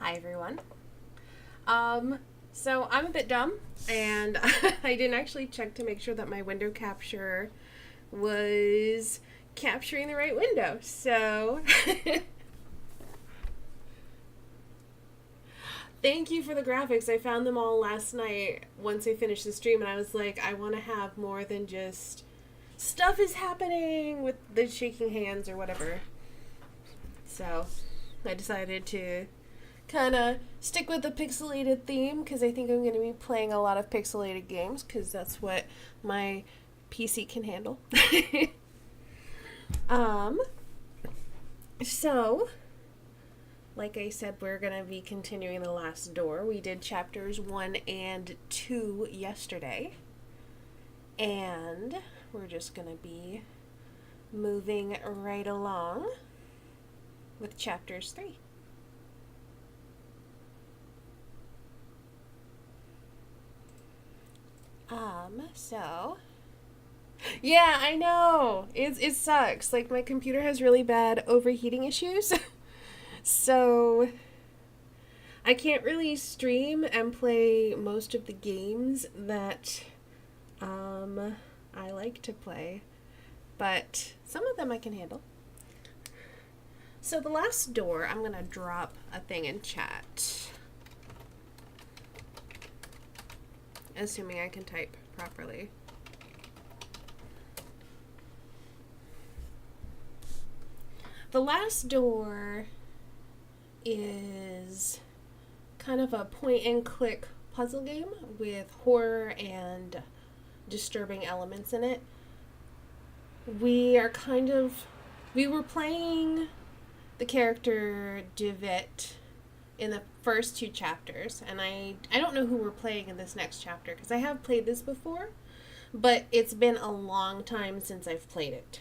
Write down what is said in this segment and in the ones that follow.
Hi everyone. So I'm a bit dumb and I didn't actually check to make sure that my window capture was capturing the right window. So thank you for the graphics. I found them all last night once I finished the stream and I was like, I want to have more than just stuff is happening with the shaking hands or whatever. So I decided to kind of stick with the pixelated theme because I think I'm going to be playing a lot of pixelated games because that's what my PC can handle. um, so, like I said, we're going to be continuing The Last Door. We did chapters 1 and 2 yesterday, and we're just going to be moving right along with chapters 3. So yeah, I know. It sucks. Like my computer has really bad overheating issues. So I can't really stream and play most of the games that I like to play, but some of them I can handle. So The Last Door, I'm going to drop a thing in chat. Assuming I can type properly. The Last Door is kind of a point-and-click puzzle game with horror and disturbing elements in it. We were playing the character Divit in the first 2 chapters, and I don't know who we're playing in this next chapter because I have played this before, but it's been a long time since I've played it.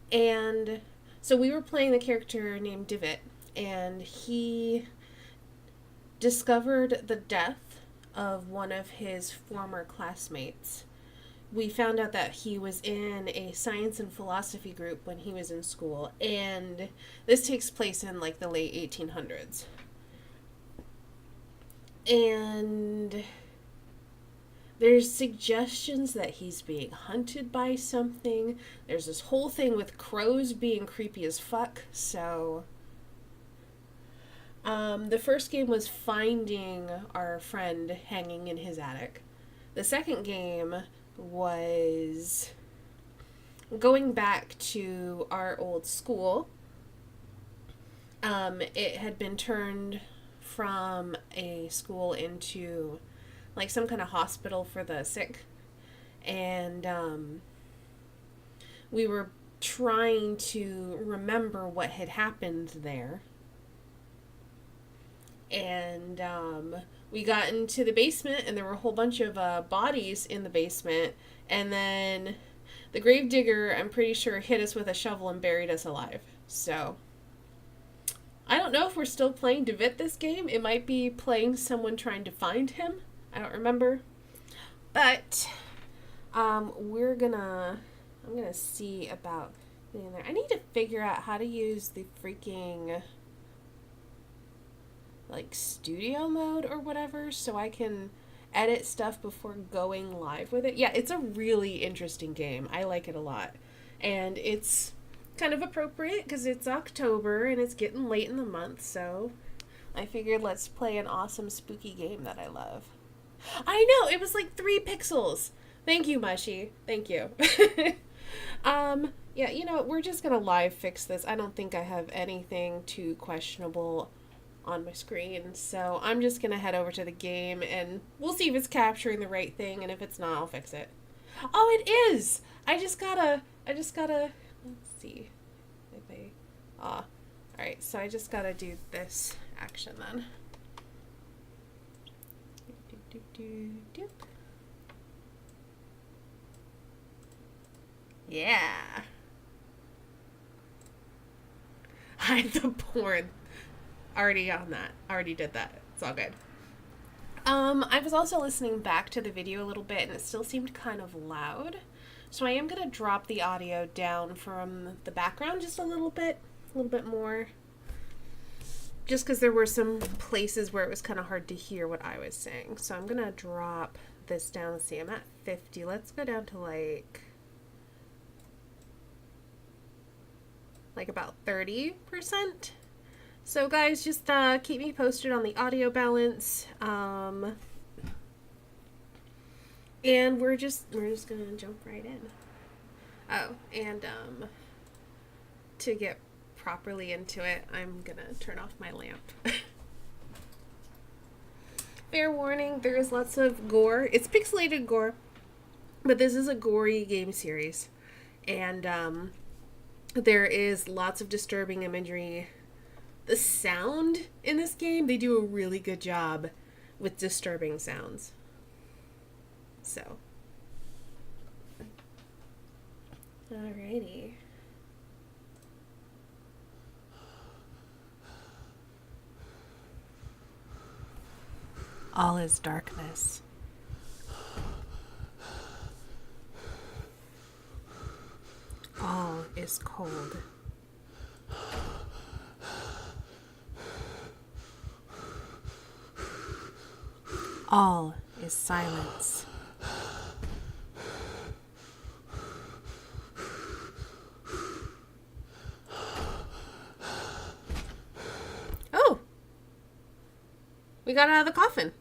And so we were playing the character named Divit, and he discovered the death of one of his former classmates. We found out that he was in a science and philosophy group when he was in school, and this takes place in like the late 1800s. And there's suggestions that he's being hunted by something. There's this whole thing with crows being creepy as fuck. So the first game was finding our friend hanging in his attic. The second game was going back to our old school. It had been turned from a school into like some kind of hospital for the sick, and we were trying to remember what had happened there, and we got into the basement and there were a whole bunch of bodies in the basement, and then the gravedigger, I'm pretty sure, hit us with a shovel and buried us alive. So I don't know if we're still playing Divit this game. It might be playing someone trying to find him. I don't remember. But I'm gonna see about getting there. I need to figure out how to use the freaking like studio mode or whatever so I can edit stuff before going live with it. Yeah, it's a really interesting game. I like it a lot. And it's kind of appropriate because it's October and it's getting late in the month, so I figured let's play an awesome spooky game that I love. I know, it was like 3 pixels. Thank you, Mushy. Thank you. Yeah, you know, we're just gonna live fix this. I don't think I have anything too questionable on my screen, so I'm just gonna head over to the game and we'll see if it's capturing the right thing, and if it's not, I'll fix it. Oh, it is! I just gotta let's see if I alright, so I just gotta do this action then. Yeah. Hide the porn. Already on that. Already did that. It's all good. I was also listening back to the video a little bit and it still seemed kind of loud. So I am going to drop the audio down from the background just a little bit more. just because there were some places where it was kind of hard to hear what I was saying. So I'm going to drop this down. Let's see, I'm at 50. Let's go down to like about 30%. So guys, just keep me posted on the audio balance. And we're just gonna jump right in. Oh, and to get properly into it, I'm gonna turn off my lamp. Fair warning, there is lots of gore. It's pixelated gore, but this is a gory game series. And there is lots of disturbing imagery. The sound in this game, they do a really good job with disturbing sounds. So, alrighty. All is darkness. All is cold. All is silence. Oh! We got out of the coffin.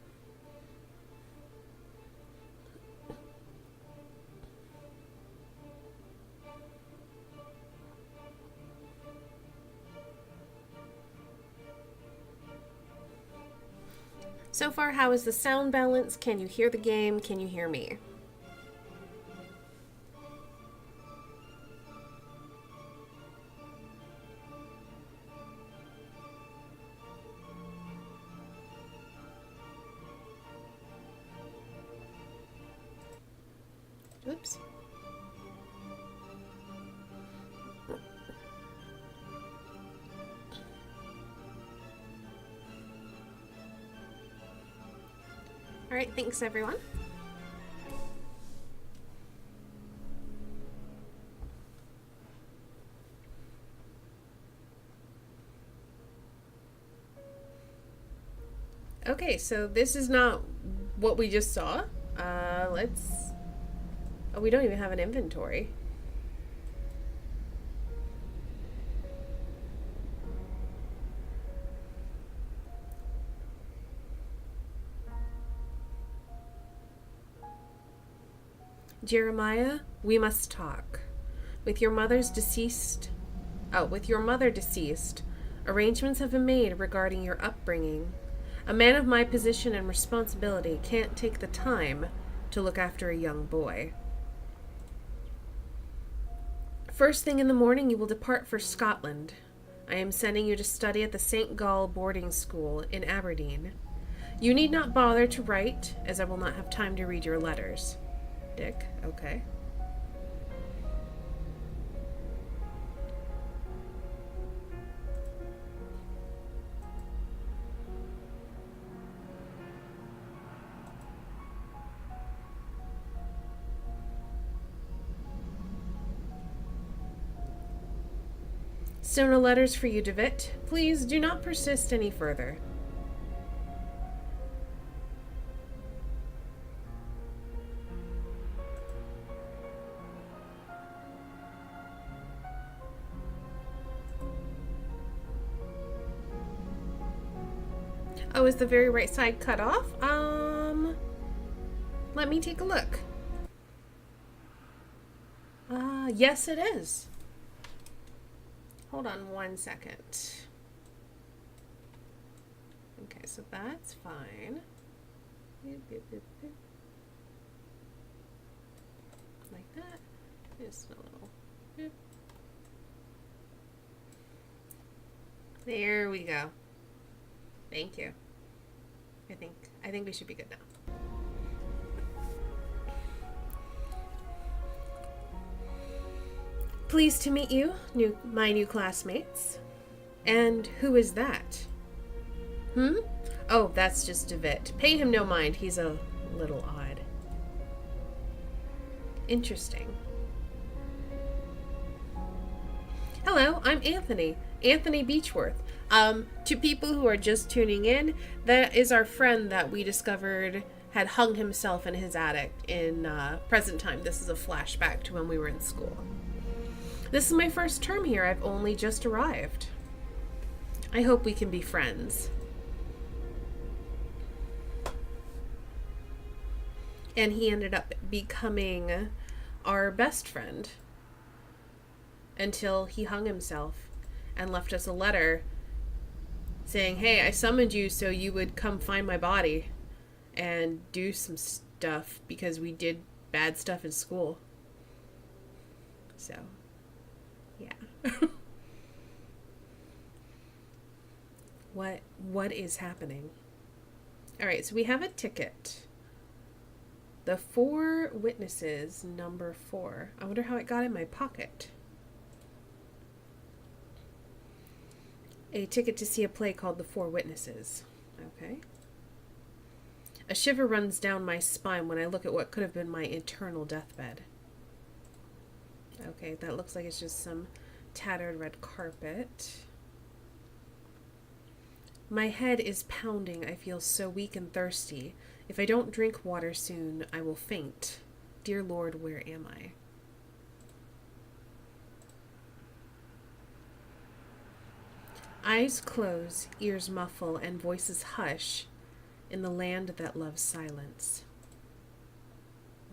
So far, how is the sound balance? Can you hear the game? Can you hear me? Oops. All right, thanks everyone. Okay, so this is not what we just saw. Oh, we don't even have an inventory. Jeremiah, we must talk. With your mother deceased, arrangements have been made regarding your upbringing. A man of my position and responsibility can't take the time to look after a young boy. First thing in the morning, you will depart for Scotland. I am sending you to study at the St. Gall boarding school in Aberdeen. You need not bother to write, as I will not have time to read your letters. Dick, okay. Still no letters for you, DeVitt. Please do not persist any further. Oh, is the very right side cut off? Let me take a look. Yes it is. Hold on 1 second. Okay, so that's fine. Like that. Just a little. There we go. Thank you. I think we should be good now. Pleased to meet you, my new classmates. And who is that? Oh, that's just DeVitt. Pay him no mind, he's a little odd. Interesting. Hello, I'm Anthony. Anthony Beechworth. To people who are just tuning in, that is our friend that we discovered had hung himself in his attic in present time. This is a flashback to when we were in school. This is my first term here. I've only just arrived. I hope we can be friends. And he ended up becoming our best friend until he hung himself and left us a letter saying, hey, I summoned you so you would come find my body and do some stuff because we did bad stuff in school. So, yeah. What is happening? All right, so we have a ticket. The 4 Witnesses, number 4. I wonder how it got in my pocket. A ticket to see a play called The 4 Witnesses. Okay. A shiver runs down my spine when I look at what could have been my eternal deathbed. Okay, that looks like it's just some tattered red carpet. My head is pounding. I feel so weak and thirsty. If I don't drink water soon, I will faint. Dear Lord, where am I? Eyes close, ears muffle, and voices hush in the land that loves silence.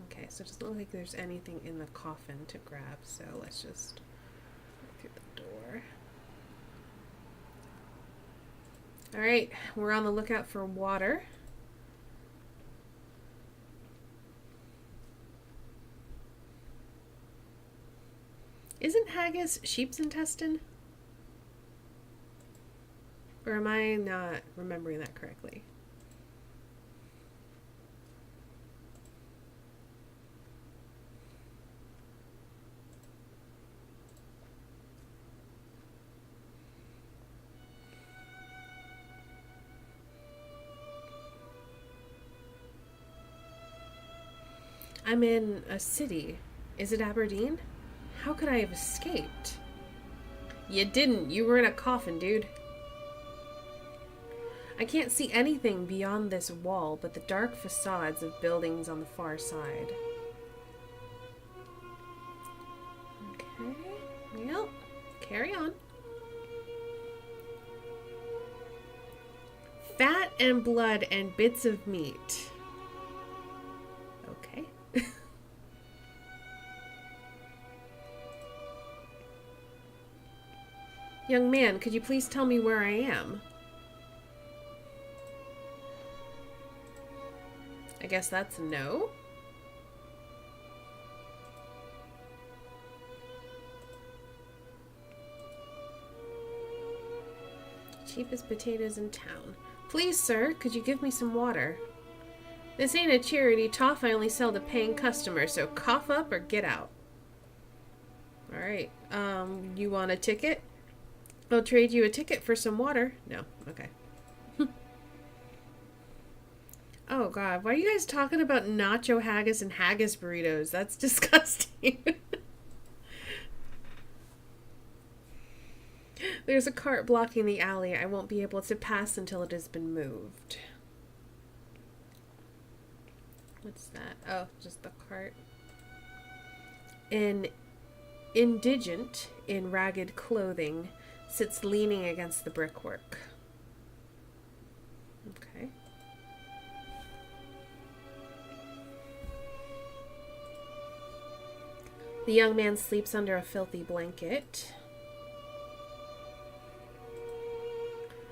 Okay, so it doesn't look like there's anything in the coffin to grab, so let's just look through the door. Alright, we're on the lookout for water. Isn't haggis sheep's intestine? Or am I not remembering that correctly? I'm in a city. Is it Aberdeen? How could I have escaped? You didn't. You were in a coffin, dude. I can't see anything beyond this wall but the dark facades of buildings on the far side. Okay. Well, carry on. Fat and blood and bits of meat. Okay. Young man, could you please tell me where I am? I guess that's no. Cheapest potatoes in town. Please, sir, could you give me some water? This ain't a charity. Toff I only sell to paying customers, so cough up or get out. Alright, you want a ticket? I'll trade you a ticket for some water. No, okay. Oh god, why are you guys talking about nacho haggis and haggis burritos? That's disgusting. There's a cart blocking the alley. I won't be able to pass until it has been moved. What's that? Oh, just the cart. An indigent in ragged clothing sits leaning against the brickwork. Okay. The young man sleeps under a filthy blanket.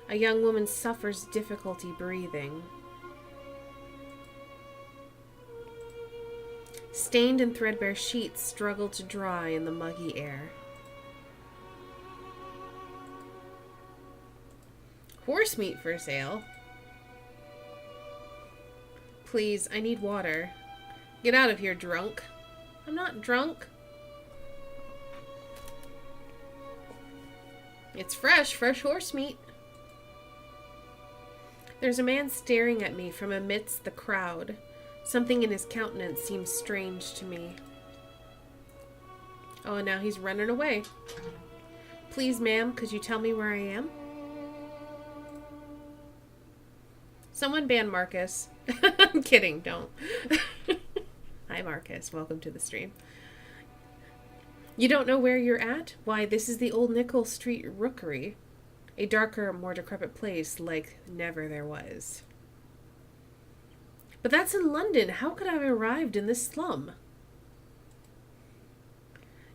A young woman suffers difficulty breathing. Stained and threadbare sheets struggle to dry in the muggy air. Horse meat for sale. Please, I need water. Get out of here, drunk. I'm not drunk. It's fresh horse meat. There's a man staring at me from amidst the crowd. Something in his countenance seems strange to me. Oh, and now he's running away. Please, ma'am, could you tell me where I am? Someone ban Marcus. I'm kidding, don't. Hi, Marcus. Welcome to the stream. You don't know where you're at? Why, this is the old Nickel Street Rookery. A darker, more decrepit place like never there was. But that's in London. How could I have arrived in this slum?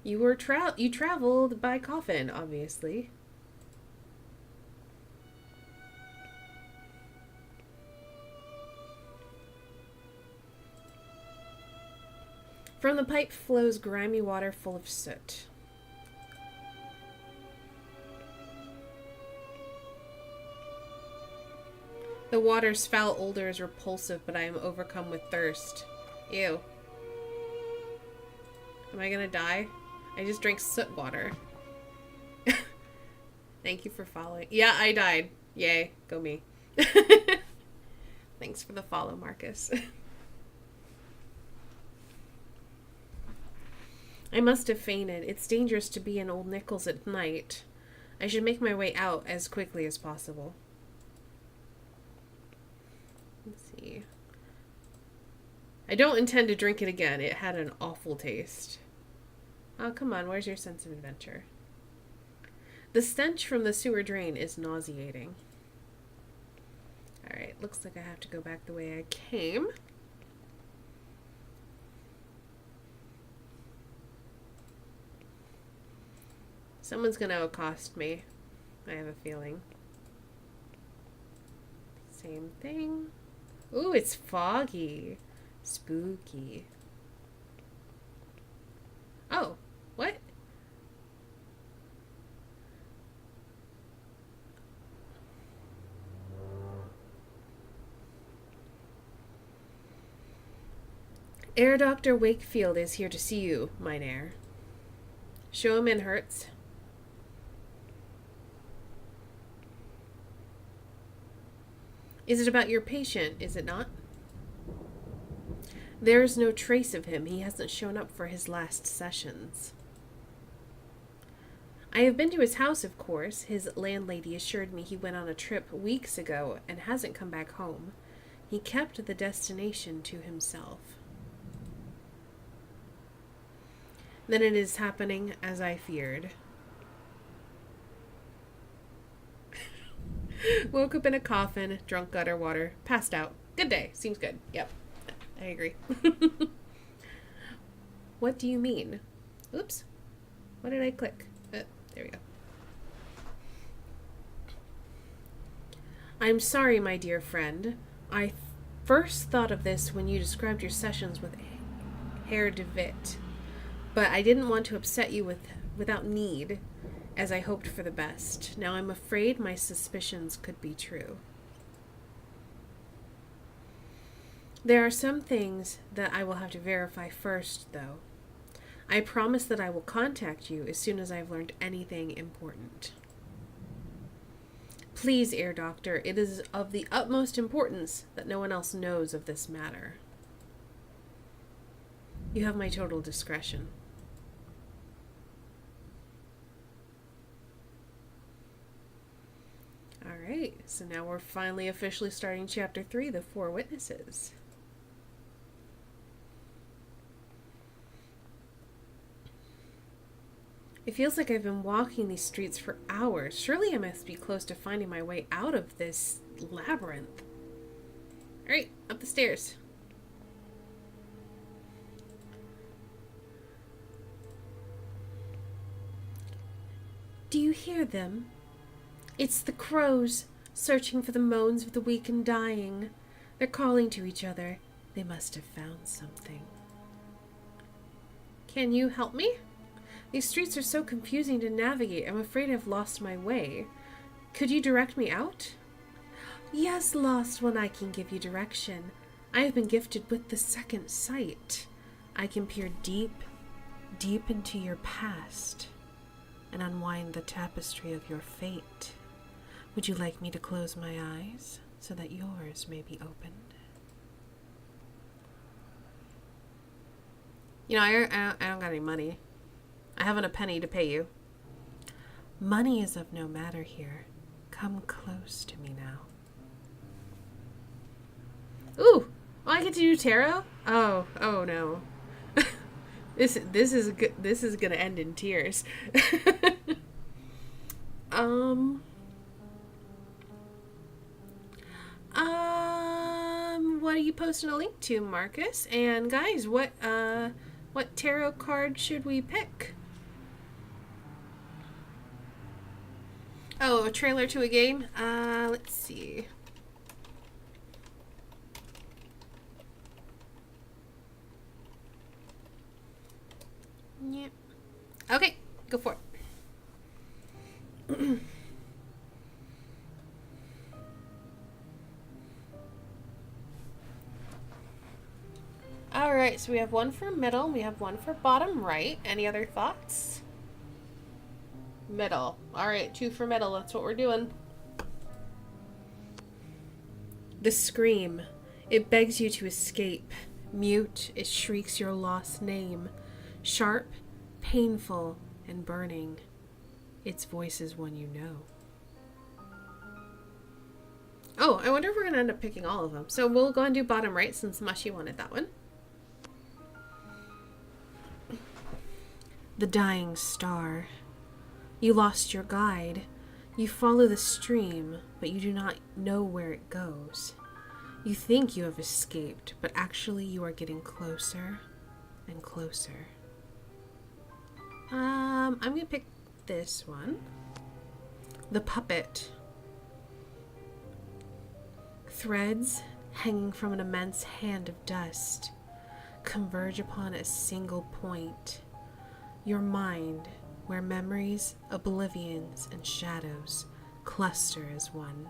You traveled by coffin, obviously. From the pipe flows grimy water full of soot. The water's foul odor is repulsive, but I am overcome with thirst. Ew. Am I gonna die? I just drank soot water. Thank you for following. Yeah, I died. Yay. Go me. Thanks for the follow, Marcus. I must have fainted. It's dangerous to be in Old Nichols at night. I should make my way out as quickly as possible. Let's see. I don't intend to drink it again. It had an awful taste. Oh, come on. Where's your sense of adventure? The stench from the sewer drain is nauseating. Alright, looks like I have to go back the way I came. Someone's gonna accost me. I have a feeling. Same thing. Ooh, it's foggy. Spooky. Oh, what? Air Dr. Wakefield is here to see you, mine air. Show him in, Hertz. Is it about your patient, is it not? There is no trace of him. He hasn't shown up for his last sessions. I have been to his house, of course. His landlady assured me he went on a trip weeks ago and hasn't come back home. He kept the destination to himself. Then it is happening as I feared. Woke up in a coffin, drunk gutter water, passed out. Good day. Seems good. Yep. I agree. What do you mean? Oops. What did I click? There we go. I'm sorry, my dear friend. I first thought of this when you described your sessions with Herr de Witt, but I didn't want to upset you without need, as I hoped for the best. Now I'm afraid my suspicions could be true. There are some things that I will have to verify first, though. I promise that I will contact you as soon as I've learned anything important. Please, Air Doctor, it is of the utmost importance that no one else knows of this matter. You have my total discretion. Alright, so now we're finally officially starting Chapter 3, The Four Witnesses. It feels like I've been walking these streets for hours. Surely I must be close to finding my way out of this labyrinth. Alright, up the stairs. Do you hear them? It's the crows, searching for the moans of the weak and dying. They're calling to each other. They must have found something. Can you help me? These streets are so confusing to navigate. I'm afraid I've lost my way. Could you direct me out? Yes, lost one, I can give you direction. I have been gifted with the second sight. I can peer deep, deep into your past and unwind the tapestry of your fate. Would you like me to close my eyes so that yours may be opened? You know, I don't got any money. I haven't a penny to pay you. Money is of no matter here. Come close to me now. Ooh, oh, I get to do tarot? Oh no. This is good. This is gonna end in tears. um, what are you posting a link to, Marcus? And guys, what tarot card should we pick? Oh, a trailer to a game? Let's see. Yep. Okay, go for it. Alright, so we have one for middle, we have one for bottom right. Any other thoughts? Middle. Alright, 2 for middle, that's what we're doing. The scream. It begs you to escape. Mute, it shrieks your lost name. Sharp, painful, and burning. Its voice is one you know. Oh, I wonder if we're going to end up picking all of them. So we'll go and do bottom right since Mushy wanted that one. The dying star. You lost your guide. You follow the stream, but you do not know where it goes. You think you have escaped, but actually you are getting closer and closer. I'm going to pick this one. The puppet. Threads hanging from an immense hand of dust converge upon a single point. Your mind, where memories, oblivions, and shadows cluster as one.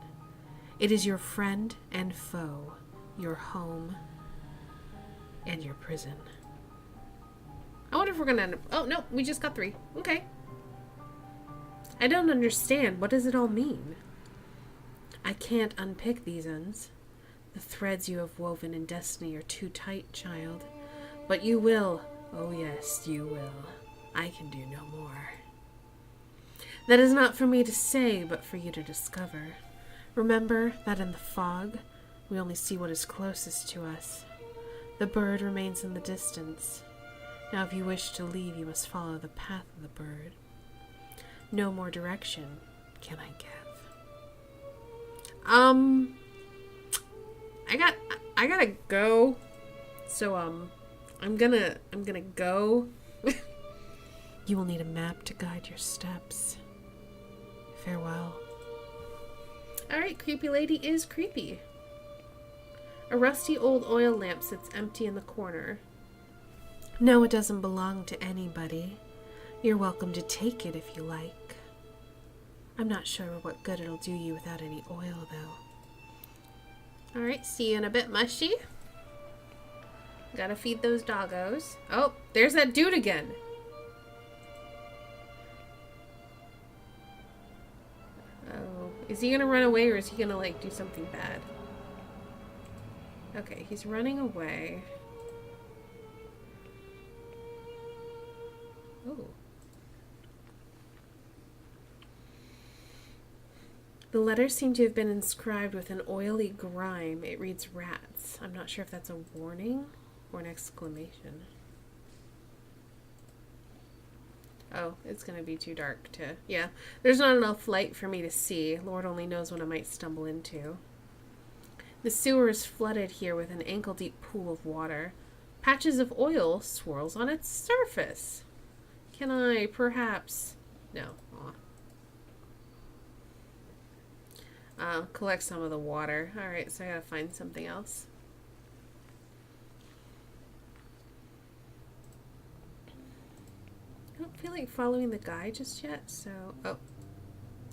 It is your friend and foe, your home and your prison. I wonder if we're gonna end up... Oh, no, we just got 3. Okay. I don't understand. What does it all mean? I can't unpick these ends. The threads you have woven in destiny are too tight, child. But you will. Oh yes, you will. I can do no more. That is not for me to say, but for you to discover. Remember that in the fog, we only see what is closest to us. The bird remains in the distance. Now if you wish to leave, you must follow the path of the bird. No more direction can I give. I gotta go. So, I'm gonna go. You will need a map to guide your steps. Farewell. Alright, creepy lady is creepy. A rusty old oil lamp sits empty in the corner. No, it doesn't belong to anybody. You're welcome to take it if you like. I'm not sure what good it'll do you without any oil, though. Alright, see you in a bit, Mushy. Gotta feed those doggos. Oh, there's that dude again. Oh, is he gonna run away or is he gonna, like, do something bad? Okay, he's running away. Oh. The letters seem to have been inscribed with an oily grime. It reads rats. I'm not sure if that's a warning or an exclamation. Oh, it's going to be too dark to... Yeah, there's not enough light for me to see. Lord only knows what I might stumble into. The sewer is flooded here with an ankle-deep pool of water. Patches of oil swirls on its surface. Can I perhaps... No. Collect some of the water. Alright, so I gotta find something else. I don't feel like following the guy just yet, so... Oh.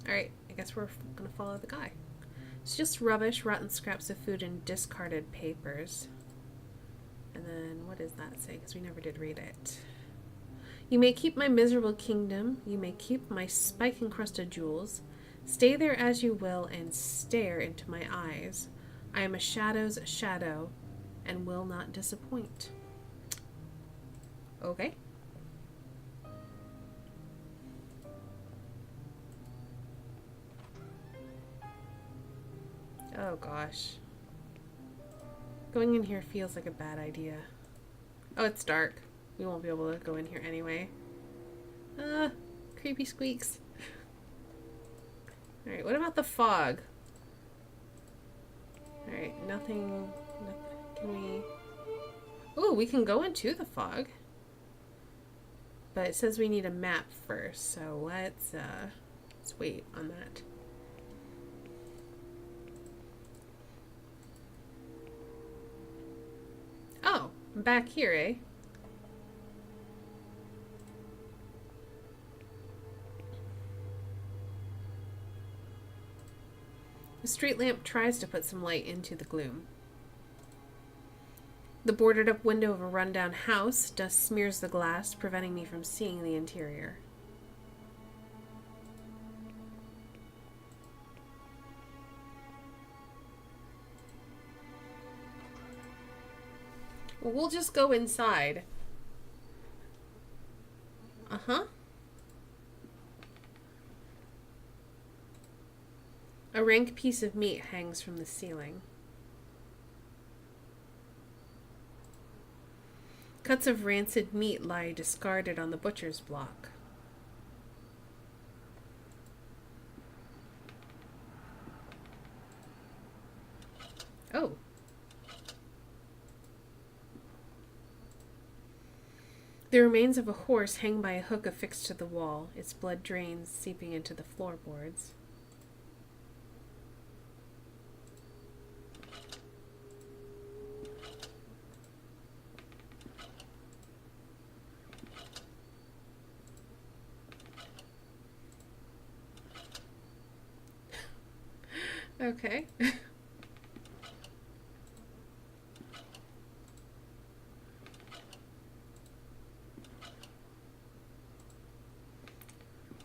Alright, I guess we're gonna follow the guy. It's just rubbish, rotten scraps of food, and discarded papers. And then, what does that say? Because we never did read it. You may keep my miserable kingdom. You may keep my spike-encrusted jewels. Stay there as you will and stare into my eyes. I am a shadow's shadow and will not disappoint. Okay. Oh gosh. Going in here feels like a bad idea. Oh, it's dark. We won't be able to go in here anyway. Creepy squeaks. Alright, what about the fog? Alright, nothing. Can we... Oh, we can go into the fog. But it says we need a map first, so let's wait on that. Oh, I'm back here, eh? The street lamp tries to put some light into the gloom. The boarded up window of a rundown house, dust smears the glass, preventing me from seeing the interior. Well, we'll just go inside. Uh-huh. A rank piece of meat hangs from the ceiling. Cuts of rancid meat lie discarded on the butcher's block. Oh. The remains of a horse hang by a hook affixed to the wall, its blood drains seeping into the floorboards. Okay.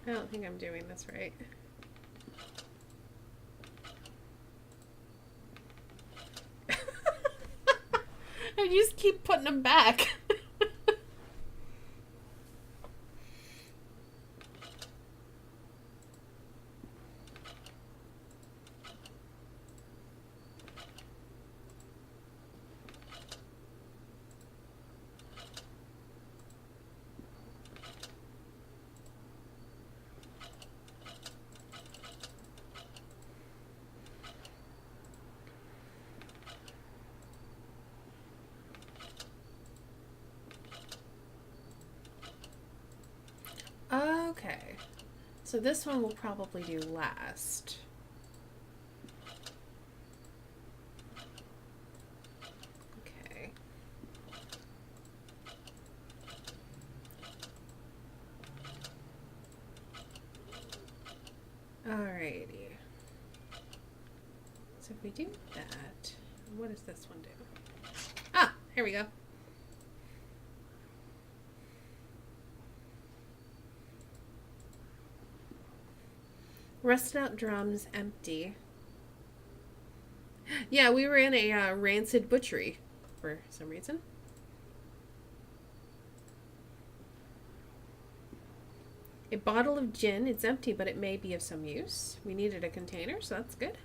I don't think I'm doing this right. I just keep putting them back. Okay, so this one we'll probably do last. Okay. Alrighty. So if we do that, what does this one do? Ah, here we go. Rusted out drums, empty. Yeah, we were in a rancid butchery for some reason. A bottle of gin. It's empty, but it may be of some use. We needed a container, so that's good.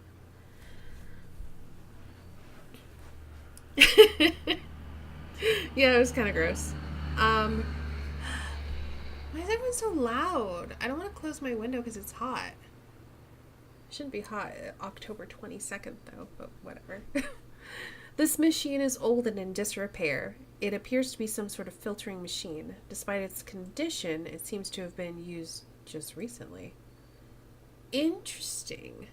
Yeah, it was kind of gross. Why is everyone so loud? I don't want to close my window because it's hot. Shouldn't be hot October 22nd though, but whatever. This machine is old and in disrepair. It appears to be some sort of filtering machine. Despite its condition, it seems to have been used just recently. Interesting.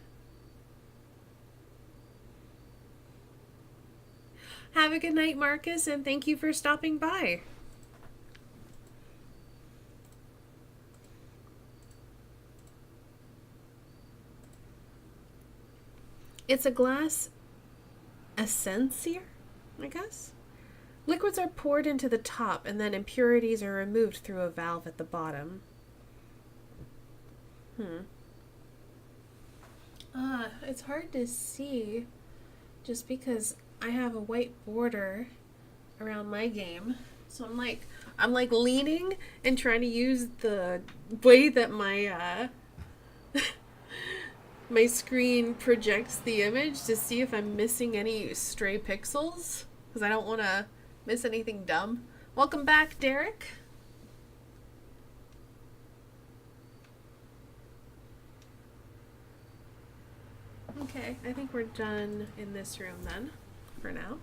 Have a good night, Marcus, and thank you for stopping by. It's a glass essencer, I guess? Liquids are poured into the top, and then impurities are removed through a valve at the bottom. It's hard to see just because I have a white border around my game. So I'm like leaning and trying to use the way that my my screen projects the image to see if I'm missing any stray pixels, because I don't want to miss anything dumb. Welcome back, Derek. Okay, I think we're done in this room then, for now.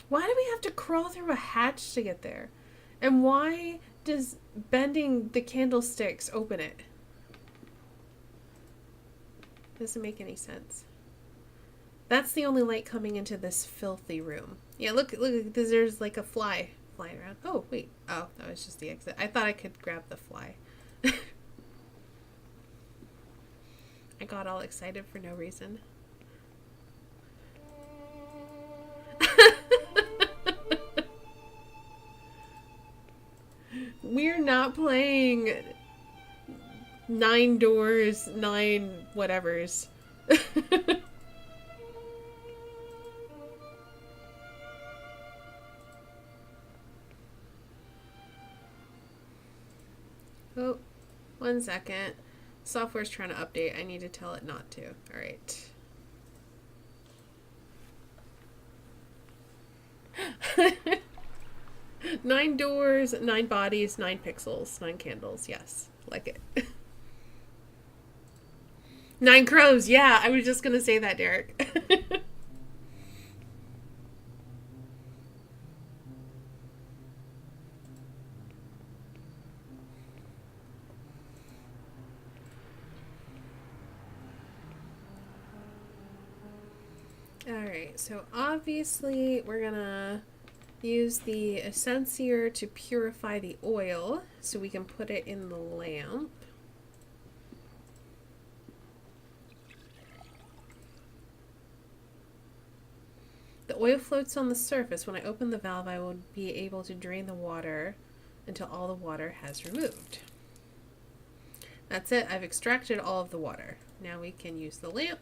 Why do we have to crawl through a hatch to get there? And why does bending the candlesticks open it? Doesn't make any sense. That's the only light coming into this filthy room. Yeah, look, there's like a fly flying around. Oh, wait. Oh, that was just the exit. I thought I could grab the fly. I got all excited for no reason. We're not playing 9 doors, 9 whatevers. Oh, 1 second. Software's trying to update. I need to tell it not to. All right. Nine doors, 9 bodies, 9 pixels, 9 candles. Yes, like it. 9 crows. Yeah, I was just gonna say that, Derek. Alright, so obviously we're gonna use the Essensier to purify the oil so we can put it in the lamp. The oil floats on the surface. When I open the valve, I will be able to drain the water until all the water has removed. That's it. I've extracted all of the water. Now we can use the lamp.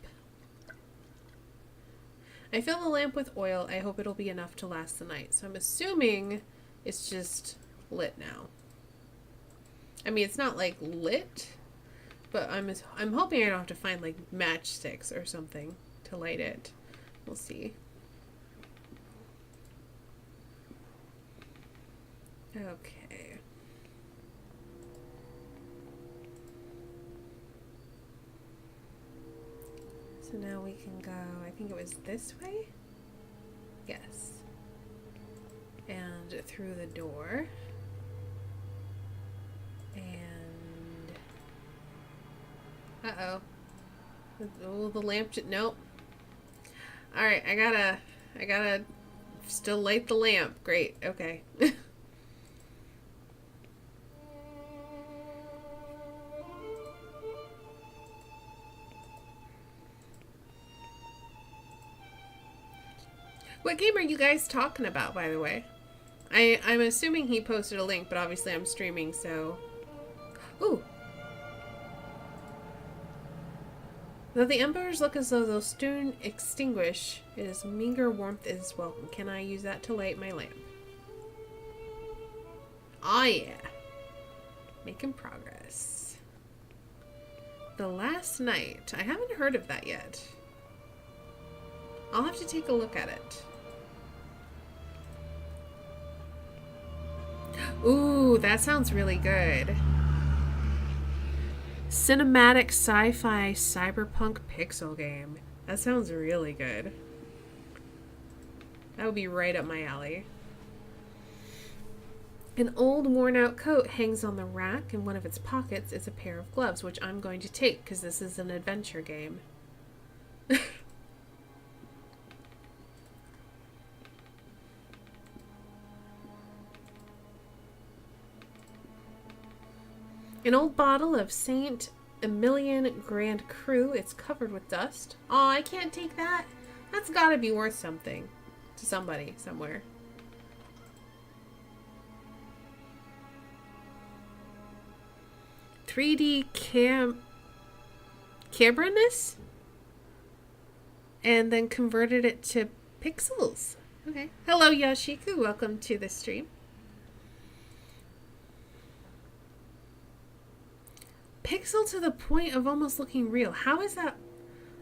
I fill the lamp with oil. I hope it'll be enough to last the night. So I'm assuming it's just lit now. I mean, it's not like lit, but I'm hoping I don't have to find like matchsticks or something to light it. We'll see. Okay. So now we can go, I think it was this way? Yes. And through the door. And... uh-oh. Oh, the lamp, nope. Alright, I gotta still light the lamp. Great, okay. What game are you guys talking about, by the way? I'm assuming he posted a link, but obviously I'm streaming, so... Ooh! Though the embers look as though they'll soon extinguish, its meager warmth is welcome. Can I use that to light my lamp? Ah, yeah! Making progress. The Last Night. I haven't heard of that yet. I'll have to take a look at it. Ooh, that sounds really good. Cinematic sci-fi cyberpunk pixel game. That sounds really good. That would be right up my alley. An old worn-out coat hangs on the rack. In one of its pockets is a pair of gloves, which I'm going to take because this is an adventure game. An old bottle of St. Emilion Grand Cru. It's covered with dust. Aw, I can't take that. That's gotta be worth something to somebody somewhere. .3D camera-ness? And then converted it to pixels. Okay. Hello, Yashiku. Welcome to the stream. pixel to the point of almost looking real. How is that?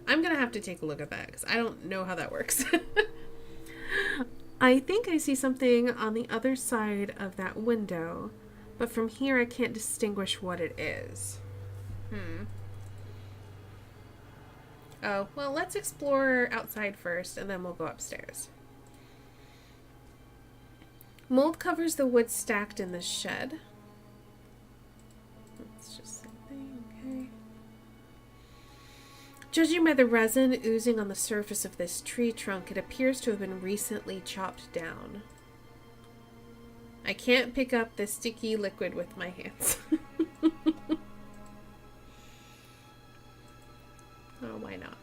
I'm going to have to take a look at that because I don't know how that works. I think I see something on the other side of that window, but from here I can't distinguish what it is. Oh, well, let's explore outside first, and then we'll go upstairs. Mold covers the wood stacked in the shed. Let's just say okay. Judging by the resin oozing on the surface of this tree trunk, it appears to have been recently chopped down. I can't pick up the sticky liquid with my hands. Oh, why not?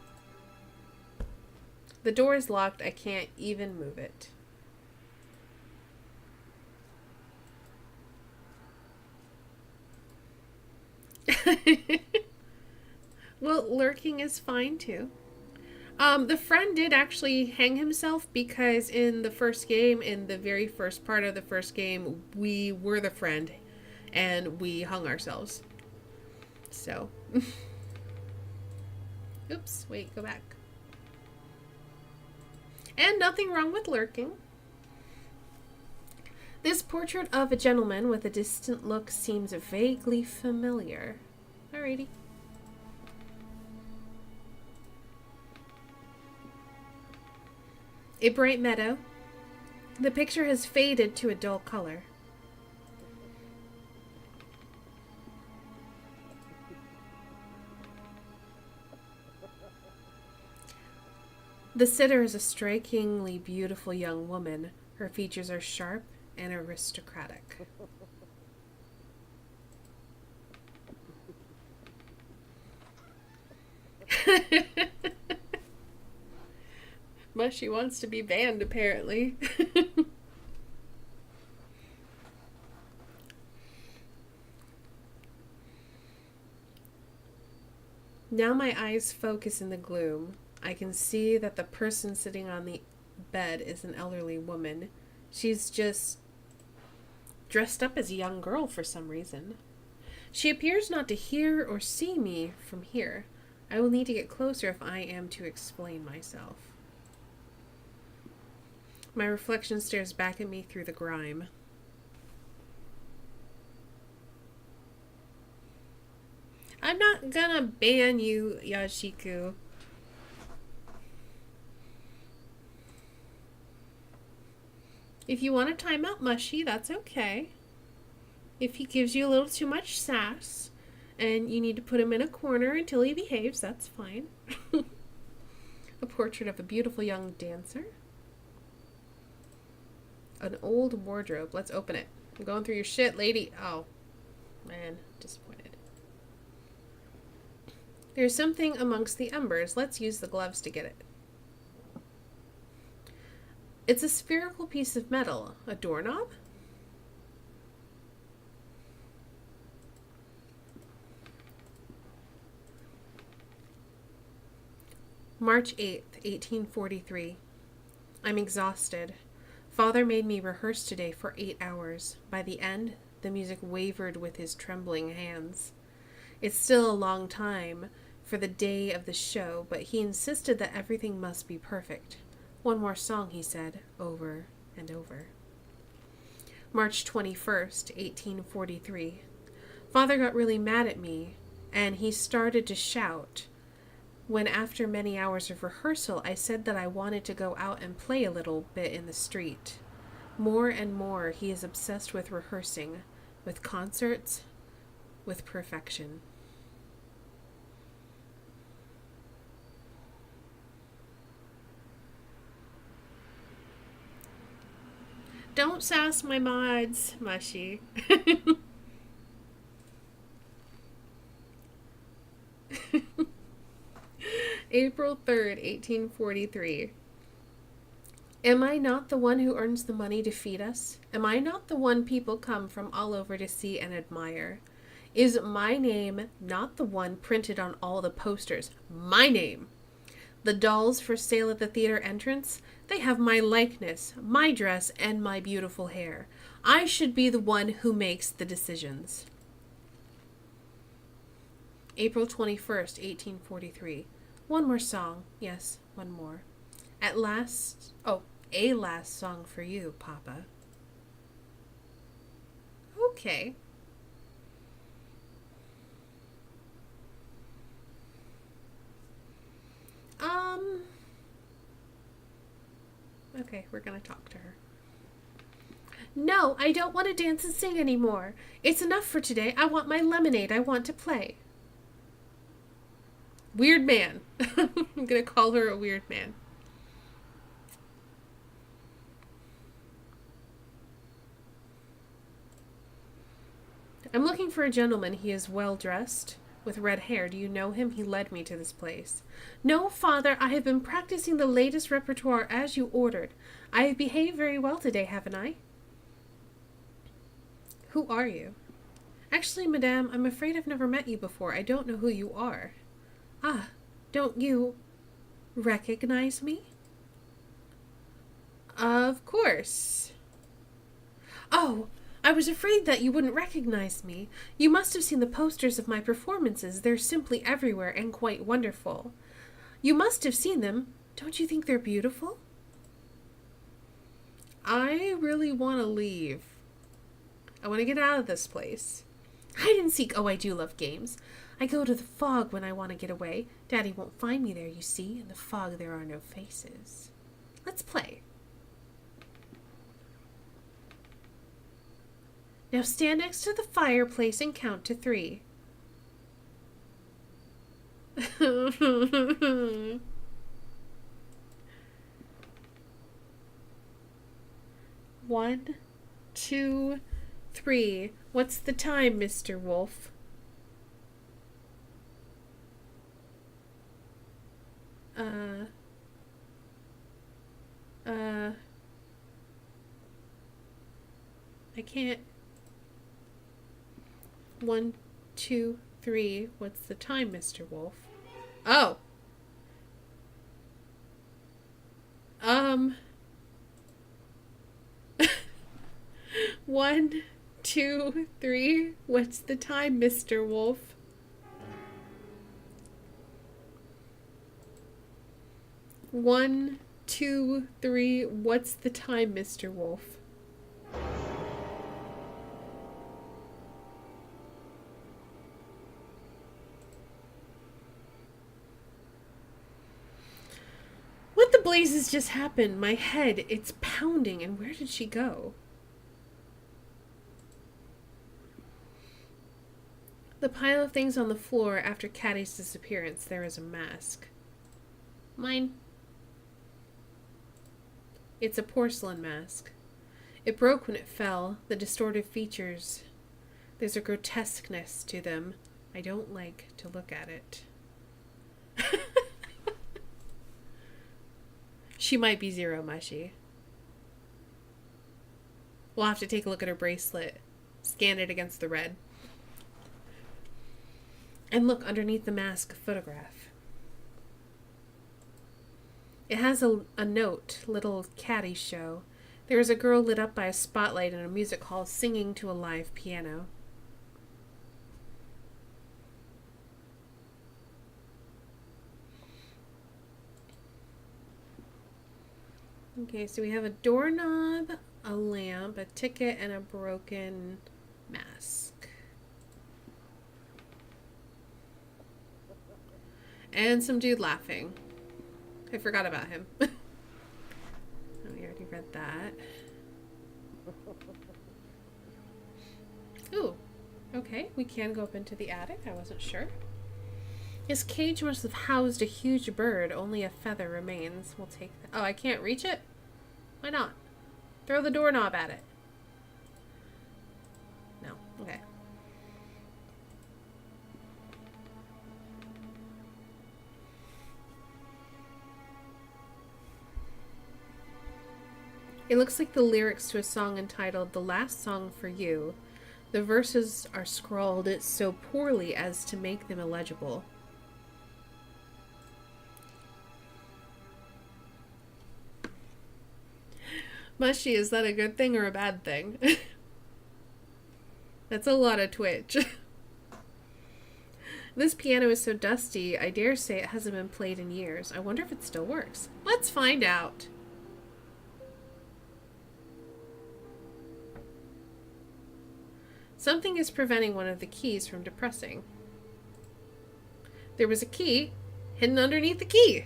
The door is locked. I can't even move it. Well, lurking is fine too. The friend did actually hang himself because in the first game, in the very first part of the first game, we were the friend and we hung ourselves. So. Oops, wait, go back. And nothing wrong with lurking. This portrait of a gentleman with a distant look seems vaguely familiar. Alrighty. A bright meadow. The picture has faded to a dull color. The sitter is a strikingly beautiful young woman. Her features are sharp and aristocratic. Mushy wants to be banned, apparently. Now my eyes focus in the gloom. I can see that the person sitting on the bed is an elderly woman. She's just dressed up as a young girl for some reason. She appears not to hear or see me from here. I will need to get closer if I am to explain myself. My reflection stares back at me through the grime. I'm not gonna ban you, Yashiku. If you want to time out Mushy, that's okay. If he gives you a little too much sass and you need to put him in a corner until he behaves, that's fine. A portrait of a beautiful young dancer. An old wardrobe. Let's open it. I'm going through your shit, lady. Oh, man. Disappointed. There's something amongst the embers. Let's use the gloves to get it. It's a spherical piece of metal. A doorknob? March 8th, 1843. I'm exhausted. Father made me rehearse today for 8 hours. By the end, the music wavered with his trembling hands. It's still a long time for the day of the show, but he insisted that everything must be perfect. One more song, he said, over and over. March 21st, 1843. Father got really mad at me, and he started to shout. When after many hours of rehearsal, I said that I wanted to go out and play a little bit in the street. More and more, he is obsessed with rehearsing, with concerts, with perfection. Don't sass my mods, Mushy. April 3rd, 1843. Am I not the one who earns the money to feed us? Am I not the one people come from all over to see and admire? Is my name not the one printed on all the posters? My name! The dolls for sale at the theater entrance, they have my likeness, my dress, and my beautiful hair. I should be the one who makes the decisions. April 21st, 1843. One more song. Yes, one more. At last. Oh, a last song for you, Papa. Okay. Okay, we're gonna talk to her. No, I don't want to dance and sing anymore. It's enough for today. I want my lemonade. I want to play. Weird man. I'm gonna call her a weird man. I'm looking for a gentleman. He is well dressed, with red hair. Do you know him? He led me to this place. No, father, I have been practicing the latest repertoire as you ordered. I have behaved very well today, haven't I? Who are you? Actually, madame, I'm afraid I've never met you before. I don't know who you are. Ah, don't you recognize me? Of course. Oh, I was afraid that you wouldn't recognize me. You must have seen the posters of my performances. They're simply everywhere and quite wonderful. You must have seen them. Don't you think they're beautiful? I really want to leave. I want to get out of this place. Hide and seek. Oh, I do love games. I go to the fog when I want to get away. Daddy won't find me there, you see. In the fog there are no faces. Let's play. Now stand next to the fireplace and count to 3. One, 2, 3. What's the time, Mr. Wolf? I can't. 1, 2, 3. What's the time, Mr. Wolf? Oh. 1, 2, 3. What's the time, Mr. Wolf? One, 2, 3. What's the time, Mr. Wolf? What the blazes just happened? My head, it's pounding. And where did she go? The pile of things on the floor after Caddy's disappearance. There is a mask. Mine. It's a porcelain mask. It broke when it fell. The distorted features. There's a grotesqueness to them. I don't like to look at it. She might be Zero Mushy. We'll have to take a look at her bracelet. Scan it against the red. And look underneath the mask, a photograph. It has a note, little Caddy show. There is a girl lit up by a spotlight in a music hall singing to a live piano. Okay, so we have a doorknob, a lamp, a ticket, and a broken mask. And some dude laughing. I forgot about him. Oh, we already read that. Ooh. Okay, we can go up into the attic. I wasn't sure. His cage must have housed a huge bird. Only a feather remains. We'll take that. Oh, I can't reach it? Why not? Throw the doorknob at it. No. Okay. It looks like the lyrics to a song entitled The Last Song for You. The verses are scrawled so poorly as to make them illegible. Mushy, is that a good thing or a bad thing? That's a lot of twitch. This piano is so dusty, I dare say it hasn't been played in years. I wonder if it still works. Let's find out. Something is preventing one of the keys from depressing. There was a key hidden underneath the key.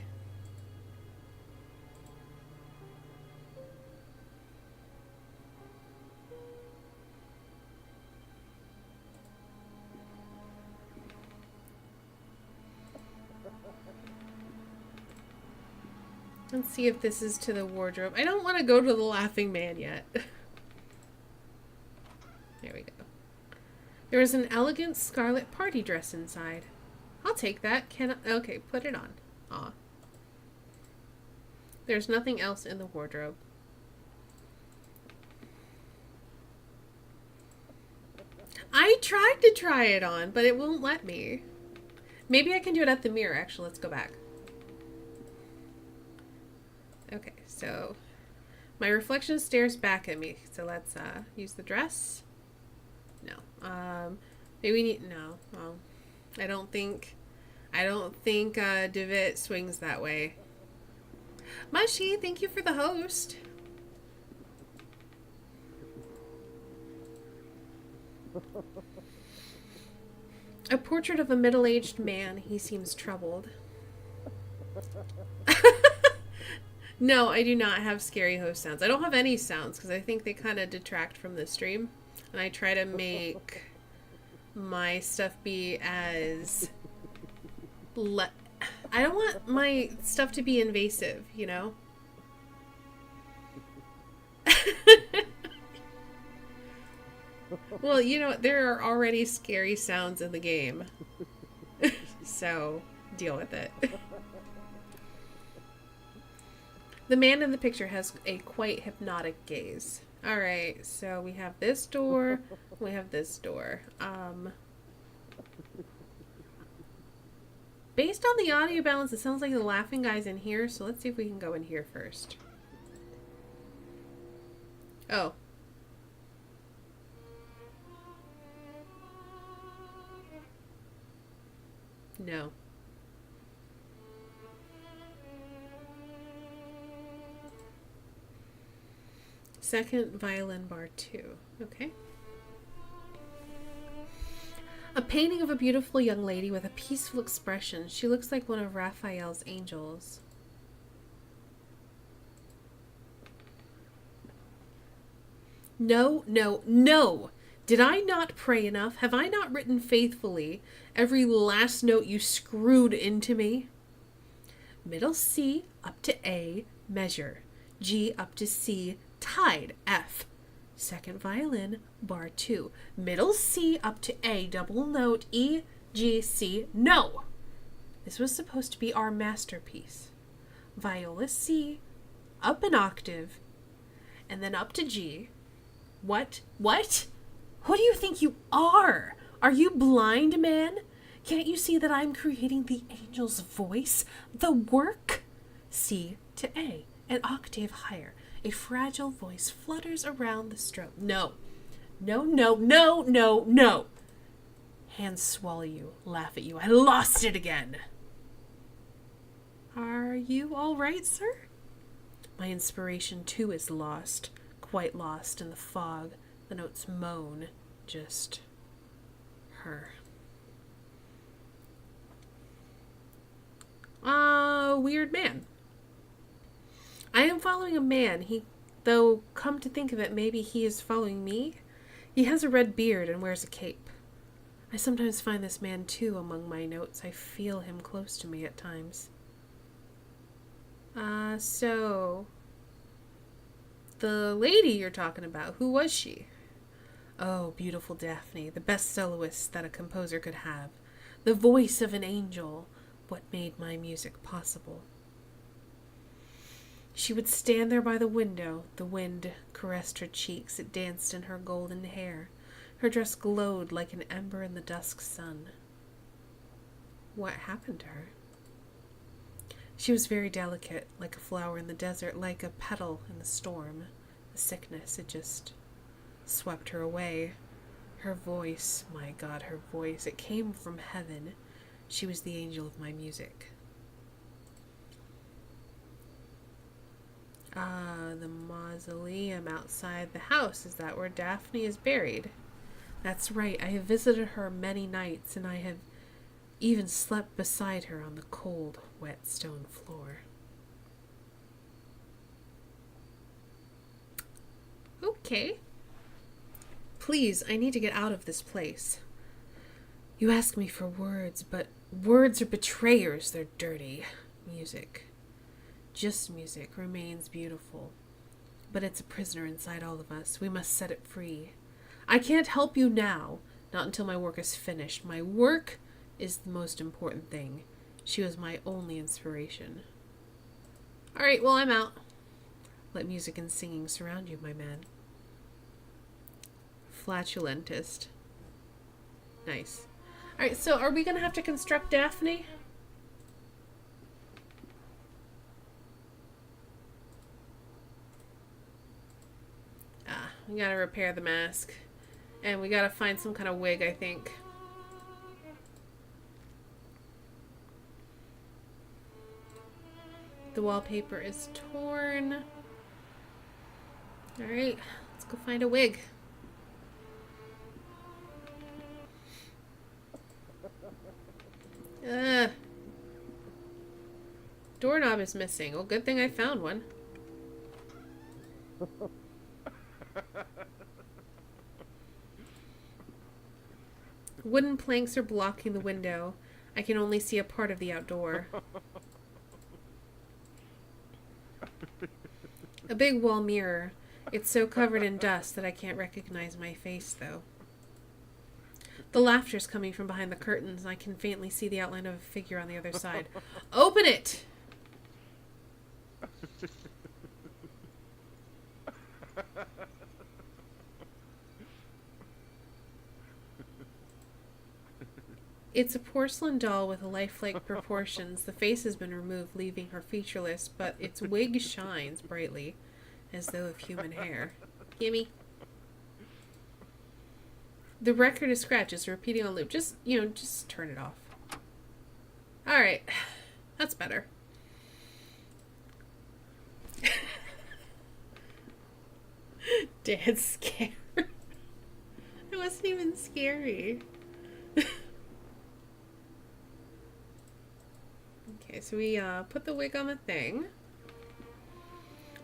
Let's see if this is to the wardrobe. I don't want to go to the Laughing Man yet. There we go. There is an elegant scarlet party dress inside. I'll take that. Okay, put it on. Aw. There's nothing else in the wardrobe. I tried to try it on, but it won't let me. Maybe I can do it at the mirror, actually. Let's go back. Okay, so my reflection stares back at me. So let's use the dress. No. Maybe we need no. I don't think Devitt swings that way. Mushy, thank you for the host. A portrait of a middle-aged man. He seems troubled. No, I do not have scary host sounds. I don't have any sounds because I think they kind of detract from the stream. And I try to make my stuff be as... I don't want my stuff to be invasive, you know? Well, you know, there are already scary sounds in the game. So, deal with it. The man in the picture has a quite hypnotic gaze. Alright, so we have this door, we have this door. Based on the audio balance, it sounds like the laughing guy's in here, so let's see if we can go in here first. Oh. No. Second violin bar 2. Okay. A painting of a beautiful young lady with a peaceful expression. She looks like one of Raphael's angels. No, no, no! Did I not pray enough? Have I not written faithfully every last note you screwed into me? Middle C up to A, measure. G up to C, tied, F. Second violin, bar 2. Middle C up to A, double note, E, G, C. No! This was supposed to be our masterpiece. Viola C, up an octave, and then up to G. What? What? Who do you think you are? Are you blind, man? Can't you see that I'm creating the angel's voice? The work? C to A, an octave higher. A fragile voice flutters around the stroke. No. No, no, no, no, no. Hands swallow you, laugh at you. I lost it again. Are you all right, sir? My inspiration, too, is lost. Quite lost in the fog. The notes moan. Just her. Weird man. I am following a man. Though, come to think of it, maybe he is following me. He has a red beard and wears a cape. I sometimes find this man, too, among my notes. I feel him close to me at times. So... the lady you're talking about, who was she? Oh, beautiful Daphne, the best soloist that a composer could have. The voice of an angel, what made my music possible. She would stand there by the window. The wind caressed her cheeks. It danced in her golden hair. Her dress glowed like an ember in the dusk sun. What happened to her? She was very delicate, like a flower in the desert, like a petal in the storm. The sickness, it just swept her away. Her voice, my God, her voice, it came from heaven. She was the angel of my music. Ah, the mausoleum outside the house. Is that where Daphne is buried? That's right. I have visited her many nights, and I have even slept beside her on the cold, wet stone floor. Okay. Please, I need to get out of this place. You ask me for words, but words are betrayers. They're dirty. Music. Just music remains beautiful. But it's a prisoner inside all of us. We must set it free. I can't help you now, not until my work is finished. My work is the most important thing. She was my only inspiration. Alright, well, I'm out. Let music and singing surround you, my man. Flatulentist. Nice. Alright, so are we going to have to construct Daphne? Ah, we gotta repair the mask. And we gotta find some kind of wig, I think. The wallpaper is torn. Alright, let's go find a wig. Doorknob is missing. Well, good thing I found one. Wooden planks are blocking the window. I can only see a part of the outdoor. A big wall mirror. It's so covered in dust that I can't recognize my face, though. The laughter's coming from behind the curtains, and I can faintly see the outline of a figure on the other side. Open it! It's a porcelain doll with lifelike proportions. The face has been removed, leaving her featureless, but its wig shines brightly, as though of human hair. Gimme. The record of scratches repeating on loop. Just turn it off. Alright. That's better. Dad's scared. It wasn't even scary. Okay, so we put the wig on the thing.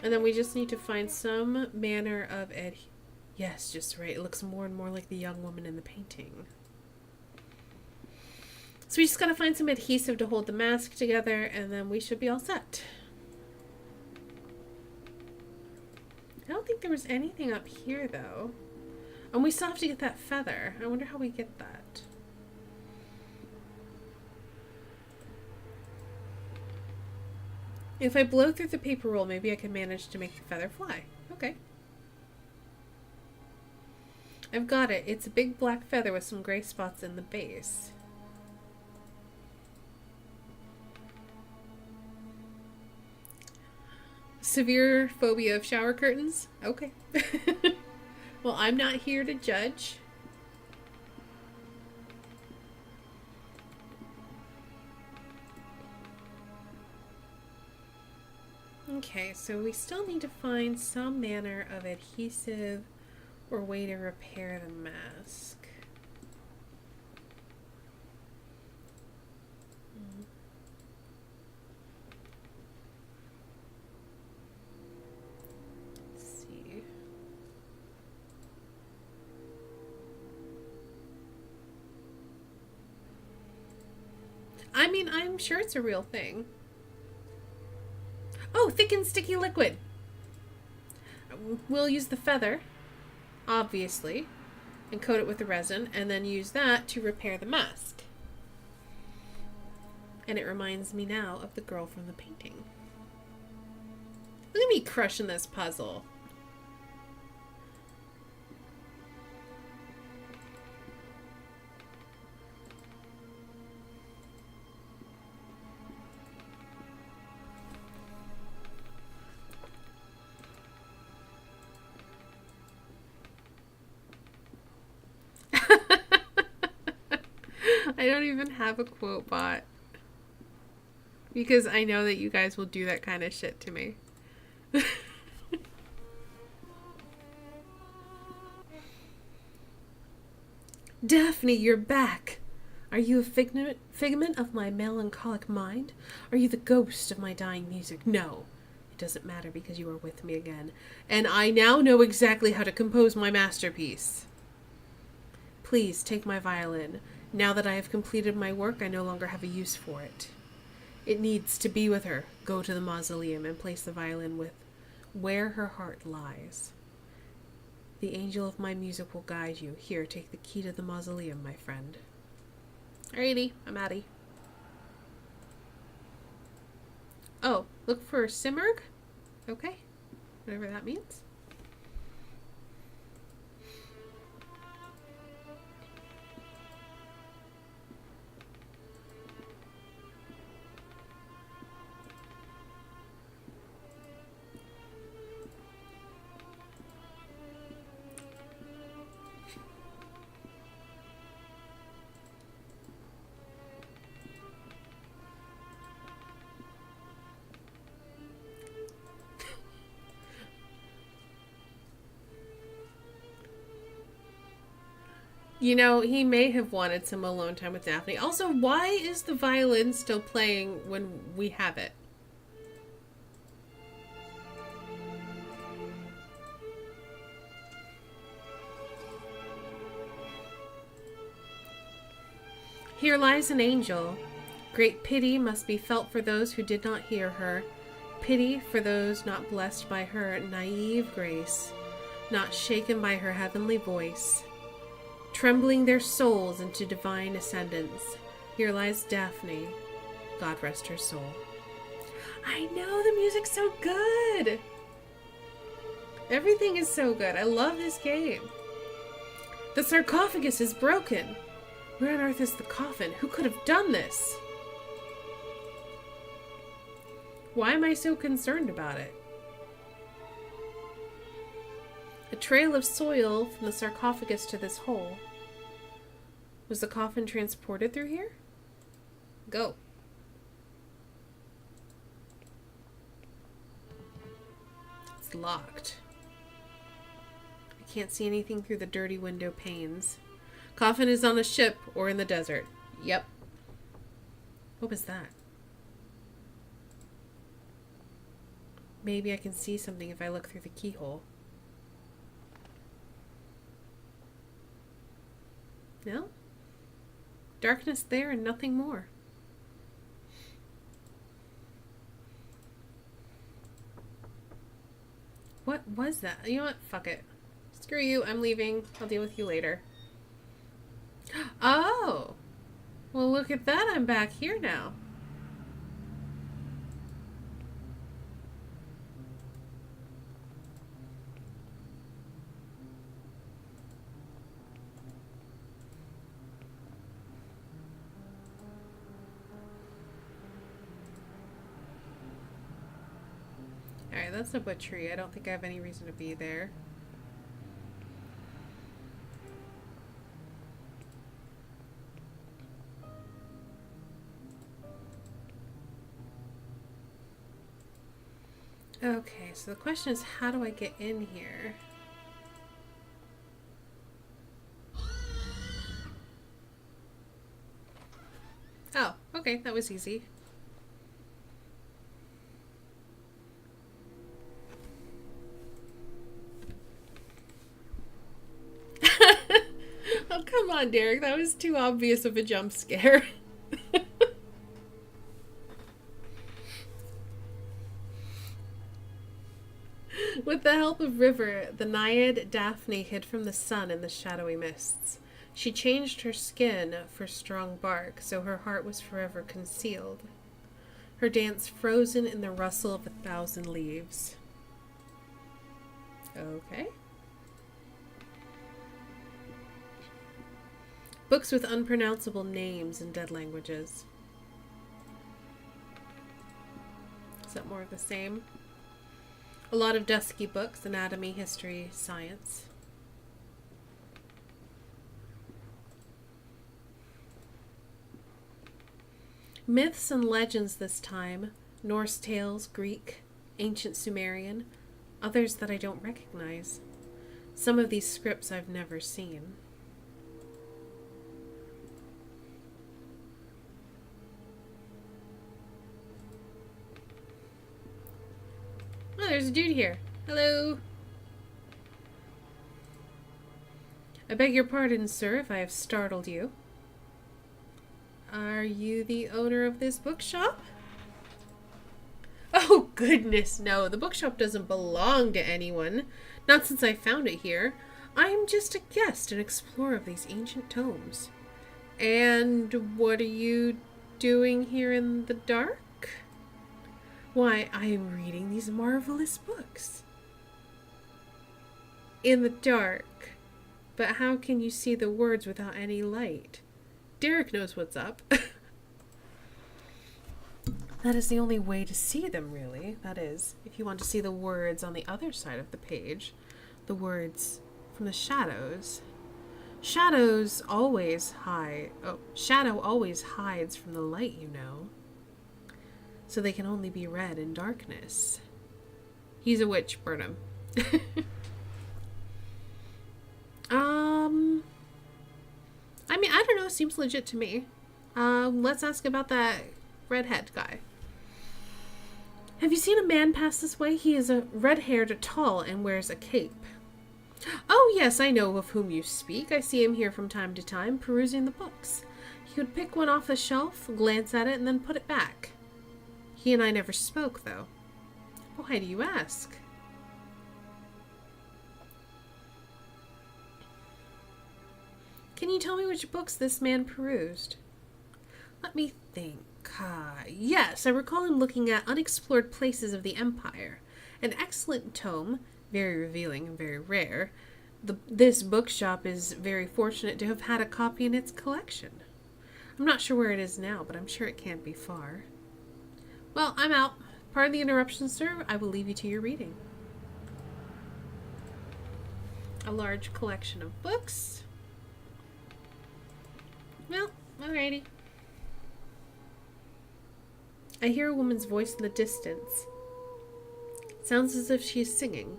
And then we just need to find some manner of Yes, just right. It looks more and more like the young woman in the painting. So we just gotta find some adhesive to hold the mask together, and then we should be all set. I don't think there was anything up here, though. And we still have to get that feather. I wonder how we get that. If I blow through the paper roll, maybe I can manage to make the feather fly. Okay. I've got it. It's a big black feather with some gray spots in the base. Severe phobia of shower curtains? Okay. Well, I'm not here to judge. Okay, so we still need to find some manner of adhesive or way to repair the mask. Let's see. I mean, I'm sure it's a real thing. Oh, thick and sticky liquid. We'll use the feather, obviously, and coat it with the resin, and then use that to repair the mask. And it reminds me now of the girl from the painting. Look at me crushing this puzzle. I don't even have a quote bot. Because I know that you guys will do that kind of shit to me. Daphne, you're back! Are you a figment of my melancholic mind? Are you the ghost of my dying music? No. It doesn't matter because you are with me again. And I now know exactly how to compose my masterpiece. Please take my violin. Now that I have completed my work, I no longer have a use for it. It needs to be with her. Go to the mausoleum and place the violin with where her heart lies. The angel of my music will guide you. Here, take the key to the mausoleum, my friend. Alrighty, I'm outie. Oh, look for Simurgh? Okay. Whatever that means. You know, he may have wanted some alone time with Daphne. Also, why is the violin still playing when we have it? Here lies an angel. Great pity must be felt for those who did not hear her. Pity for those not blessed by her naive grace, not shaken by her heavenly voice. Trembling their souls into divine ascendance. Here lies Daphne. God rest her soul. I know, the music's so good. Everything is so good. I love this game. The sarcophagus is broken. Where on earth is the coffin? Who could have done this? Why am I so concerned about it? A trail of soil from the sarcophagus to this hole. Was the coffin transported through here? Go. It's locked. I can't see anything through the dirty window panes. Coffin is on a ship or in the desert. Yep. What was that? Maybe I can see something if I look through the keyhole. No? Darkness there and nothing more. What was that? You know what? Fuck it. Screw you. I'm leaving. I'll deal with you later. Oh! Well, look at that. I'm back here now. Alright, that's a butchery. I don't think I have any reason to be there. Okay, so the question is, how do I get in here? Oh, okay, that was easy. Oh, come on, Derek. That was too obvious of a jump scare. With the help of River, the Naiad Daphne hid from the sun in the shadowy mists. She changed her skin for strong bark, so her heart was forever concealed. Her dance frozen in the rustle of 1,000 leaves. Okay. Books with unpronounceable names in dead languages. Is that more of the same? A lot of dusky books, anatomy, history, science. Myths and legends this time. Norse tales, Greek, ancient Sumerian, others that I don't recognize. Some of these scripts I've never seen. Oh, there's a dude here. Hello. I beg your pardon, sir, if I have startled you. Are you the owner of this bookshop? Oh, goodness, no. The bookshop doesn't belong to anyone. Not since I found it here. I'm just a guest, an explorer of these ancient tomes. And what are you doing here in the dark? Why, I am reading these marvelous books. In the dark. But how can you see the words without any light? Derek knows what's up. That is the only way to see them, really. That is, if you want to see the words on the other side of the page. The words from the shadows. Shadow always hides from the light, you know. So they can only be read in darkness. He's a witch, Burnham. I mean, I don't know. Seems legit to me. Let's ask about that redhead guy. Have you seen a man pass this way? He is a red-haired, tall, and wears a cape. Oh, yes, I know of whom you speak. I see him here from time to time, perusing the books. He would pick one off the shelf, glance at it, and then put it back. He and I never spoke, though. Why do you ask? Can you tell me which books this man perused? Let me think. Yes, I recall him looking at Unexplored Places of the Empire. An excellent tome, very revealing and very rare. This bookshop is very fortunate to have had a copy in its collection. I'm not sure where it is now, but I'm sure it can't be far. Well, I'm out. Pardon the interruption, sir. I will leave you to your reading. A large collection of books. Well, alrighty. I hear a woman's voice in the distance. It sounds as if she's singing.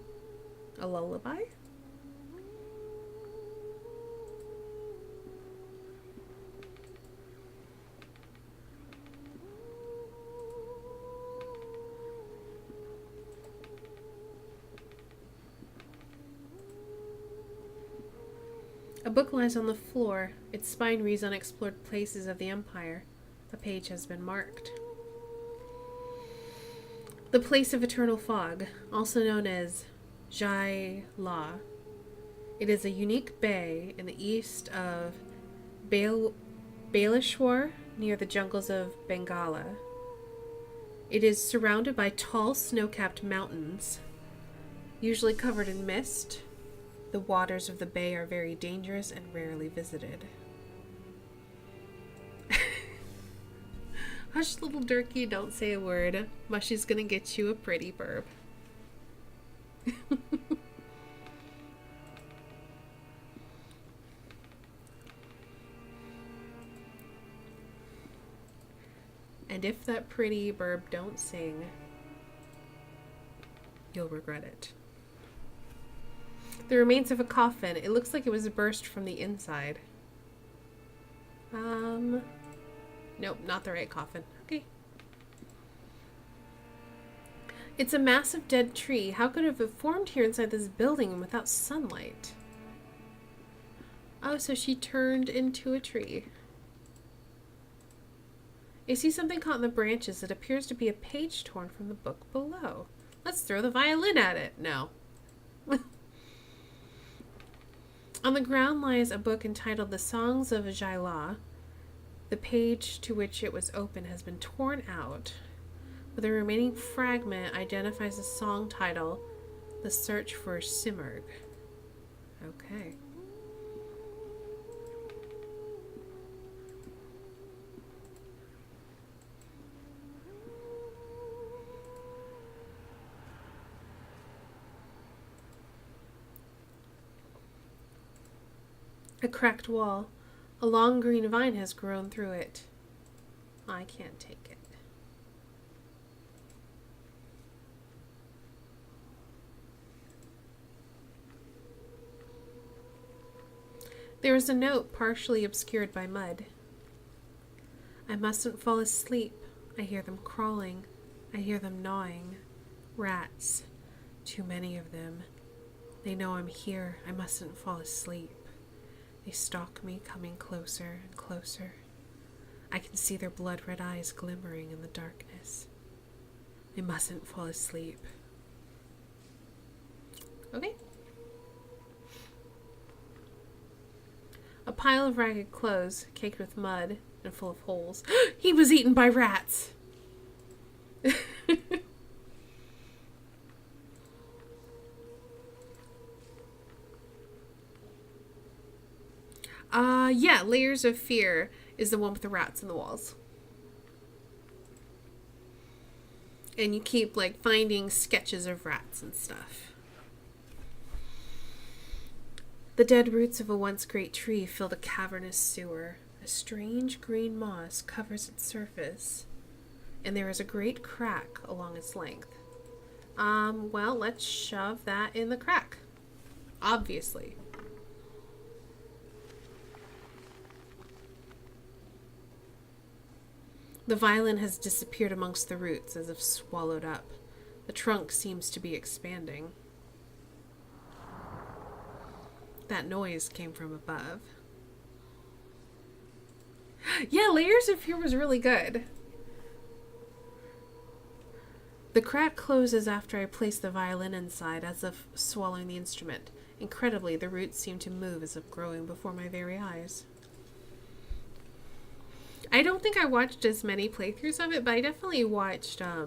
A lullaby? A book lies on the floor. Its spine reads Unexplored Places of the Empire. A page has been marked. The Place of Eternal Fog, also known as Jai La. It is a unique bay in the east of Baileshwar, near the jungles of Bengala. It is surrounded by tall, snow-capped mountains, usually covered in mist. The waters of the bay are very dangerous and rarely visited. Hush, little Durkee, don't say a word. Mushy's gonna get you a pretty burb. And if that pretty burb don't sing, you'll regret it. The remains of a coffin. It looks like it was burst from the inside. Nope, not the right coffin. Okay. It's a massive dead tree. How could it have formed here inside this building without sunlight? Oh, so she turned into a tree. I see something caught in the branches. It appears to be a page torn from the book below. Let's throw the violin at it. No. On the ground lies a book entitled The Songs of Jai La. The page to which it was open has been torn out, but the remaining fragment identifies the song title, The Search for Simurgh. Okay. A cracked wall. A long green vine has grown through it. I can't take it. There is a note partially obscured by mud. I mustn't fall asleep. I hear them crawling. I hear them gnawing. Rats. Too many of them. They know I'm here. I mustn't fall asleep. They stalk me, coming closer and closer. I can see their blood-red eyes glimmering in the darkness. I mustn't fall asleep. Okay. A pile of ragged clothes, caked with mud and full of holes. He was eaten by rats! Yeah, Layers of Fear is the one with the rats in the walls. And you keep, like, finding sketches of rats and stuff. The dead roots of a once great tree fill the cavernous sewer. A strange green moss covers its surface, and there is a great crack along its length. Well, let's shove that in the crack. Obviously. The violin has disappeared amongst the roots as if swallowed up. The trunk seems to be expanding. That noise came from above. Yeah, Layers of Fear was really good. The crack closes after I place the violin inside, as if swallowing the instrument. Incredibly, the roots seem to move as if growing before my very eyes. I don't think I watched as many playthroughs of it, but I definitely watched, I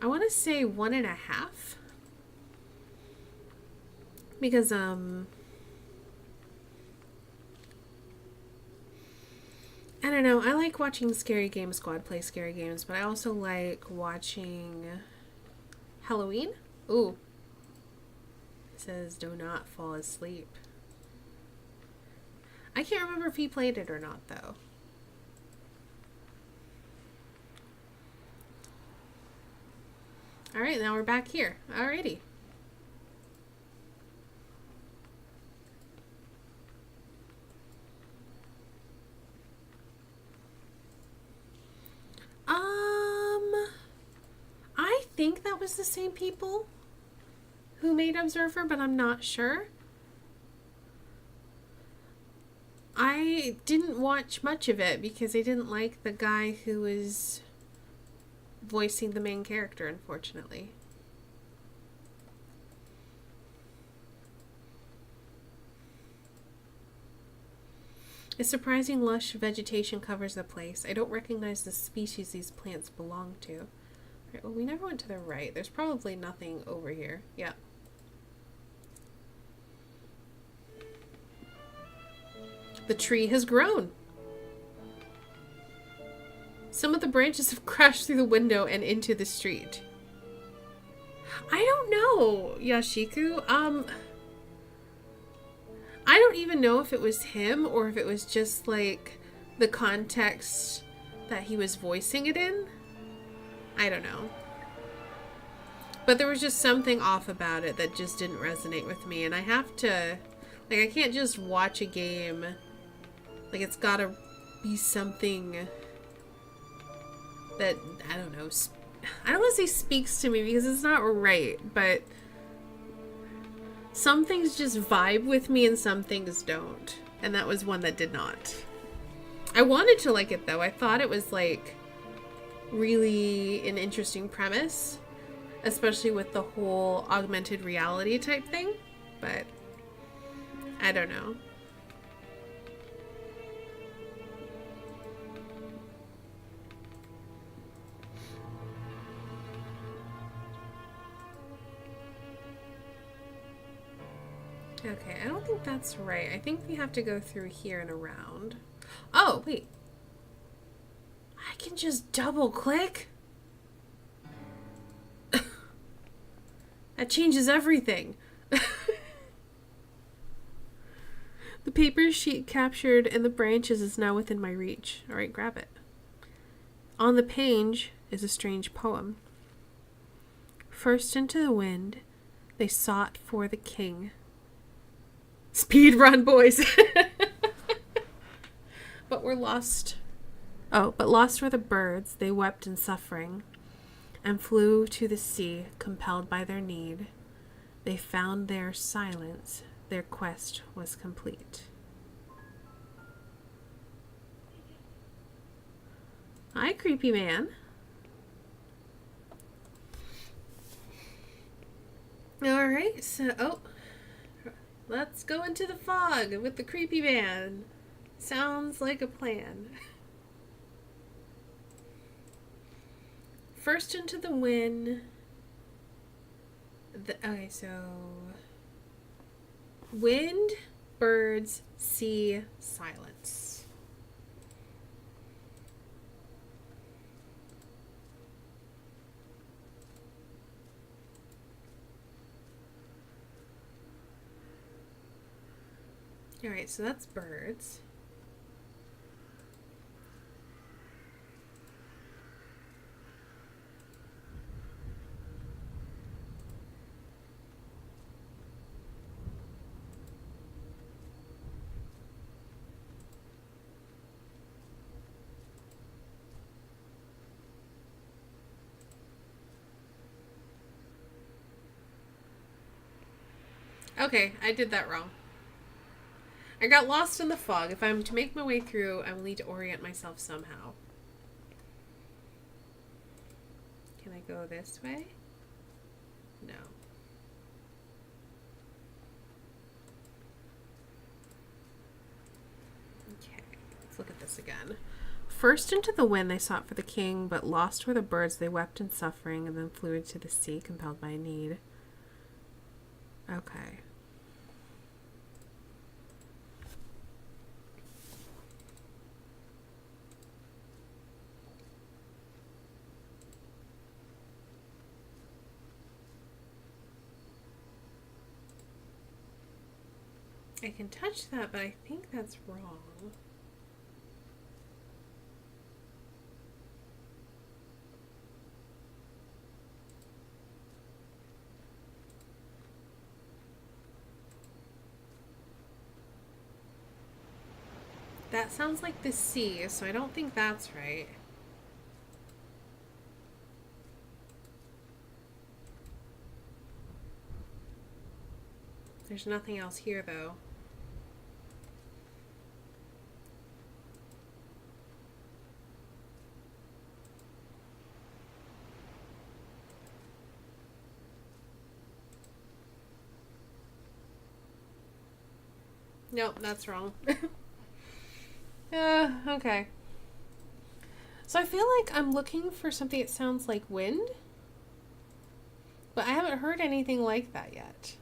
want to say 1.5. Because, I don't know, I like watching Scary Game Squad play scary games, but I also like watching Halloween. Ooh. It says, do not fall asleep. I can't remember if he played it or not, though. Alright, now we're back here. Alrighty. I think that was the same people who made Observer, but I'm not sure. I didn't watch much of it because I didn't like the guy who was voicing the main character, unfortunately. A surprising lush vegetation covers the place. I don't recognize the species these plants belong to. Right, well, we never went to the right. There's probably nothing over here. Yeah. The tree has grown. Some of the branches have crashed through the window and into the street. I don't know, Yashiku. I don't even know if it was him or if it was just like the context that he was voicing it in. I don't know. But there was just something off about it that just didn't resonate with me. And I have to, like, I can't just watch a game. Like, it's gotta be something that, I don't know, I don't want to say speaks to me because it's not right, but some things just vibe with me and some things don't. And that was one that did not. I wanted to like it though. I thought it was like really an interesting premise, especially with the whole augmented reality type thing, but I don't know. Okay, I don't think that's right. I think we have to go through here and around. Oh, wait. I can just double click? That changes everything. The paper sheet captured in the branches is now within my reach. Alright, grab it. On the page is a strange poem. First into the wind, they sought for the king. Speed run, boys! But were lost. Oh, but lost were the birds, they wept in suffering, and flew to the sea, compelled by their need. They found their silence, their quest was complete. Hi, creepy man. Alright, so, let's go into the fog with the creepy man. Sounds like a plan. First into the wind. Okay, so wind, birds, sea, silence. All right, so that's birds. Okay, I did that wrong. I got lost in the fog. If I'm to make my way through, I will need to orient myself somehow. Can I go this way? No. Okay, let's look at this again. First into the wind they sought for the king, but lost were the birds, they wept in suffering, and then flew into the sea, compelled by need. Okay. I can touch that, but I think that's wrong. That sounds like the sea, so I don't think that's right. There's nothing else here, though. Nope, that's wrong. Okay. So I feel like I'm looking for something that sounds like wind, but I haven't heard anything like that yet.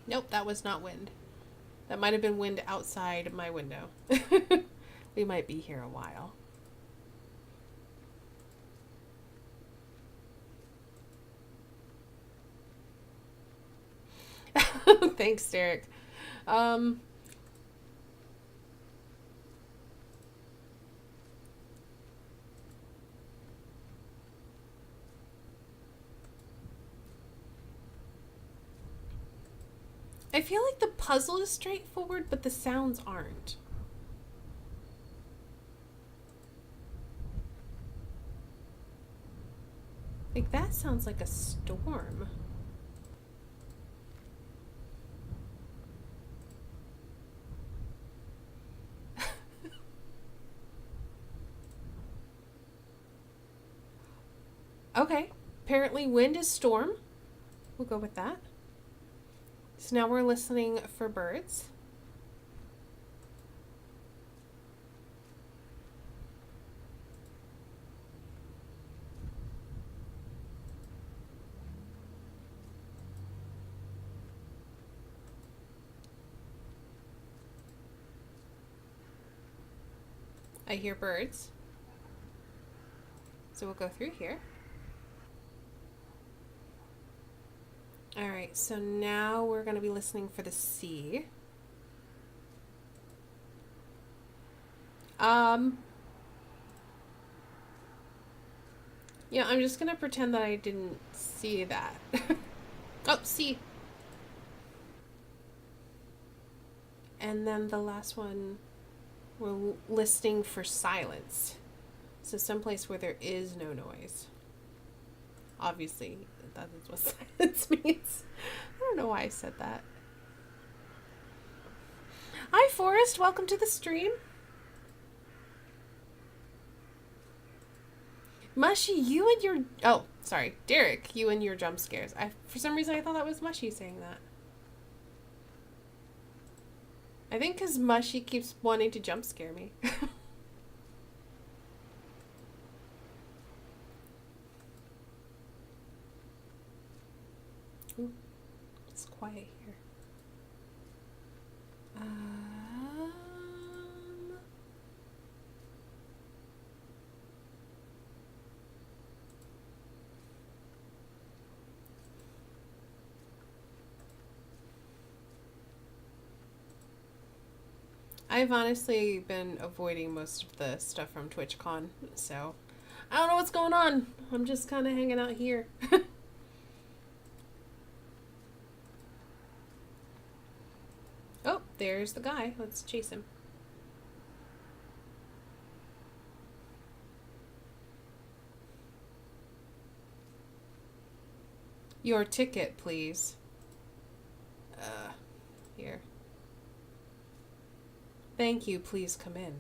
Nope, that was not wind. That might have been wind outside my window. We might be here a while. Thanks, Derek. I feel like the puzzle is straightforward, but the sounds aren't. Like, that sounds like a storm. Okay. Apparently wind is storm. We'll go with that. So now we're listening for birds. I hear birds. So we'll go through here. All right, so now we're going to be listening for the C. Yeah, I'm just going to pretend that I didn't see that. Oh, C. And then the last one, we're listening for silence. So someplace where there is no noise. Obviously, that is what silence means. I don't know why I said that. Hi, Forrest. Welcome to the stream. Mushy, you and your... Oh, sorry. Derek, you and your jump scares. For some reason, I thought that was Mushy saying that. I think because Mushy keeps wanting to jump scare me. Ooh, it's quiet here. I've honestly been avoiding most of the stuff from TwitchCon, so I don't know what's going on. I'm just kind of hanging out here. Oh, there's the guy. Let's chase him. Your ticket, please. Here. Thank you, please come in.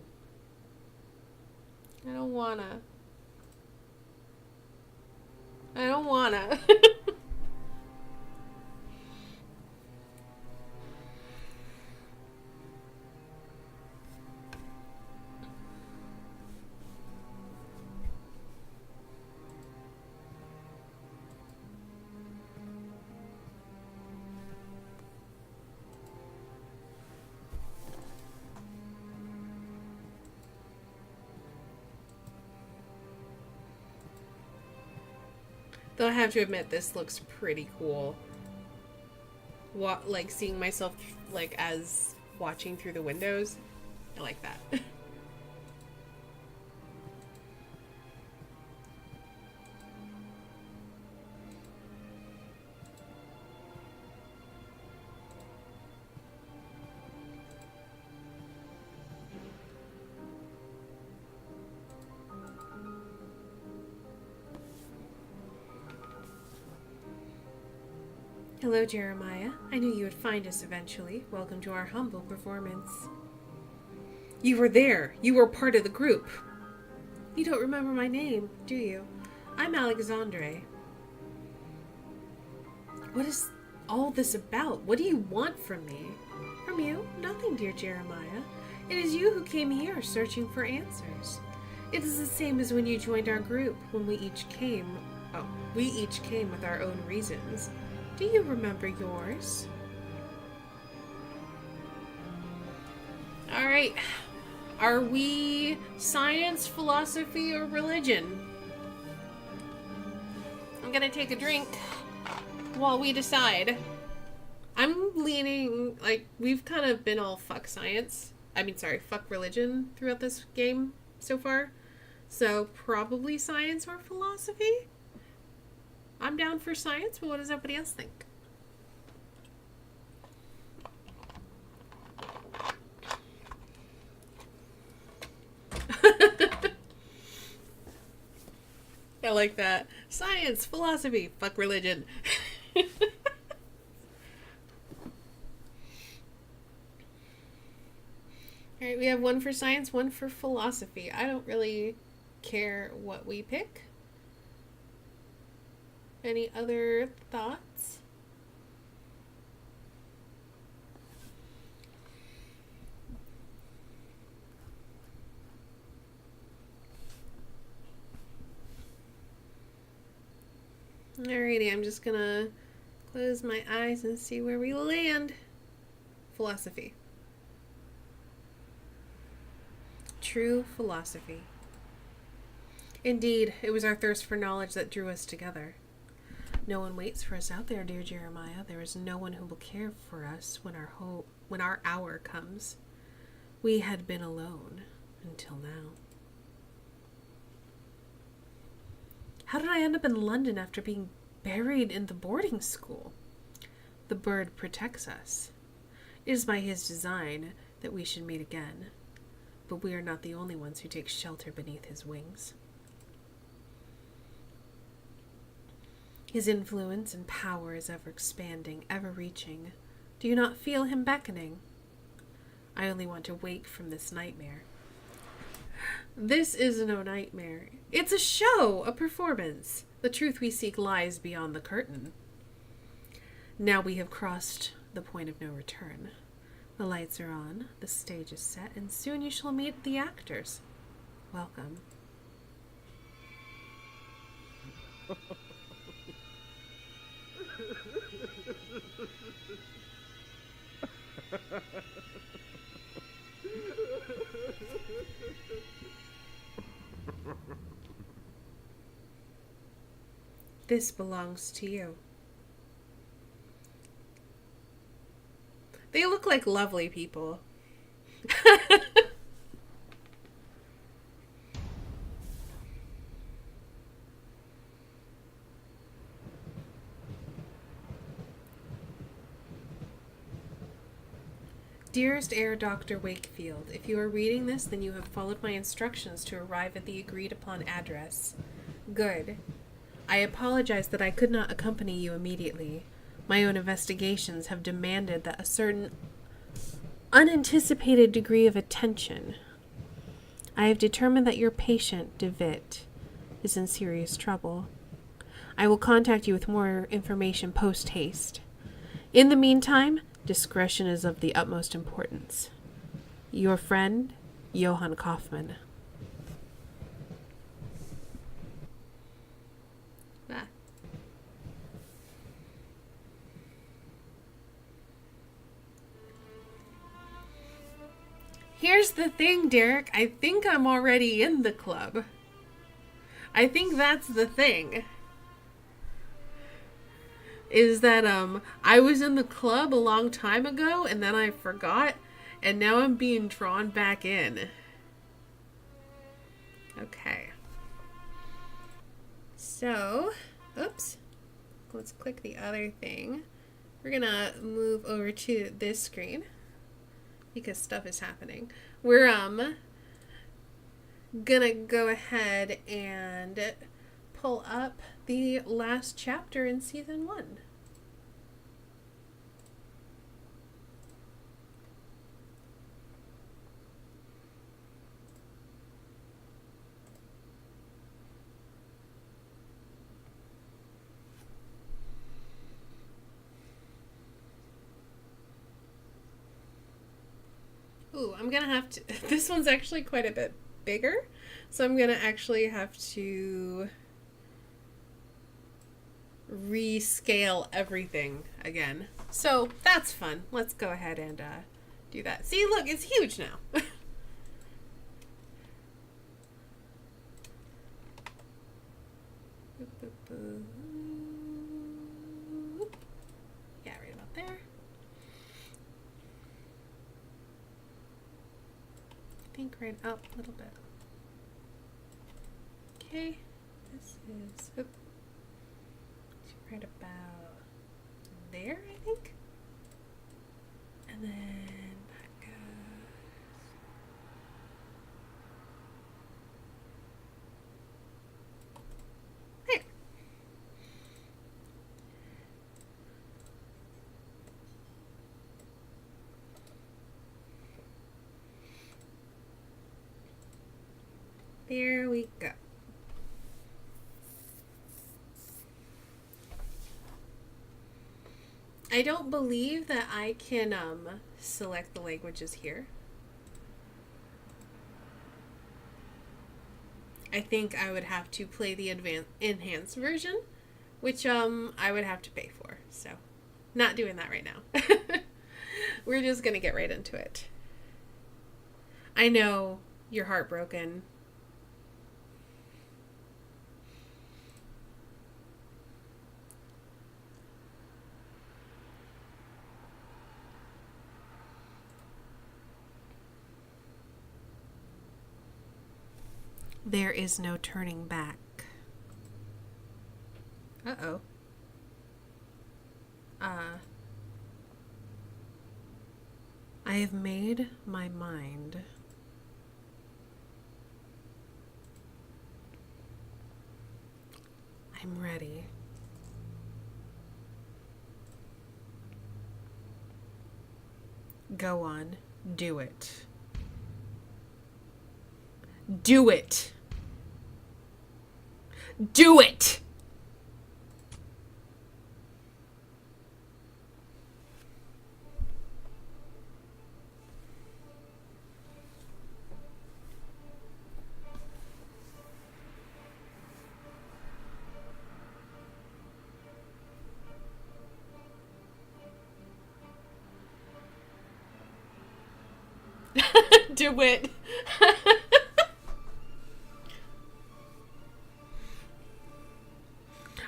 I don't wanna. I don't wanna. Though I have to admit, this looks pretty cool. What, like seeing myself like as watching through the windows. I like that. Hello, Jeremiah. I knew you would find us eventually. Welcome to our humble performance. You were there. You were part of the group. You don't remember my name, do you? I'm Alexandre. What is all this about? What do you want from me? From you? Nothing, dear Jeremiah. It is you who came here searching for answers. It is the same as when you joined our group, when we each came with our own reasons. Do you remember yours? All right. Are we science, philosophy, or religion? I'm gonna take a drink while we decide. I'm leaning, like, we've kind of been all fuck science. Fuck religion throughout this game so far. So probably science or philosophy. I'm down for science, but what does everybody else think? I like that. Science, philosophy, fuck religion. Alright, we have one for science, one for philosophy. I don't really care what we pick. Any other thoughts? Alrighty, I'm just gonna close my eyes and see where we land. Philosophy. True philosophy. Indeed, it was our thirst for knowledge that drew us together. No one waits for us out there, dear Jeremiah. There is no one who will care for us when our hour comes. We had been alone until now. How did I end up in London after being buried in the boarding school? The bird protects us. It is by his design that we should meet again, but we are not the only ones who take shelter beneath his wings. His influence and power is ever expanding, ever reaching. Do you not feel him beckoning? I only want to wake from this nightmare. This is no nightmare. It's a show, a performance. The truth we seek lies beyond the curtain. Now we have crossed the point of no return. The lights are on, the stage is set, and soon you shall meet the actors. Welcome. This belongs to you. They look like lovely people. Dearest Air Dr. Wakefield, if you are reading this, then you have followed my instructions to arrive at the agreed upon address. Good. I apologize that I could not accompany you immediately. My own investigations have demanded that a certain unanticipated degree of attention. I have determined that your patient, DeVitt, is in serious trouble. I will contact you with more information post-haste. In the meantime, discretion is of the utmost importance. Your friend, Johann Kaufmann. Here's the thing, Derek. I think I'm already in the club. I think that's the thing. Is that I was in the club a long time ago and then I forgot and now I'm being drawn back in. Okay. So, oops. Let's click the other thing. We're gonna move over to this screen because stuff is happening. We're gonna go ahead and pull up the last chapter in season 1. Ooh, I'm gonna have to, this one's actually quite a bit bigger, so I'm gonna actually have to rescale everything again. So that's fun. Let's go ahead and do that. See, look, it's huge now. Yeah, right about there. I think right up a little bit. Okay, this is right about there, I think. And then that goes. There. There we go. I don't believe that I can select the languages here. I think I would have to play the enhanced version, which I would have to pay for. So, not doing that right now. We're just gonna get right into it. I know you're heartbroken. There is no turning back. Uh-oh. I have made my mind. I'm ready. Go on. Do it. Do it! Do it! Do it.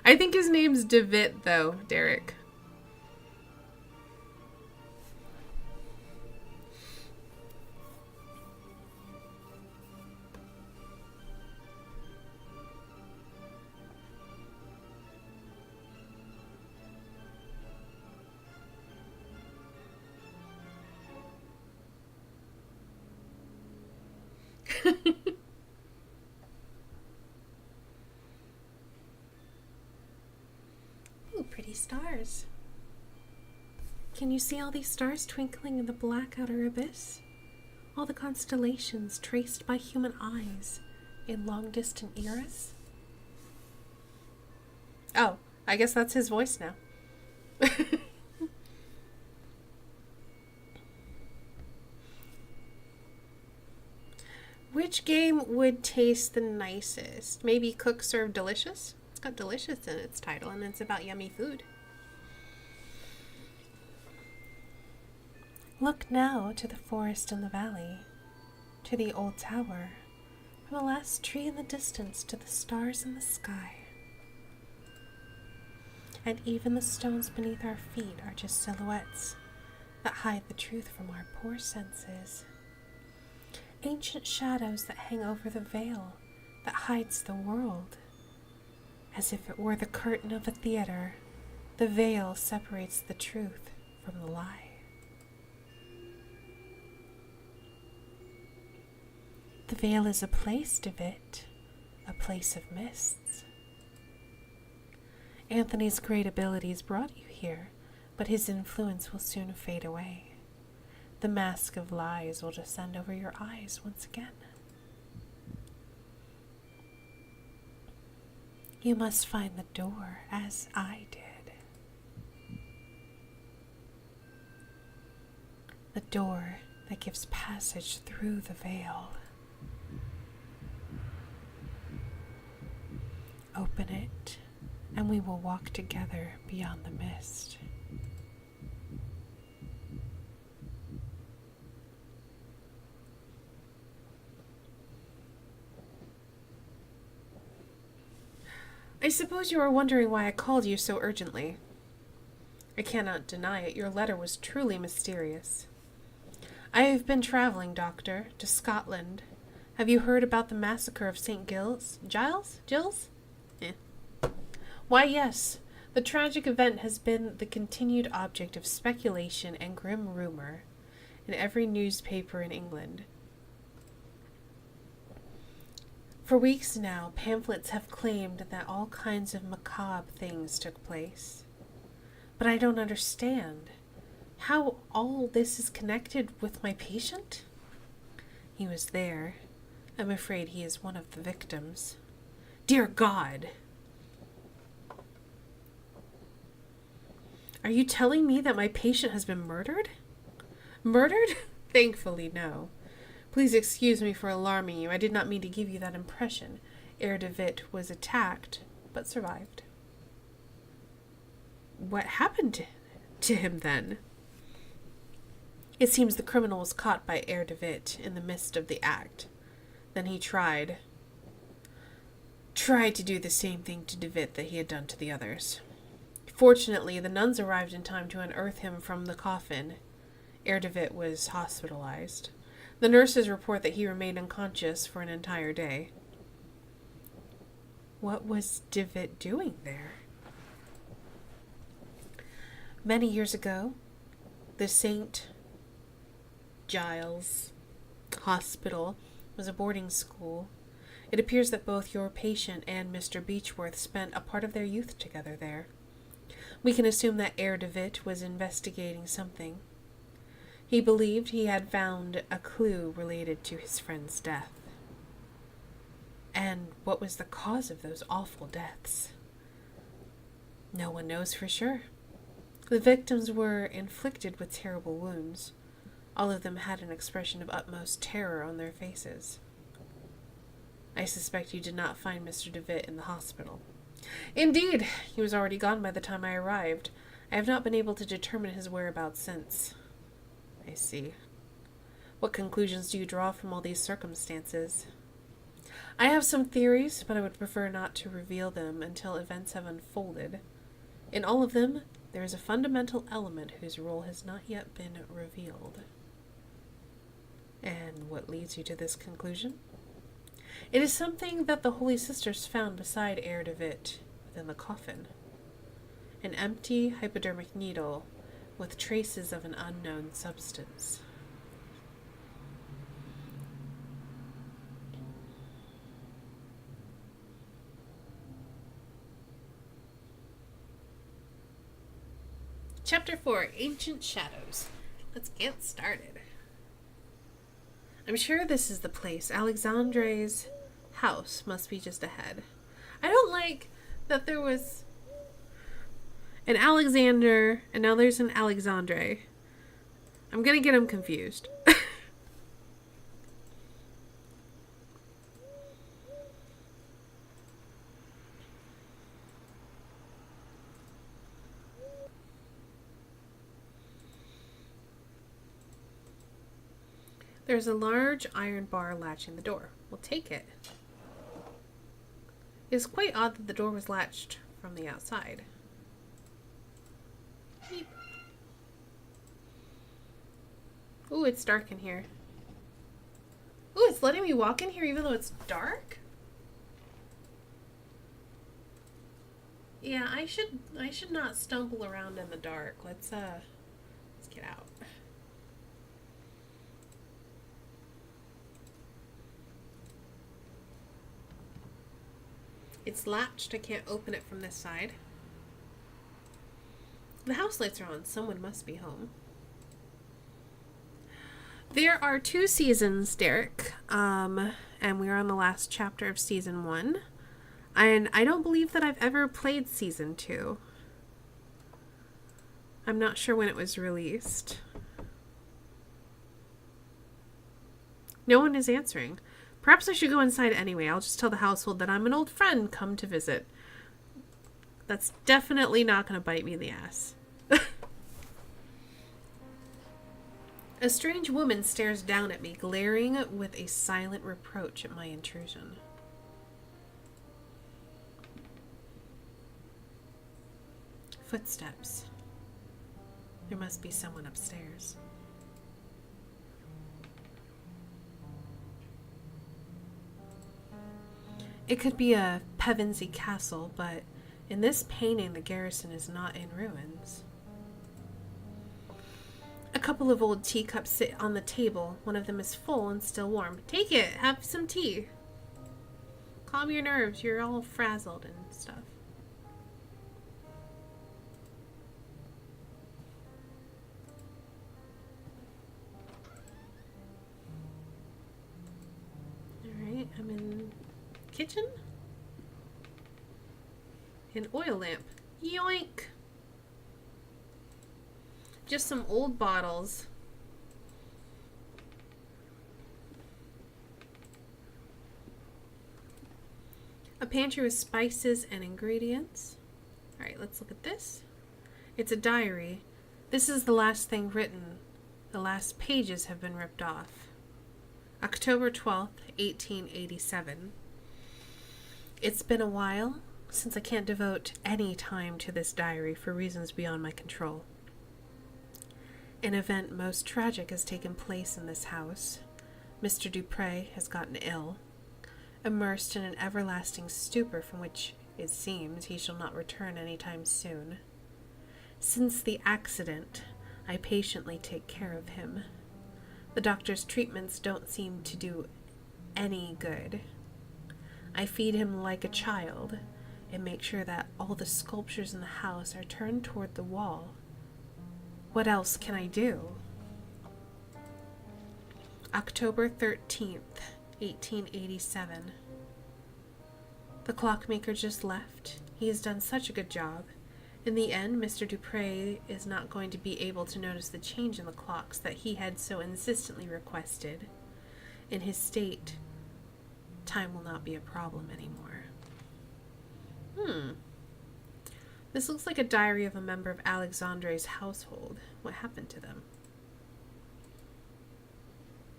I think his name's DeVitt, though, Derek. Ooh, pretty stars. Can you see all these stars twinkling in the black outer abyss? All the constellations traced by human eyes in long-distant eras? Oh, I guess that's his voice now. Which game would taste the nicest? Maybe Cook Serve Delicious? It's got delicious in its title, and it's about yummy food. Look now to the forest in the valley, to the old tower, from the last tree in the distance to the stars in the sky. And even the stones beneath our feet are just silhouettes that hide the truth from our poor senses. Ancient shadows that hang over the veil that hides the world. As if it were the curtain of a theater, the veil separates the truth from the lie. The veil is a place, DeVitt, a place of mists. Anthony's great abilities brought you here, but his influence will soon fade away. The mask of lies will descend over your eyes once again. You must find the door as I did. The door that gives passage through the veil. Open it, and we will walk together beyond the mist. I suppose you are wondering why I called you so urgently. I cannot deny it, your letter was truly mysterious. I have been traveling, Doctor, to Scotland. Have you heard about the massacre of St. Giles? Giles? Why, yes. The tragic event has been the continued object of speculation and grim rumor in every newspaper in England. For weeks now, pamphlets have claimed that all kinds of macabre things took place. But I don't understand how all this is connected with my patient. He was there. I'm afraid he is one of the victims. Dear God! Are you telling me that my patient has been murdered? Murdered? Thankfully, no. Please excuse me for alarming you. I did not mean to give you that impression. Herr DeVitt was attacked, but survived. What happened to him then? It seems the criminal was caught by Herr DeVitt in the midst of the act. Then he tried to do the same thing to DeVitt that he had done to the others. Fortunately, the nuns arrived in time to unearth him from the coffin. Herr DeVitt was hospitalized. The nurses report that he remained unconscious for an entire day. What was Devitt doing there? Many years ago, the St. Giles Hospital was a boarding school. It appears that both your patient and Mr. Beechworth spent a part of their youth together there. We can assume that Herr Devitt was investigating something. He believed he had found a clue related to his friend's death. And what was the cause of those awful deaths? No one knows for sure. The victims were inflicted with terrible wounds. All of them had an expression of utmost terror on their faces. I suspect you did not find Mr. Devitt in the hospital. Indeed, he was already gone by the time I arrived. I have not been able to determine his whereabouts since. I see. What conclusions do you draw from all these circumstances? I have some theories, but I would prefer not to reveal them until events have unfolded. In all of them, there is a fundamental element whose role has not yet been revealed. And what leads you to this conclusion? It is something that the Holy Sisters found beside Herr Devitt within the coffin. An empty hypodermic needle with traces of an unknown substance. Chapter 4, Ancient Shadows. Let's get started. I'm sure this is the place. Alexandre's house must be just ahead. I don't like that there was an Alexander and now there's an Alexandre. I'm gonna get them confused. There's a large iron bar latching the door. We'll take it. It's quite odd that the door was latched from the outside. Ooh, it's dark in here. Ooh, it's letting me walk in here even though it's dark? Yeah, I should not stumble around in the dark. Let's get out. It's latched. I can't open it from this side. The house lights are on. Someone must be home. There are 2 seasons, Derek. And we're on the last chapter of season 1. And I don't believe that I've ever played season 2. I'm not sure when it was released. No one is answering. Perhaps I should go inside anyway. I'll just tell the household that I'm an old friend come to visit. That's definitely not going to bite me in the ass. A strange woman stares down at me, glaring with a silent reproach at my intrusion. Footsteps. There must be someone upstairs. It could be a Pevensey castle, but in this painting the garrison is not in ruins. A couple of old teacups sit on the table. One of them is full and still warm. Take it! Have some tea! Calm your nerves. You're all frazzled and stuff. Alright, I'm in kitchen? An oil lamp. Yoink! Just some old bottles. A pantry with spices and ingredients. Alright, let's look at this. It's a diary. This is the last thing written. The last pages have been ripped off. October 12th, 1887. It's been a while since I can't devote any time to this diary for reasons beyond my control. An event most tragic has taken place in this house. Mr. Dupre has gotten ill. immersed in an everlasting stupor from which, it seems, he shall not return any time soon. Since the accident, I patiently take care of him. The doctor's treatments don't seem to do any good. I feed him like a child and make sure that all the sculptures in the house are turned toward the wall. What else can I do? October 13th, 1887. The clockmaker just left. He has done such a good job. In the end, Mr. Dupre is not going to be able to notice the change in the clocks that he had so insistently requested. In his state, time will not be a problem anymore. This looks like a diary of a member of Alexandre's household. What happened to them?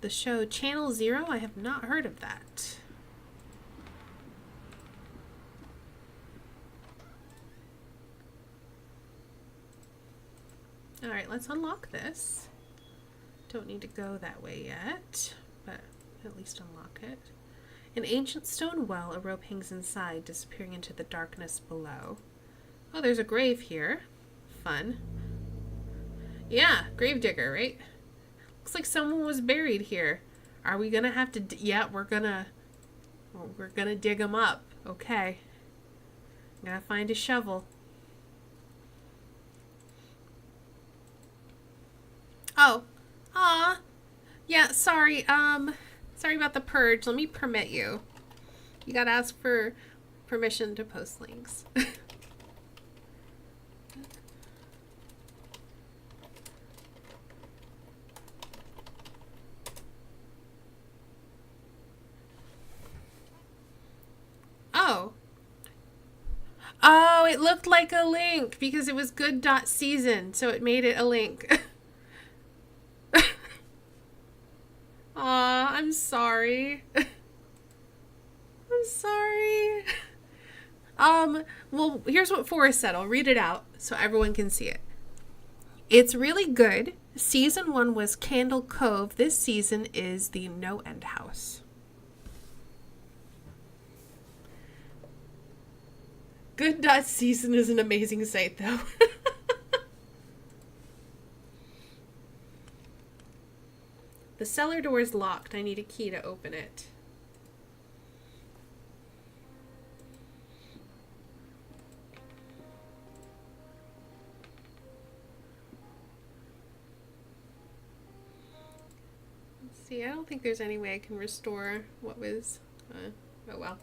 The show Channel Zero? I have not heard of that. Alright, let's unlock this. Don't need to go that way yet, but at least unlock it. An ancient stone well, a rope hangs inside, disappearing into the darkness below. Oh, there's a grave here. Fun. Yeah, gravedigger, right? Looks like someone was buried here. Are we gonna have to... yeah, we're gonna dig them up. Okay. I'm gonna find a shovel. Oh. Aw. Yeah, sorry. Sorry about the purge. Let me permit you. You gotta ask for permission to post links. Oh. Oh, it looked like a link because it was good.season, so it made it a link. Aw, I'm sorry. I'm sorry. Well, here's what Forrest said. I'll read it out so everyone can see it. It's really good. Season 1 was Candle Cove. This season is the No End House. Good.season is an amazing site, though. The cellar door is locked. I need a key to open it. Let's see, I don't think there's any way I can restore what was... oh well.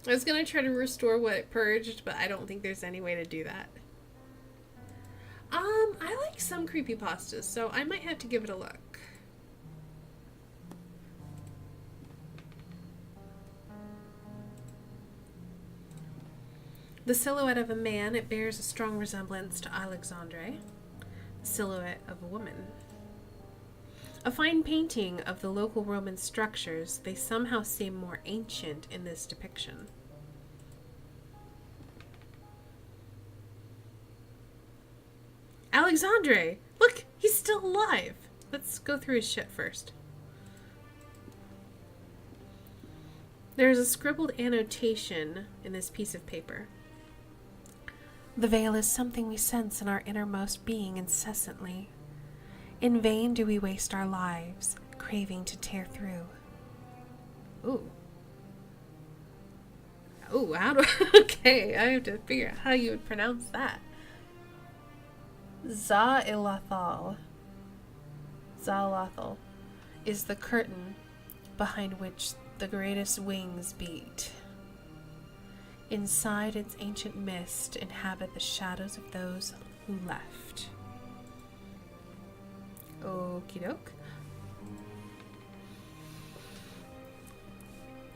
I was going to try to restore what it purged, but I don't think there's any way to do that. I like some creepypastas, so I might have to give it a look. The silhouette of a man, it bears a strong resemblance to Alexandre. The silhouette of a woman. A fine painting of the local Roman structures, they somehow seem more ancient in this depiction. Alexandre! Look, he's still alive! Let's go through his shit first. There's a scribbled annotation in this piece of paper. The veil is something we sense in our innermost being incessantly. In vain do we waste our lives, craving to tear through. Ooh. Ooh, how do... okay, I have to figure out how you would pronounce that. Za-ilathal. Za-ilathal is the curtain behind which the greatest wings beat. Inside its ancient mist inhabit the shadows of those who left. Okie doke.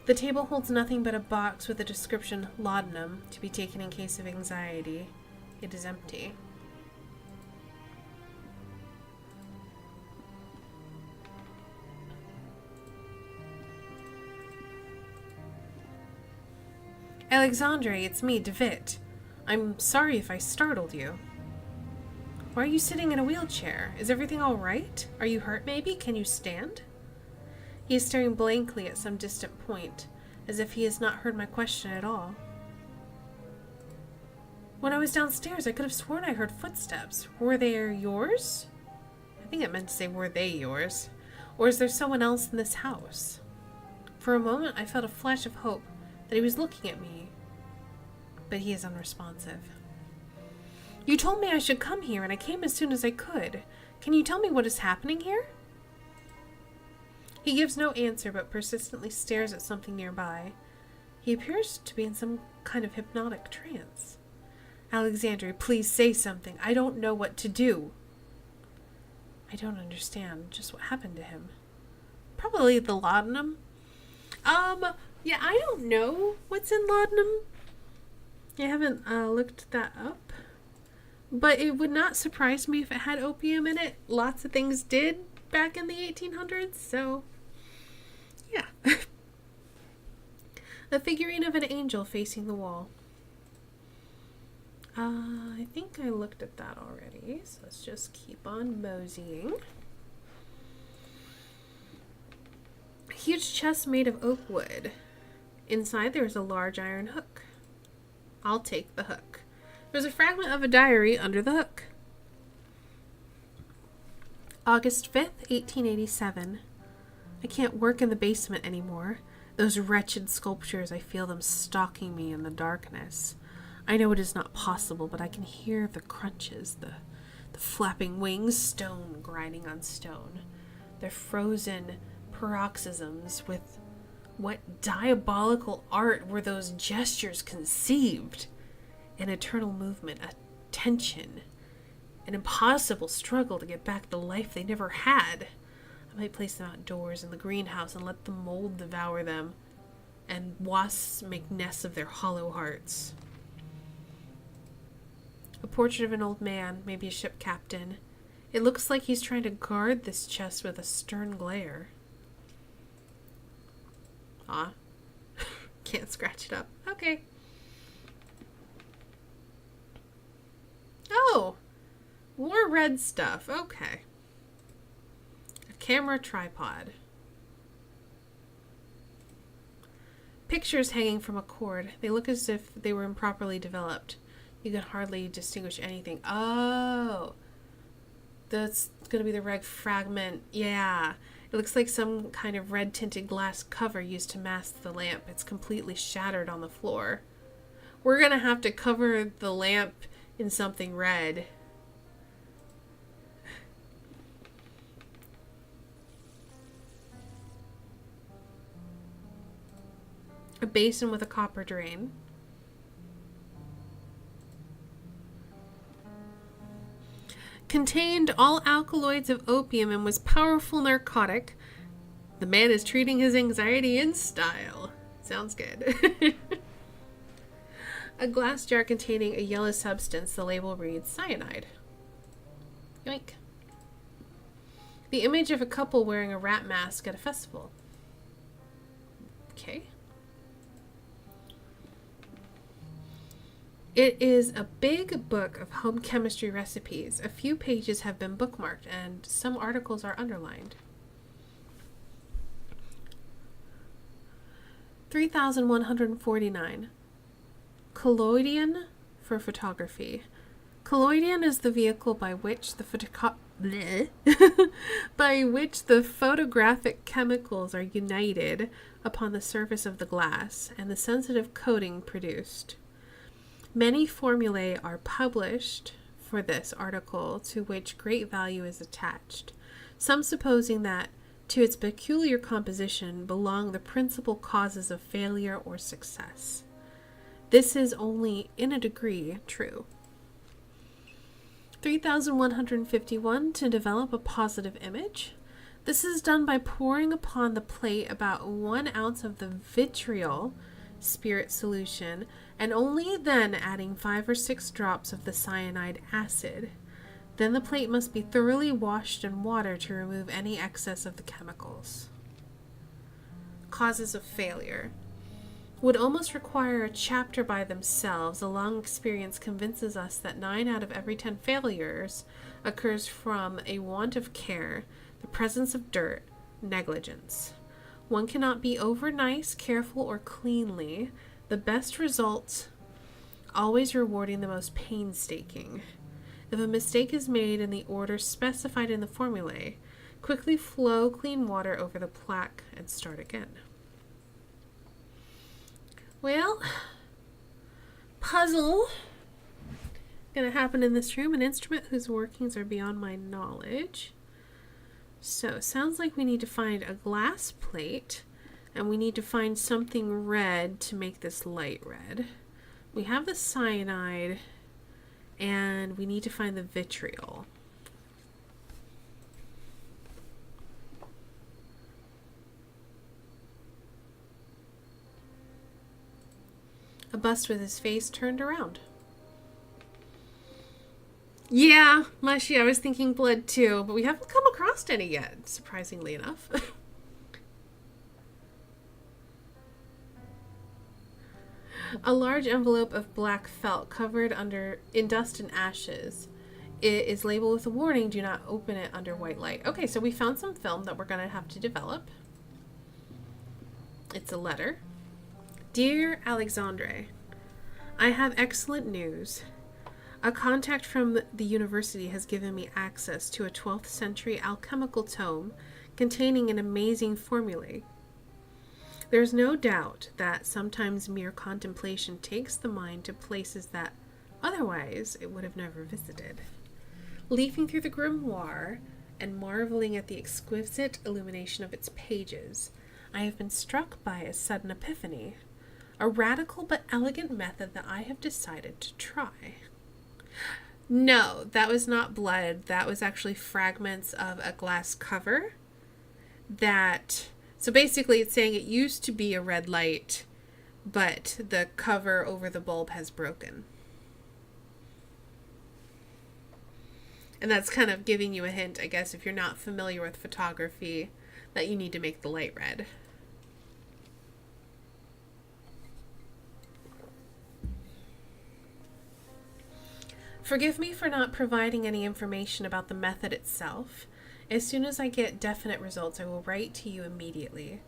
The table holds nothing but a box with the description laudanum to be taken in case of anxiety. It is empty. Alexandre, it's me, David. I'm sorry if I startled you. Why are you sitting in a wheelchair? Is everything all right? Are you hurt, maybe? Can you stand? He is staring blankly at some distant point, as if he has not heard my question at all. When I was downstairs, I could have sworn I heard footsteps. Were they yours? I think it meant to say, were they yours? Or is there someone else in this house? For a moment, I felt a flash of hope that he was looking at me, but he is unresponsive. You told me I should come here, and I came as soon as I could. Can you tell me what is happening here? He gives no answer, but persistently stares at something nearby. He appears to be in some kind of hypnotic trance. Alexandria, please say something. I don't know what to do. I don't understand just what happened to him. Probably the laudanum. Yeah, I don't know what's in laudanum. I haven't looked that up. But it would not surprise me if it had opium in it. Lots of things did back in the 1800s, so yeah. A figurine of an angel facing the wall. I think I looked at that already, so let's just keep on moseying. A huge chest made of oak wood. Inside there is a large iron hook. I'll take the hook. There's a fragment of a diary under the hook. August 5th, 1887. I can't work in the basement anymore. Those wretched sculptures, I feel them stalking me in the darkness. I know it is not possible, but I can hear the crunches, the flapping wings, stone grinding on stone. Their frozen paroxysms. With what diabolical art were those gestures conceived? An eternal movement, a tension, an impossible struggle to get back the life they never had. I might place them outdoors in the greenhouse and let the mold devour them, and wasps make nests of their hollow hearts. A portrait of an old man, maybe a ship captain. It looks like he's trying to guard this chest with a stern glare. Ah. Can't scratch it up. Okay. Oh! More red stuff. Okay. A camera tripod. Pictures hanging from a cord. They look as if they were improperly developed. You can hardly distinguish anything. Oh! That's going to be the red fragment. Yeah. It looks like some kind of red-tinted glass cover used to mask the lamp. It's completely shattered on the floor. We're going to have to cover the lamp in something red. A basin with a copper drain. Contained all alkaloids of opium and was powerful narcotic. The man is treating his anxiety in style. Sounds good. A glass jar containing a yellow substance. The label reads cyanide. Yoink. The image of a couple wearing a rat mask at a festival. Okay. It is a big book of home chemistry recipes. A few pages have been bookmarked and some articles are underlined. 3149. Collodion for photography. Collodion is the vehicle by which the photographic chemicals are united upon the surface of the glass and the sensitive coating produced. Many formulae are published for this article, to which great value is attached, some supposing that to its peculiar composition belong the principal causes of failure or success. This is only in a degree true. 3151. To develop a positive image. This is done by pouring upon the plate about 1 ounce of the vitriol spirit solution, and only then adding 5 or 6 drops of the cyanide acid. Then the plate must be thoroughly washed in water to remove any excess of the chemicals. Causes of failure. Would almost require a chapter by themselves. A long experience convinces us that 9 out of every 10 failures occurs from a want of care, the presence of dirt, negligence. One cannot be over nice, careful, or cleanly. The best results always rewarding the most painstaking. If a mistake is made in the order specified in the formulae, quickly flow clean water over the plaque and start again. Well, puzzle going to happen in this room, an instrument whose workings are beyond my knowledge. So, sounds like we need to find a glass plate, and we need to find something red to make this light red. We have the cyanide, and we need to find the vitriol. A bust with his face turned around. Yeah, mushy, I was thinking blood too, but we haven't come across any yet, surprisingly enough. A large envelope of black felt covered in dust and ashes. It is labeled with a warning, do not open it under white light. Okay, so we found some film that we're going to have to develop. It's a letter. Dear Alexandre, I have excellent news. A contact from the university has given me access to a 12th century alchemical tome containing an amazing formulae. There's no doubt that sometimes mere contemplation takes the mind to places that otherwise it would have never visited. Leafing through the grimoire and marveling at the exquisite illumination of its pages, I have been struck by a sudden epiphany, a radical but elegant method that I have decided to try. No, that was not blood. That was actually fragments of a glass cover so basically it's saying it used to be a red light, but the cover over the bulb has broken. And that's kind of giving you a hint, I guess, if you're not familiar with photography, that you need to make the light red. Forgive me for not providing any information about the method itself. As soon as I get definite results, I will write to you immediately.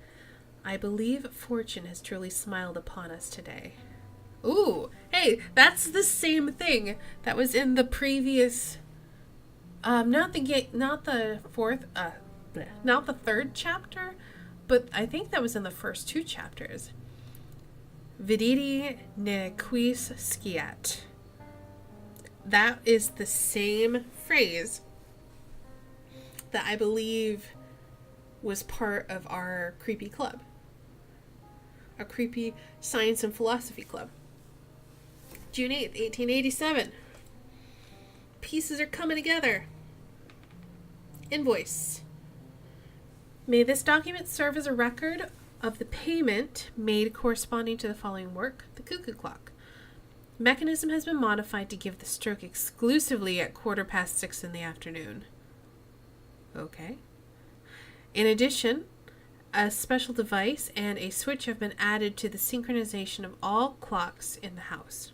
I believe fortune has truly smiled upon us today. Ooh, hey, that's the same thing that was in the previous, not the third chapter, but I think that was in the first two chapters. Viditi ne quis sciat. That is the same phrase that I believe was part of our creepy club. Our creepy science and philosophy club. June 8th, 1887. Pieces are coming together. Invoice. May this document serve as a record of the payment made corresponding to the following work, the cuckoo clock. Mechanism has been modified to give the stroke exclusively at 6:15 in the afternoon. Okay. In addition, a special device and a switch have been added to the synchronization of all clocks in the house.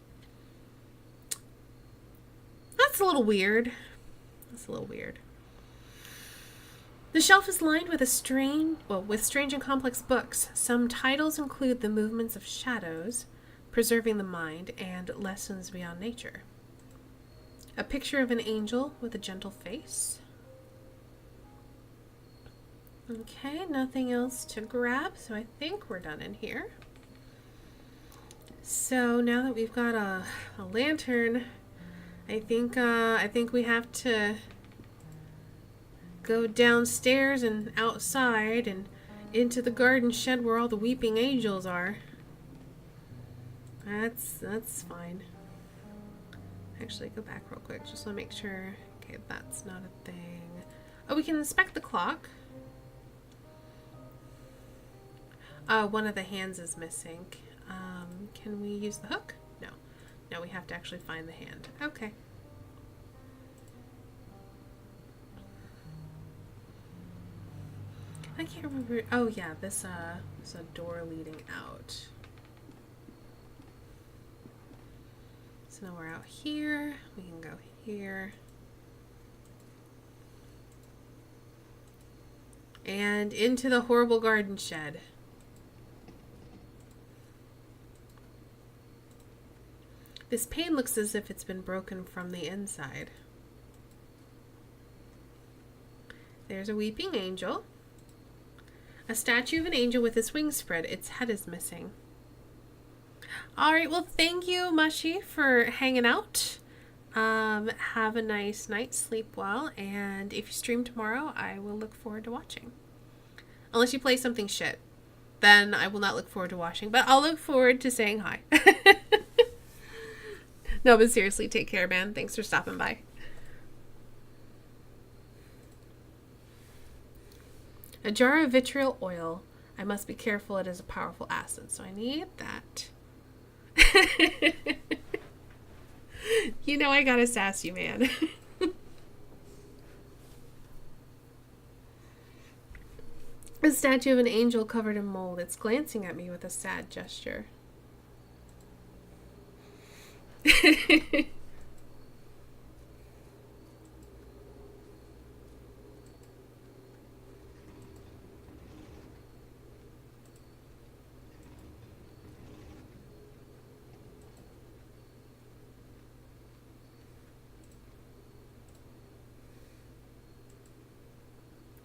That's a little weird. The shelf is lined with strange and complex books. Some titles include The Movements of Shadows, Preserving the Mind, and Lessons Beyond Nature. A picture of an angel with a gentle face. Okay, nothing else to grab, so I think we're done in here. So now that we've got a lantern, I think we have to go downstairs and outside and into the garden shed where all the weeping angels are. That's fine. Actually, go back real quick. Just want to make sure. Okay, that's not a thing. Oh, we can inspect the clock. One of the hands is missing. Can we use the hook? No. No, we have to actually find the hand. Okay. I can't remember. Oh, yeah, this is a door leading out. So now we're out here. We can go here. And into the horrible garden shed. This pane looks as if it's been broken from the inside. There's a weeping angel. A statue of an angel with its wings spread. Its head is missing. Alright, well, thank you, Mushy, for hanging out. Have a nice night, sleep well, and if you stream tomorrow, I will look forward to watching. Unless you play something shit, then I will not look forward to watching, but I'll look forward to saying hi. No, but seriously, take care, man. Thanks for stopping by. A jar of vitriol oil. I must be careful, it is a powerful acid, so I need that. You know I gotta sass you, man. A statue of an angel covered in mold. It's glancing at me with a sad gesture.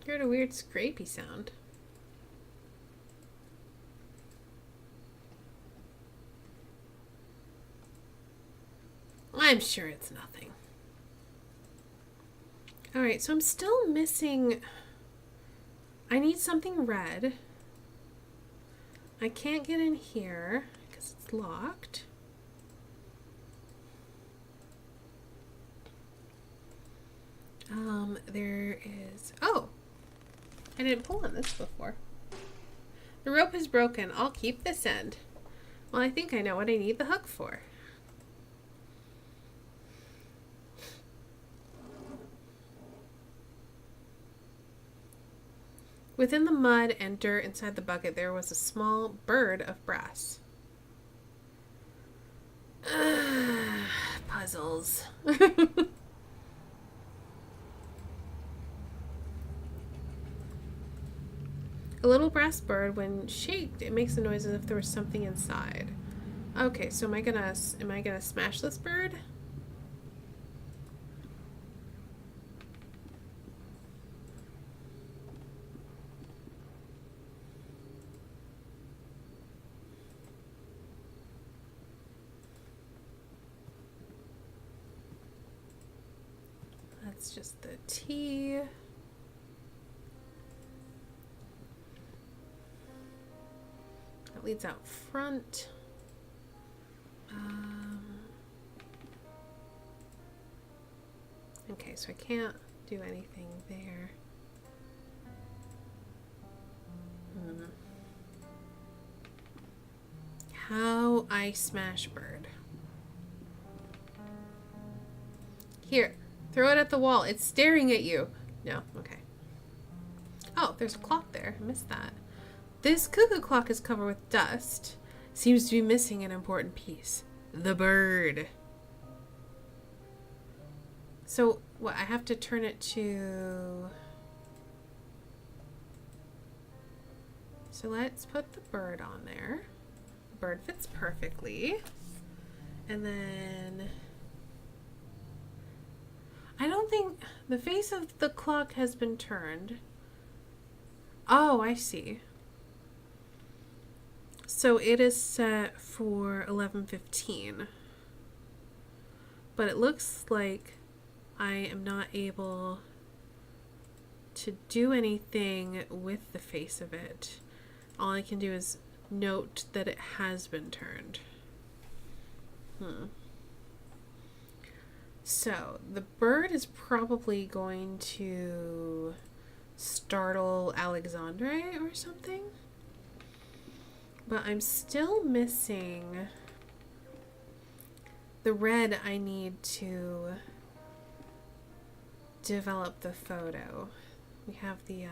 You heard a weird scrapey sound. I'm sure it's nothing. Alright, so I'm still missing... I need something red. I can't get in here because it's locked. There is... Oh! I didn't pull on this before. The rope is broken. I'll keep this end. Well, I think I know what I need the hook for. Within the mud and dirt inside the bucket, there was a small bird of brass. Puzzles. A little brass bird, when shaked, it makes a noise as if there was something inside. Okay, so am I gonna smash this bird? That's just the T. That leads out front. Okay, so I can't do anything there. How I smash bird. Here, throw it at the wall. It's staring at you. No, okay. Oh, there's a clock there. I missed that. This cuckoo clock is covered with dust. Seems to be missing an important piece. The bird. So, what, I have to turn it to... So let's put the bird on there. The bird fits perfectly. And then... I don't think the face of the clock has been turned. Oh, I see. So it is set for 11:15. But it looks like I am not able to do anything with the face of it. All I can do is note that it has been turned. So, the bird is probably going to startle Alexandre or something. But I'm still missing the red I need to develop the photo. We have the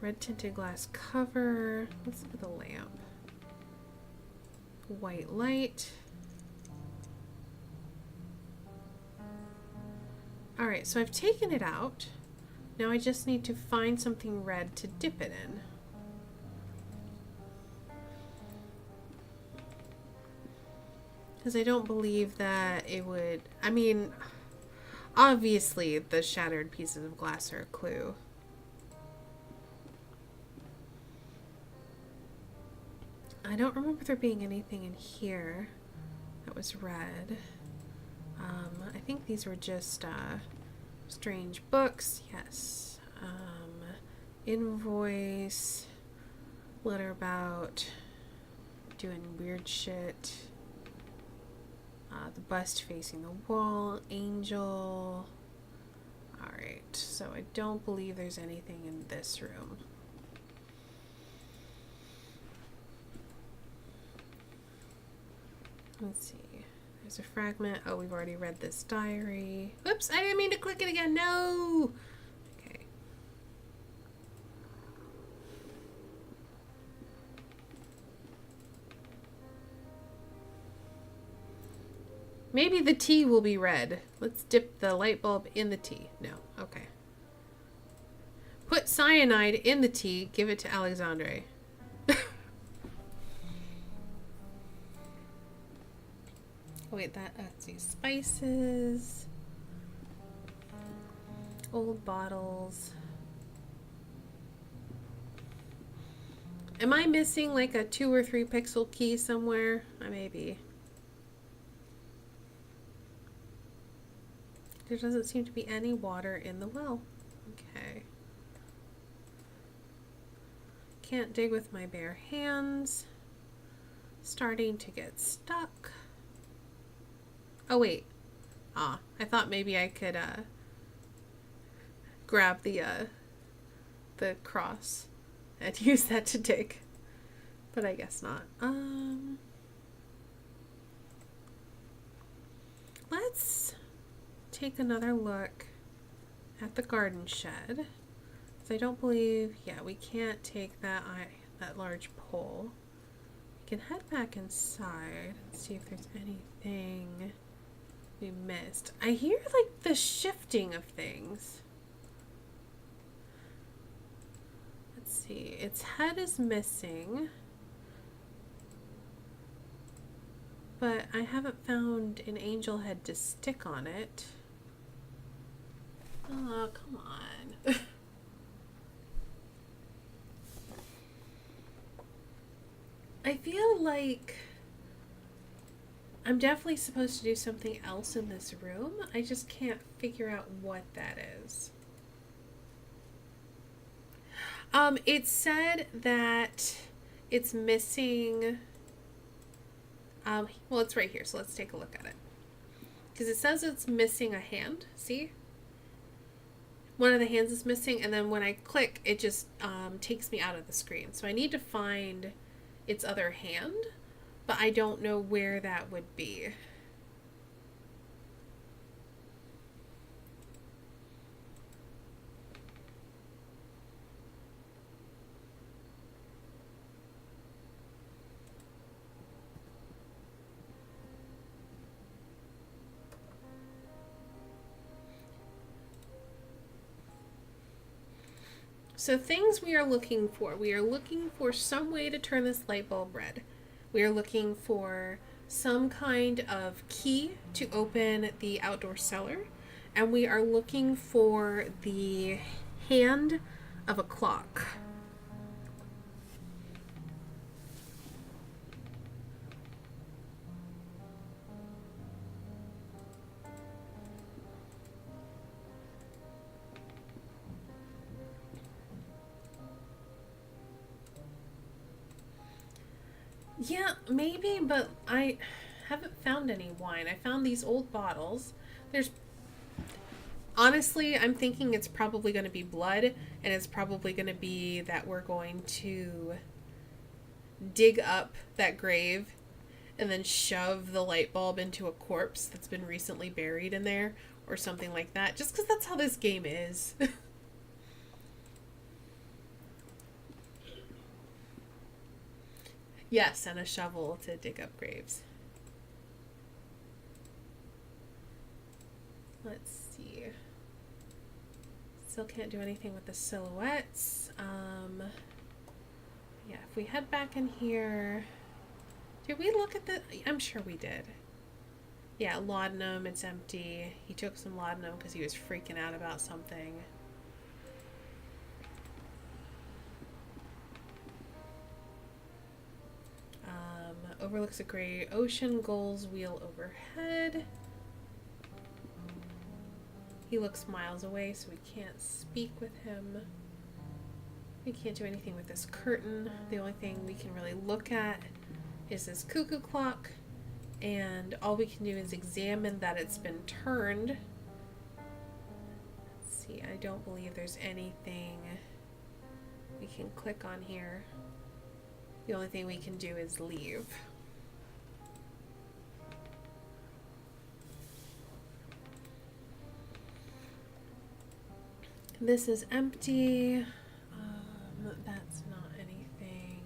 red tinted glass cover. Let's look at the lamp. White light. Alright, so I've taken it out. Now I just need to find something red to dip it in. Because I don't believe that it would... I mean, obviously the shattered pieces of glass are a clue. I don't remember there being anything in here that was red. I think these were just strange books. Yes. Invoice. Letter about doing weird shit. The bust facing the wall. Angel. Alright, so I don't believe there's anything in this room. Let's see. There's a fragment. Oh, we've already read this diary. Oops, I didn't mean to click it again. No! Okay. Maybe the tea will be red. Let's dip the light bulb in the tea. No. Okay. Put cyanide in the tea. Give it to Alexandre. Wait, let's see. Spices. Old bottles. Am I missing like a 2 or 3 pixel key somewhere? Maybe. There doesn't seem to be any water in the well. Okay. Can't dig with my bare hands. Starting to get stuck. Oh, wait. I thought maybe I could, grab the cross and use that to dig. But I guess not. Let's take another look at the garden shed. So I don't believe, yeah, we can't take that large pole. We can head back inside and see if there's anything we missed. I hear like the shifting of things. Let's see. Its head is missing. But I haven't found an angel head to stick on it. Oh, come on. I feel like I'm definitely supposed to do something else in this room. I just can't figure out what that is. It said that it's missing... well, it's right here, so let's take a look at it. Because it says it's missing a hand. See? One of the hands is missing, and then when I click, it just takes me out of the screen. So I need to find its other hand, but I don't know where that would be. So things we are looking for. We are looking for some way to turn this light bulb red. We are looking for some kind of key to open the outdoor cellar. And we are looking for the hand of a clock. Yeah, maybe, but I haven't found any wine. I found these old bottles. Honestly, I'm thinking it's probably going to be blood, and it's probably going to be that we're going to dig up that grave and then shove the light bulb into a corpse that's been recently buried in there, or something like that, just because that's how this game is. Yes, and a shovel to dig up graves. Let's see. Still can't do anything with the silhouettes. Yeah, if we head back in here, did we look at the? I'm sure we did. Yeah, laudanum, it's empty. He took some laudanum because he was freaking out about something. Overlooks a gray ocean, gulls wheel overhead. He looks miles away, so we can't speak with him. We can't do anything with this curtain. The only thing we can really look at is this cuckoo clock, and all we can do is examine that it's been turned. Let's see, I don't believe there's anything we can click on here. The only thing we can do is leave. This is empty. That's not anything.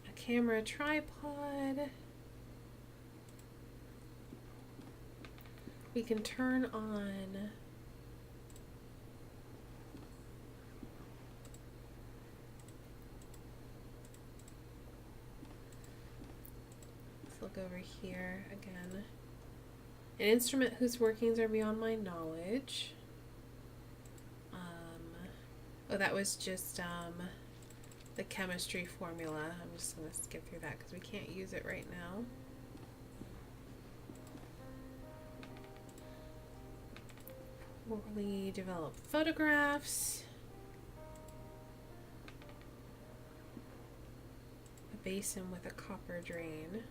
A camera tripod. We can turn on let's look over here again. An instrument whose workings are beyond my knowledge. Oh, that was just the chemistry formula. I'm just going to skip through that because we can't use it right now. Poorly developed photographs. A basin with a copper drain.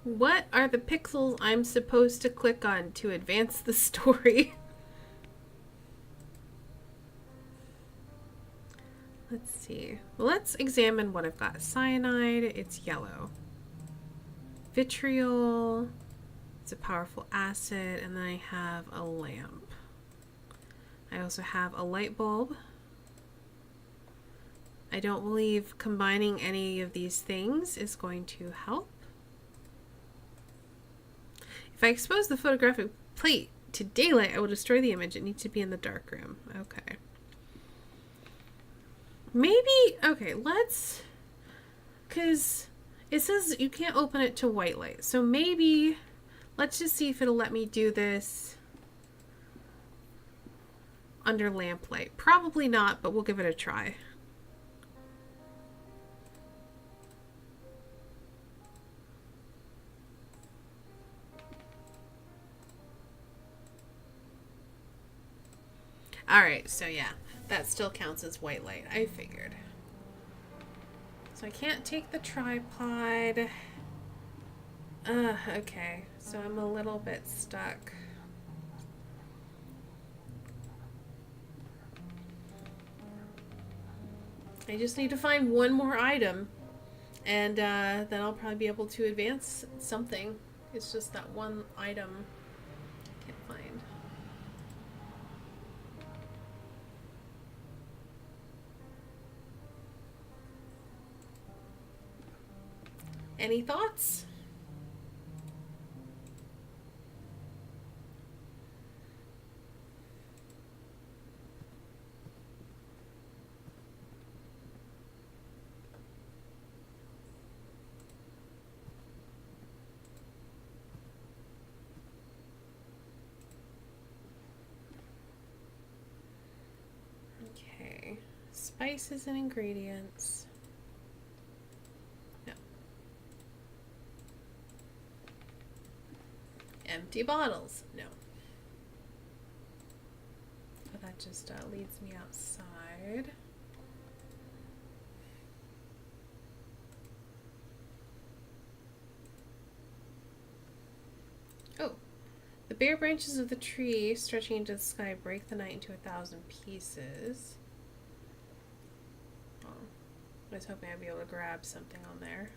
What are the pixels I'm supposed to click on to advance the story? Let's see. Well, let's examine what I've got. Cyanide, it's yellow. Vitriol, it's a powerful acid, and then I have a lamp. I also have a light bulb. I don't believe combining any of these things is going to help. If I expose the photographic plate to daylight, I will destroy the image. It needs to be in the dark room. Okay. Maybe, okay, let's, because it says you can't open it to white light. So maybe, let's just see if it'll let me do this under lamplight. Probably not, but we'll give it a try. Alright, so yeah, that still counts as white light. I figured. So I can't take the tripod. Okay, so I'm a little bit stuck. I just need to find one more item, and then I'll probably be able to advance something. It's just that one item I can't find. Any thoughts? Okay, spices and ingredients. No. Empty bottles. No. But that just leads me outside. Oh. The bare branches of the tree stretching into the sky break the night into 1,000 pieces. was hoping I'd be able to grab something on there.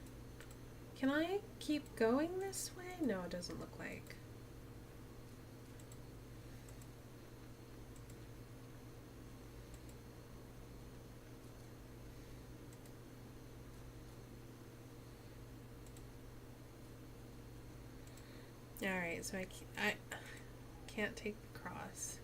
Can I keep going this way? No, it doesn't look like. Alright, so I can't take the cross.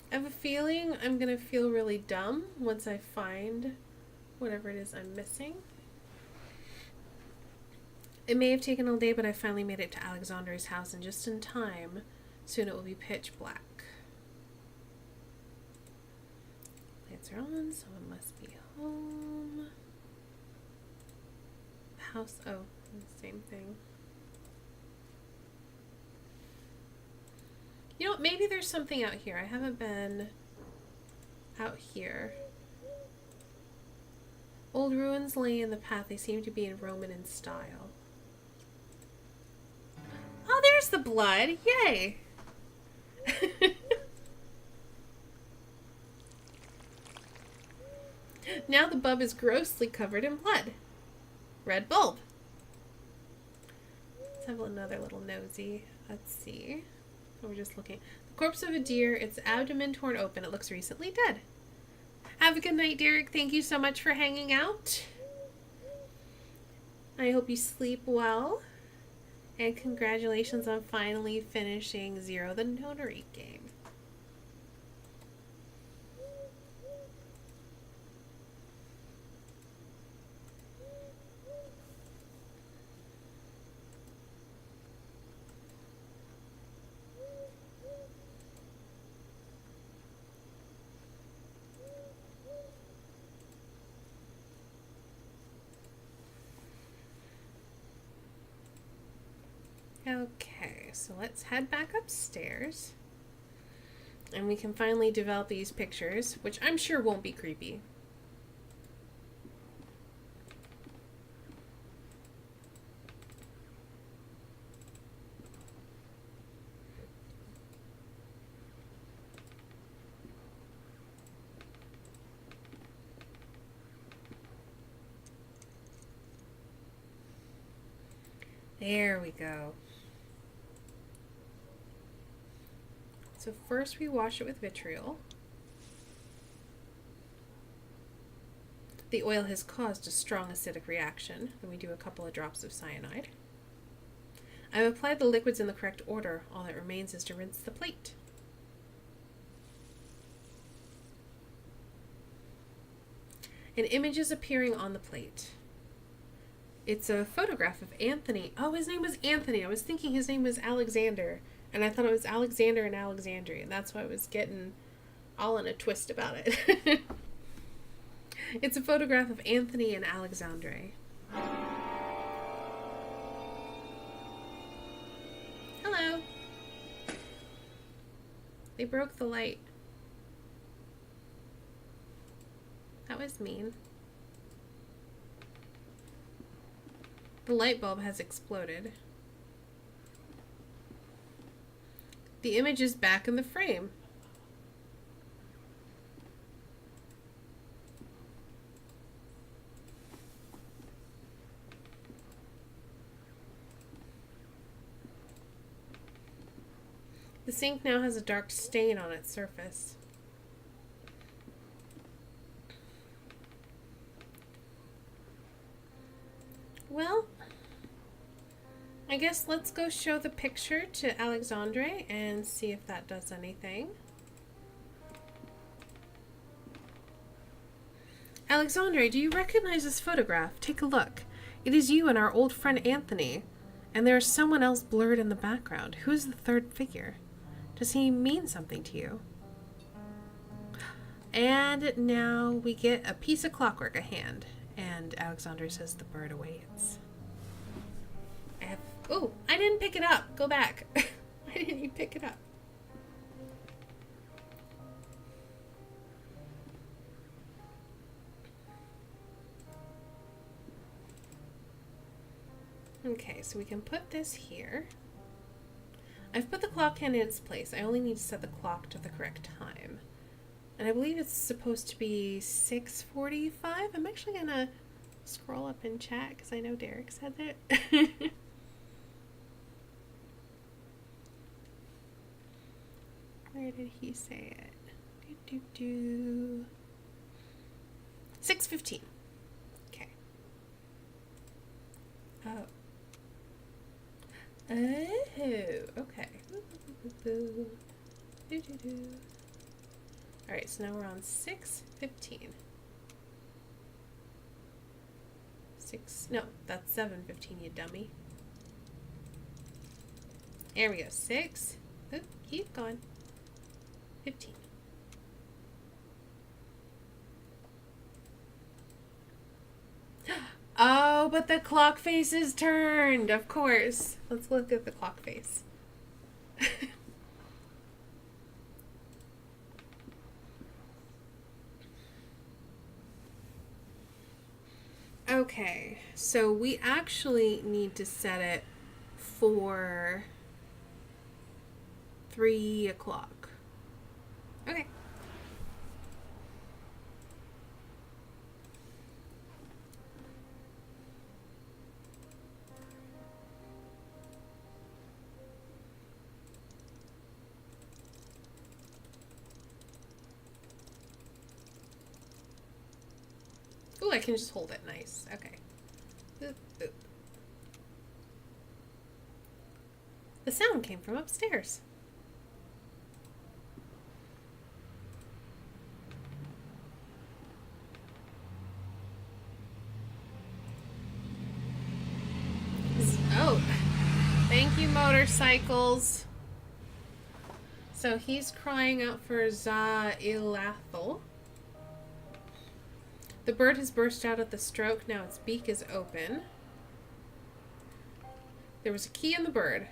I have a feeling I'm gonna feel really dumb once I find whatever it is I'm missing. It may have taken all day, but I finally made it to Alexandre's house and just in time. Soon it will be pitch black. Lights are on, someone must be home. The house, oh, same thing. You know what, maybe there's something out here. I haven't been out here. Old ruins lay in the path. They seem to be in Roman in style. Oh, there's the blood. Yay! Now the bub is grossly covered in blood. Red bulb. Let's have another little nosy. Let's see. Oh, we're just looking. The corpse of a deer, its abdomen torn open. It looks recently dead. Have a good night, Derek. Thank you so much for hanging out. I hope you sleep well. And congratulations on finally finishing Zero the Notary game. Okay, so let's head back upstairs. And we can finally develop these pictures, which I'm sure won't be creepy. There we go. So first we wash it with vitriol. The oil has caused a strong acidic reaction. Then we do a couple of drops of cyanide. I've applied the liquids in the correct order. All that remains is to rinse the plate. An image is appearing on the plate. It's a photograph of Anthony. Oh, his name was Anthony. I was thinking his name was Alexander. And I thought it was Alexander and Alexandria. And that's why I was getting all in a twist about it. It's a photograph of Anthony and Alexandre. Hello. They broke the light. That was mean. The light bulb has exploded. The image is back in the frame. The sink now has a dark stain on its surface. Well, I guess let's go show the picture to Alexandre and see if that does anything. Alexandre, do you recognize this photograph? Take a look. It is you and our old friend Anthony. And there is someone else blurred in the background. Who is the third figure? Does he mean something to you? And now we get a piece of clockwork, a hand. And Alexandre says the bird awaits. Oh, I didn't pick it up. Go back. Why didn't you pick it up? Okay, so we can put this here. I've put the clock hand in its place. I only need to set the clock to the correct time. And I believe it's supposed to be 6:45. I'm actually going to scroll up in chat because I know Derek said that. Where did he say it? 6:15. Okay. Oh. Oh, okay. Alright, so now we're on 6:15. No, that's 7:15, you dummy. There we go. 6. Oh, keep going. 15. Oh, but the clock face is turned, of course. Let's look at the clock face. Okay, so we actually need to set it for 3 o'clock. Okay. Oh, I can just hold it. Nice. Okay. Oop, oop. The sound came from upstairs. Oh, thank you, motorcycles. So he's crying out for Za-Ilathal. The bird has burst out at the stroke. Now its beak is open. There was a key in the bird.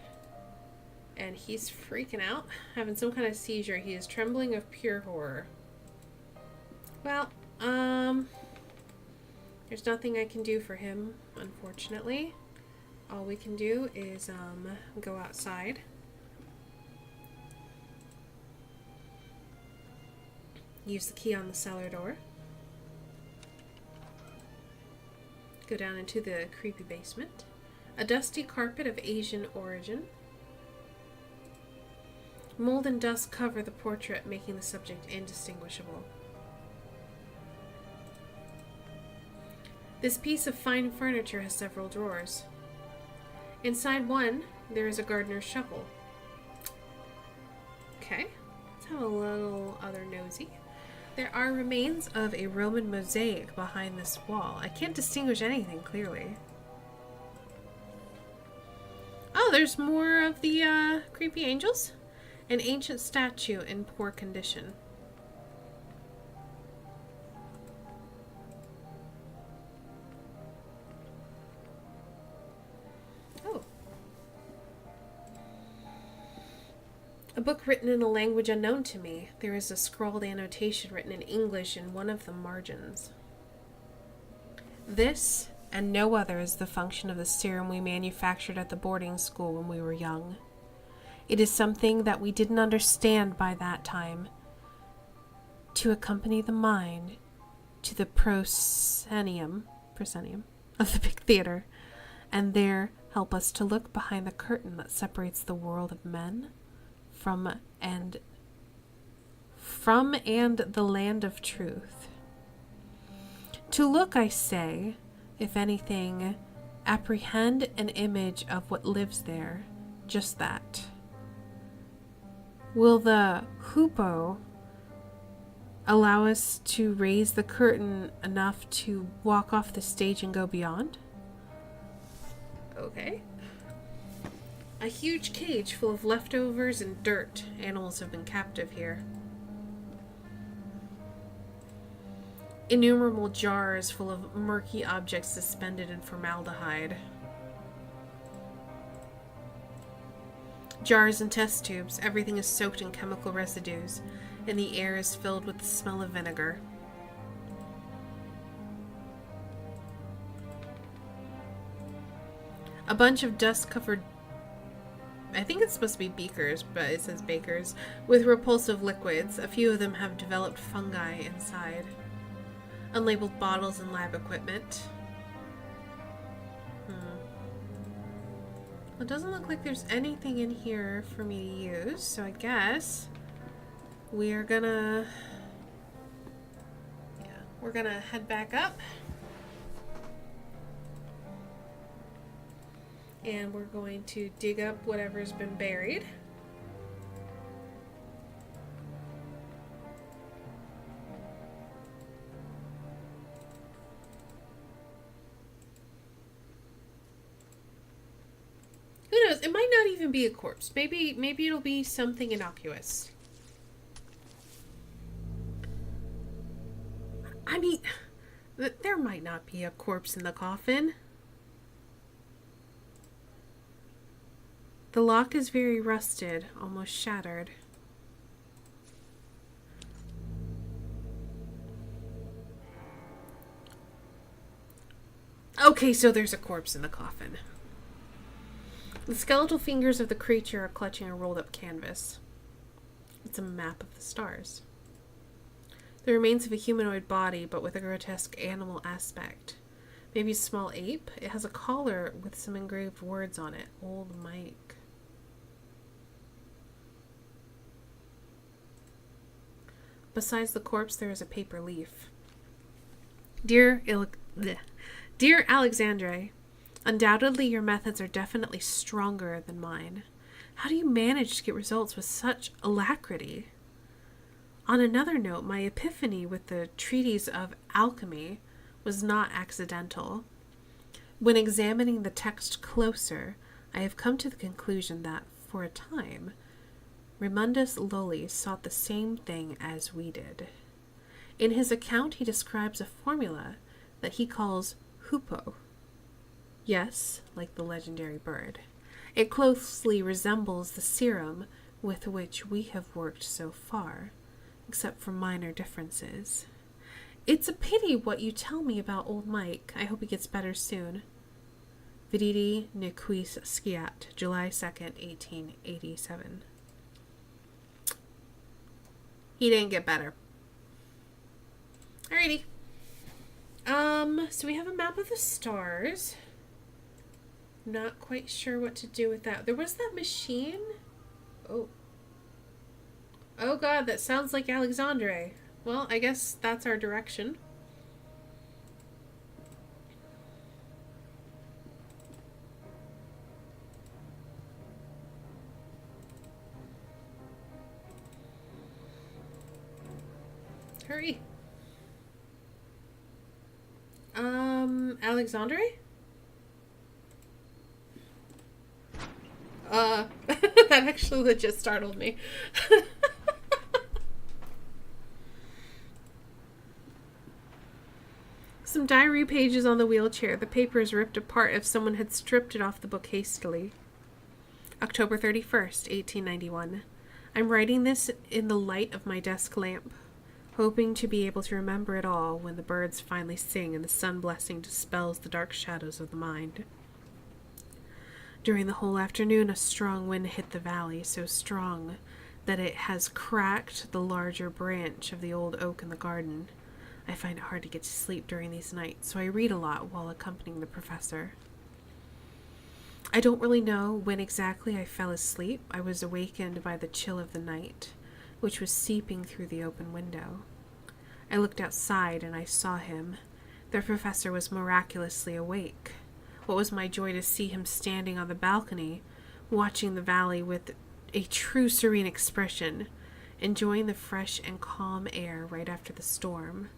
And he's freaking out, having some kind of seizure. He is trembling of pure horror. Well, there's nothing I can do for him, unfortunately. All we can do is, go outside. Use the key on the cellar door. Go down into the creepy basement. A dusty carpet of Asian origin. Mold and dust cover the portrait, making the subject indistinguishable. This piece of fine furniture has several drawers. Inside one, there is a gardener's shovel. Okay, let's have a little other nosy. There are remains of a Roman mosaic behind this wall. I can't distinguish anything clearly. Oh, there's more of the creepy angels. An ancient statue in poor condition. Oh. A book written in a language unknown to me. There is a scrawled annotation written in English in one of the margins. This, and no other, is the function of the serum we manufactured at the boarding school when we were young. It is something that we didn't understand by that time. To accompany the mind to the proscenium of the big theater, and there help us to look behind the curtain that separates the world of men from and the land of truth. To look, I say, if anything, apprehend an image of what lives there, just that. Will the hupo allow us to raise the curtain enough to walk off the stage and go beyond? Okay. A huge cage full of leftovers and dirt. Animals have been captive here. Innumerable jars full of murky objects suspended in formaldehyde. Jars and test tubes. Everything is soaked in chemical residues, and the air is filled with the smell of vinegar. A bunch of dust-covered, I think it's supposed to be beakers, but it says bakers, with repulsive liquids. A few of them have developed fungi inside. Unlabeled bottles and lab equipment. Well, it doesn't look like there's anything in here for me to use, so I guess we are gonna... yeah, we're gonna head back up. And we're going to dig up whatever's been buried. Who knows? It might not even be a corpse. Maybe it'll be something innocuous. I mean, there might not be a corpse in the coffin. The lock is very rusted, almost shattered. Okay, so there's a corpse in the coffin. The skeletal fingers of the creature are clutching a rolled up canvas. It's a map of the stars. The remains of a humanoid body, but with a grotesque animal aspect. Maybe a small ape? It has a collar with some engraved words on it. Old Mike. Besides the corpse, there is a paper leaf. Dear Alexandre, undoubtedly your methods are definitely stronger than mine. How do you manage to get results with such alacrity? On another note, my epiphany with the treatise of alchemy was not accidental. When examining the text closer, I have come to the conclusion that, for a time, Raymundus Lully sought the same thing as we did. In his account, he describes a formula that he calls hoopoe. Yes, like the legendary bird. It closely resembles the serum with which we have worked so far, except for minor differences. It's a pity what you tell me about old Mike. I hope he gets better soon. Viditi ne quis sciat, July 2nd, 1887. He didn't get better. Alrighty. So we have a map of the stars. Not quite sure what to do with that. There was that machine. Oh. Oh god, that sounds like Alexandre. Well, I guess that's our direction. Hurry. Alexandre? That actually legit startled me. Some diary pages on the wheelchair. The paper is ripped apart if someone had stripped it off the book hastily. October 31st, 1891. I'm writing this in the light of my desk lamp, hoping to be able to remember it all when the birds finally sing and the sun blessing dispels the dark shadows of the mind. During the whole afternoon, a strong wind hit the valley, so strong that it has cracked the larger branch of the old oak in the garden. I find it hard to get to sleep during these nights, so I read a lot while accompanying the professor. I don't really know when exactly I fell asleep. I was awakened by the chill of the night, which was seeping through the open window. I looked outside and I saw him. The professor was miraculously awake. What was my joy to see him standing on the balcony, watching the valley with a true serene expression, enjoying the fresh and calm air right after the storm.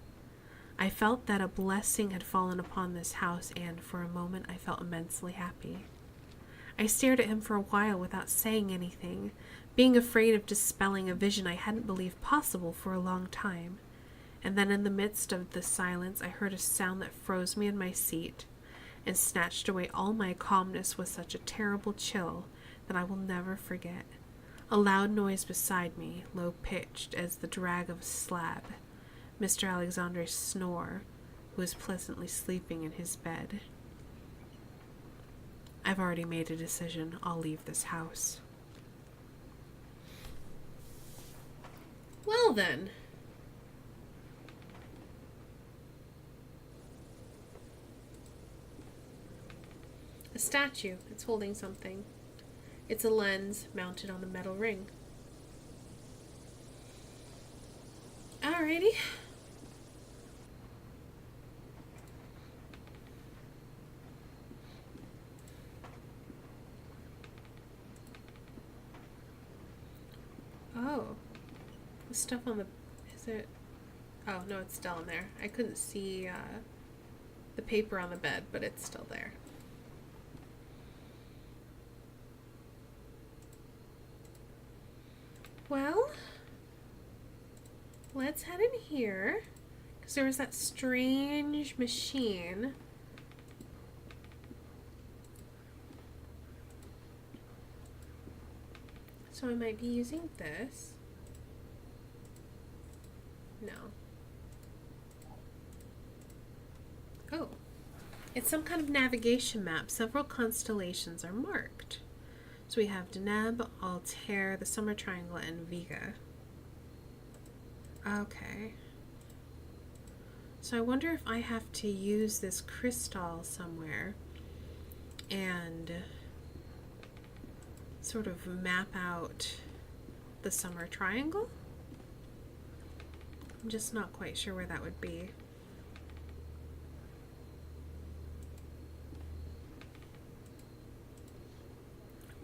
I felt that a blessing had fallen upon this house, and for a moment I felt immensely happy. I stared at him for a while without saying anything, being afraid of dispelling a vision I hadn't believed possible for a long time. And then in the midst of the silence I heard a sound that froze me in my seat and snatched away all my calmness with such a terrible chill that I will never forget. A loud noise beside me, low-pitched as the drag of a slab. Mr. Alexandre's snore, who was pleasantly sleeping in his bed. I've already made a decision. I'll leave this house. Well then. A statue. It's holding something. It's a lens mounted on a metal ring. Alrighty. Oh. The stuff on the... Is it... Oh, no, it's still in there. I couldn't see the paper on the bed, but it's still there. Well, let's head in here, because there was that strange machine. So I might be using this. No. Oh. It's some kind of navigation map. Several constellations are marked. So we have Deneb, Altair, the Summer Triangle, and Vega. Okay. So I wonder if I have to use this crystal somewhere and sort of map out the Summer Triangle. I'm just not quite sure where that would be.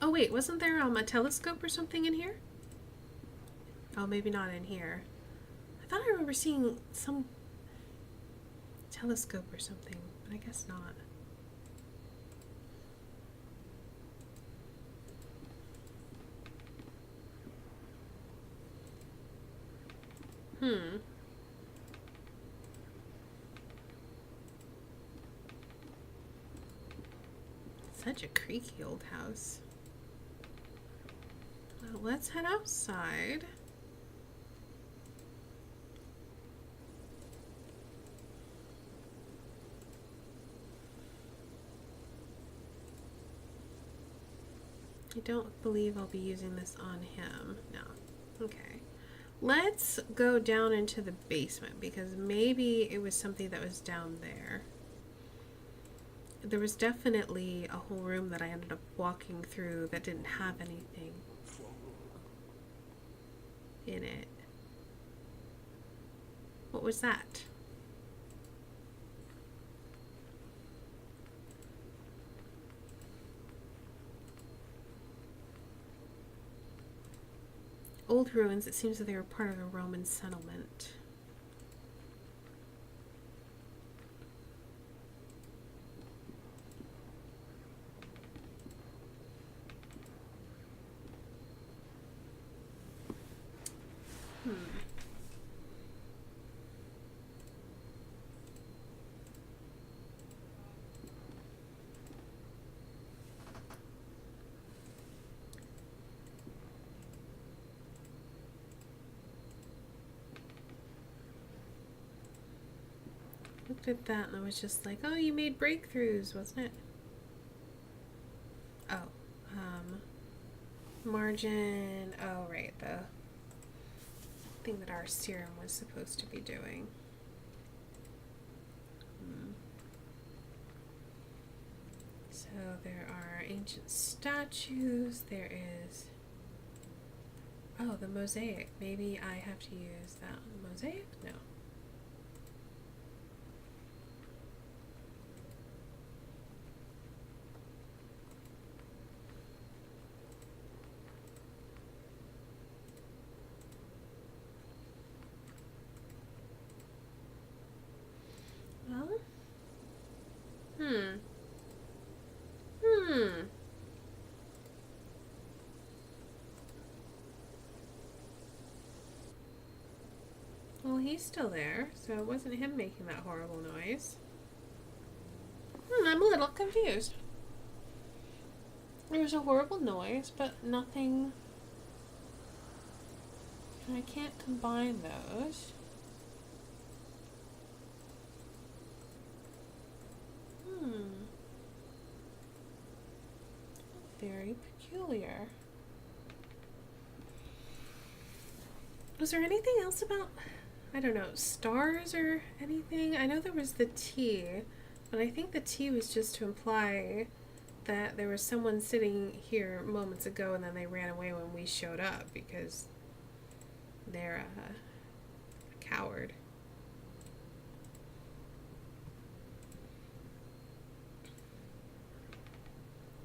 Oh wait, wasn't there a telescope or something in here? Oh, maybe not in here. I thought I remember seeing some telescope or something, but I guess not. Such a creaky old house. Well, let's head outside. I don't believe I'll be using this on him. No. Okay. Let's go down into the basement because maybe it was something that was down there. There was definitely a whole room that I ended up walking through that didn't have anything in it. What was that? Old ruins. It seems that they were part of a Roman settlement. Looked at that and I was just like, oh, you made breakthroughs, wasn't it? Oh, margin. Oh, right, the thing that our serum was supposed to be doing. So there are ancient statues. There is... Oh, the mosaic. Maybe I have to use that mosaic? No. Well, Well, he's still there, so it wasn't him making that horrible noise. I'm a little confused. There was a horrible noise, but nothing... I can't combine those. very peculiar. Was there anything else about, I don't know, stars or anything? I know there was the T, but I think the T was just to imply that there was someone sitting here moments ago and then they ran away when we showed up because they're a coward.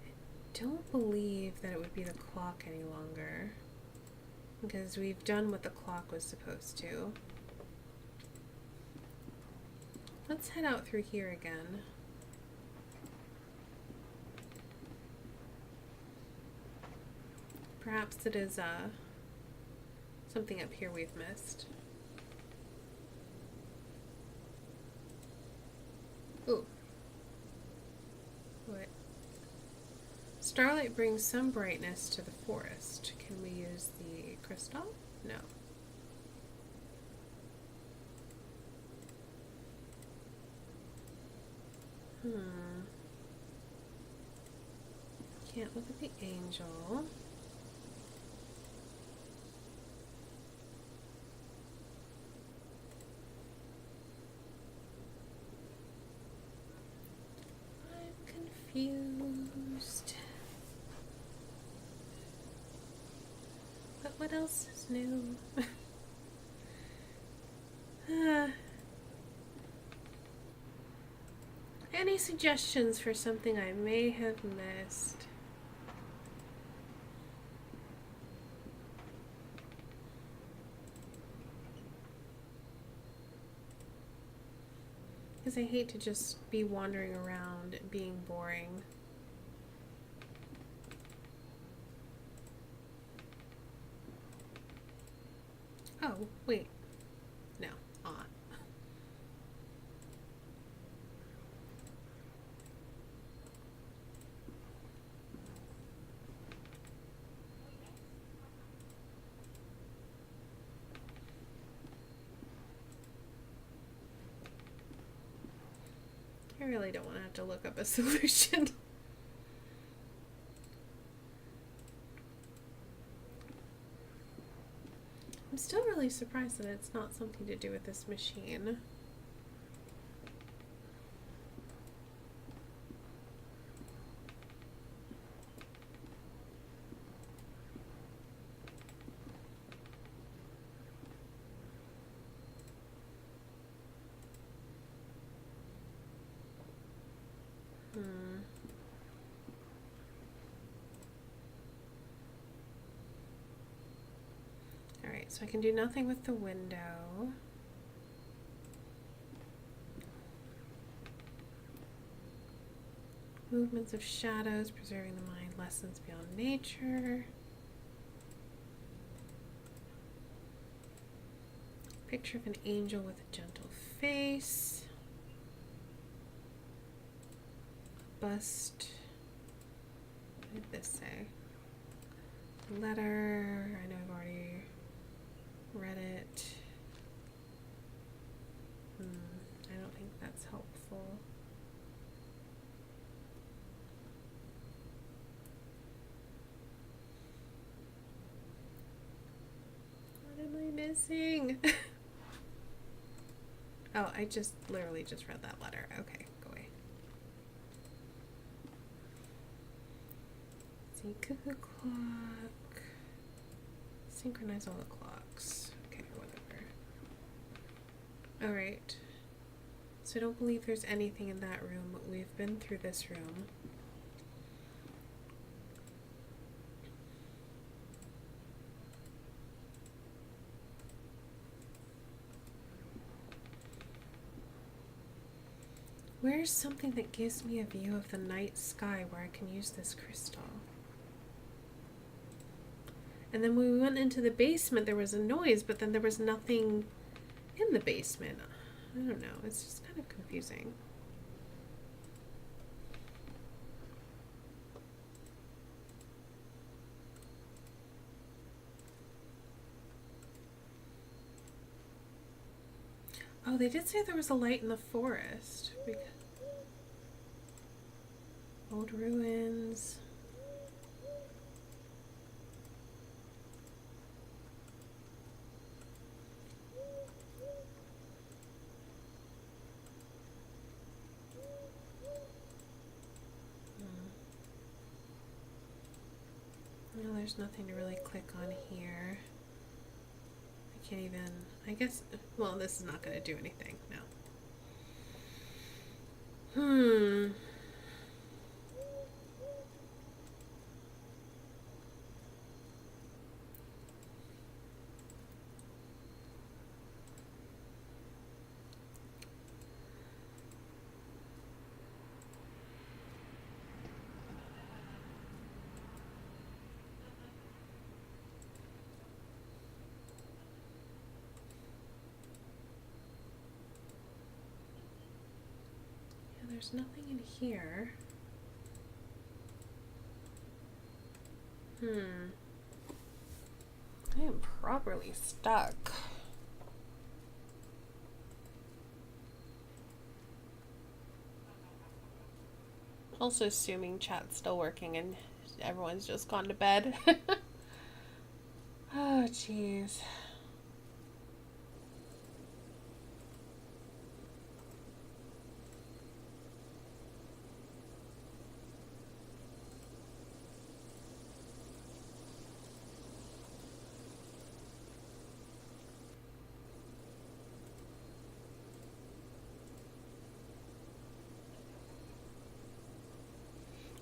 I don't believe that it would be the clock any longer because we've done what the clock was supposed to. Let's head out through here again. Perhaps it is something up here we've missed. Ooh. What? Starlight brings some brightness to the forest. Can we use the crystal? No. Can't look at the angel. I'm confused. But what else is new? Any suggestions for something I may have missed? Because I hate to just be wandering around being boring. Oh, wait. No. I really don't want to have to look up a solution. I'm still really surprised that it's not something to do with this machine. Alright, so I can do nothing with the window. Movements of shadows, preserving the mind, lessons beyond nature. Picture of an angel with a gentle face. Bust. What did this say? Letter. I know I've already read it. I don't think that's helpful. What am I missing? Oh, I literally just read that letter. Okay, go away. See, cuckoo clock. Synchronize all the clocks. Okay, whatever. Alright. So I don't believe there's anything in that room. We've been through this room. Where's something that gives me a view of the night sky where I can use this crystal? And then when we went into the basement, there was a noise, but then there was nothing in the basement. I don't know. It's just kind of confusing. Oh, they did say there was a light in the forest. Old ruins. there's nothing to really click on here. I can't even, I guess, well, this is not going to do anything, no. There's nothing in here. I am properly stuck. Also assuming chat's still working and everyone's just gone to bed. Oh, jeez.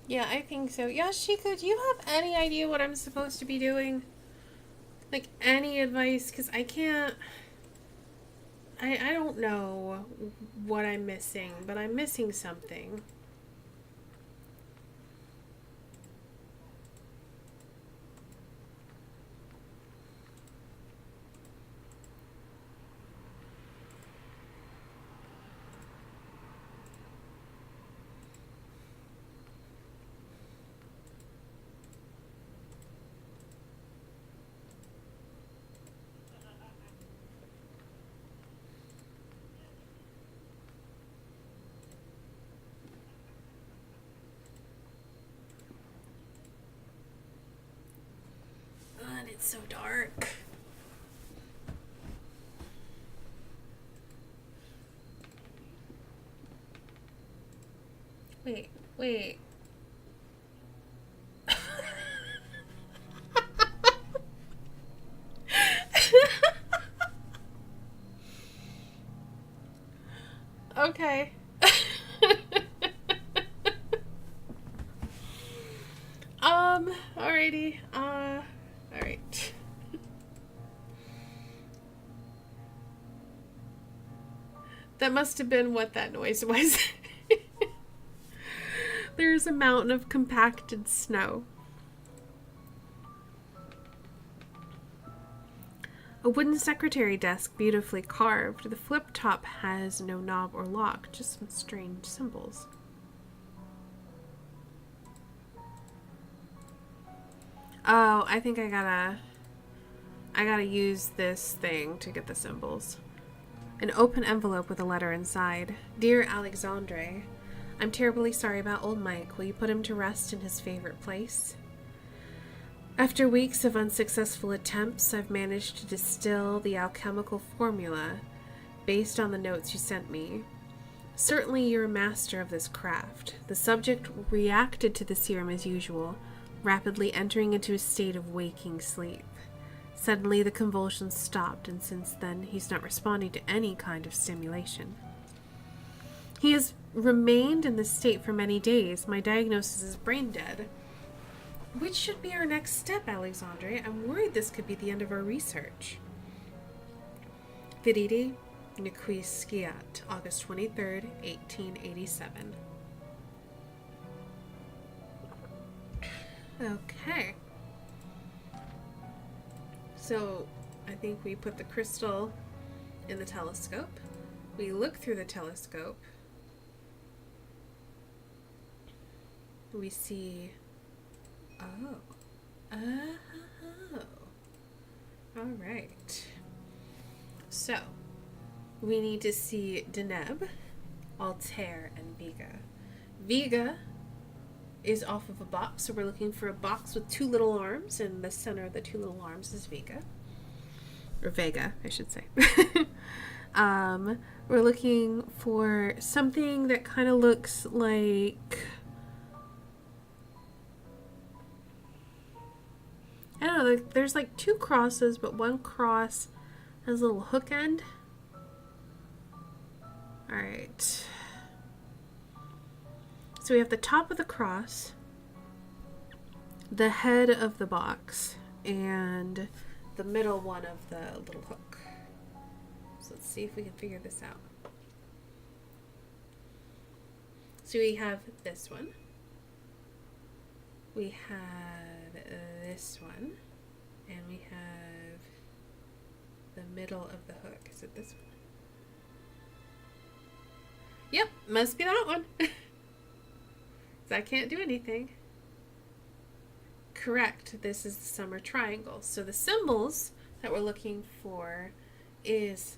Yeah, I think so. Yashiko, do you have any idea what I'm supposed to be doing? Like, any advice? Because I can't... I don't know what I'm missing, but I'm missing something. God, it's so dark. Wait. Okay. Alrighty. Alright. That must have been what that noise was. There's a mountain of compacted snow. A wooden secretary desk, beautifully carved. The flip top has no knob or lock, just some strange symbols. Oh, I think I gotta use this thing to get the symbols. An open envelope with a letter inside. Dear Alexandre, I'm terribly sorry about old Mike. Will you put him to rest in his favorite place? After weeks of unsuccessful attempts, I've managed to distill the alchemical formula based on the notes you sent me. Certainly you're a master of this craft. The subject reacted to the serum as usual, rapidly entering into a state of waking sleep. Suddenly the convulsions stopped, and since then he's not responding to any kind of stimulation. He has remained in this state for many days. My diagnosis is brain dead. Which should be our next step, Alexandre? I'm worried this could be the end of our research. Vididi, Niquis August 23rd, 1887. Okay. So, I think we put the crystal in the telescope. We look through the telescope. We see... Oh. Alright. So, we need to see Deneb, Altair, and Vega. Vega is off of a box, so we're looking for a box with two little arms, and the center of the two little arms is Vega. Or Vega, I should say. We're looking for something that kind of looks like... there's like 2 crosses, but one cross has a little hook end. Alright. So we have the top of the cross, the head of the box, and the middle one of the little hook. So let's see if we can figure this out. So we have this one. We have this one. And we have the middle of the hook. Is it this one? Yep, must be that one. So I can't do anything. Correct, this is the summer triangle. So the symbols that we're looking for is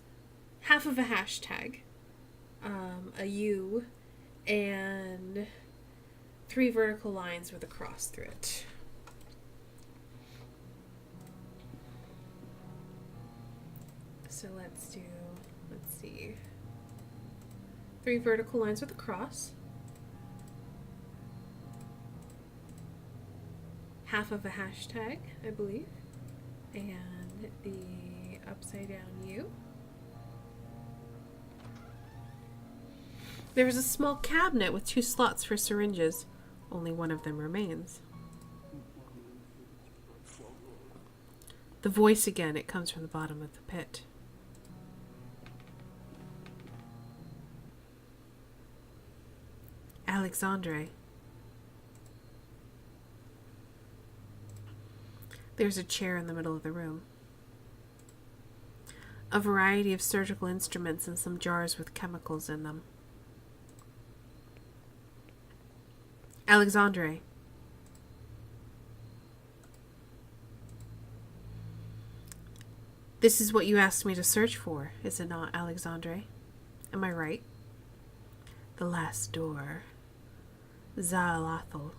half of a hashtag, a U, and 3 vertical lines with a cross through it. So let's see, 3 vertical lines with a cross, half of a hashtag, I believe, and the upside down U. There is a small cabinet with 2 slots for syringes. Only one of them remains. The voice again, it comes from the bottom of the pit. Alexandre. There's a chair in the middle of the room. A variety of surgical instruments and some jars with chemicals in them. Alexandre. This is what you asked me to search for, is it not, Alexandre? Am I right? The last door. Zaalathal.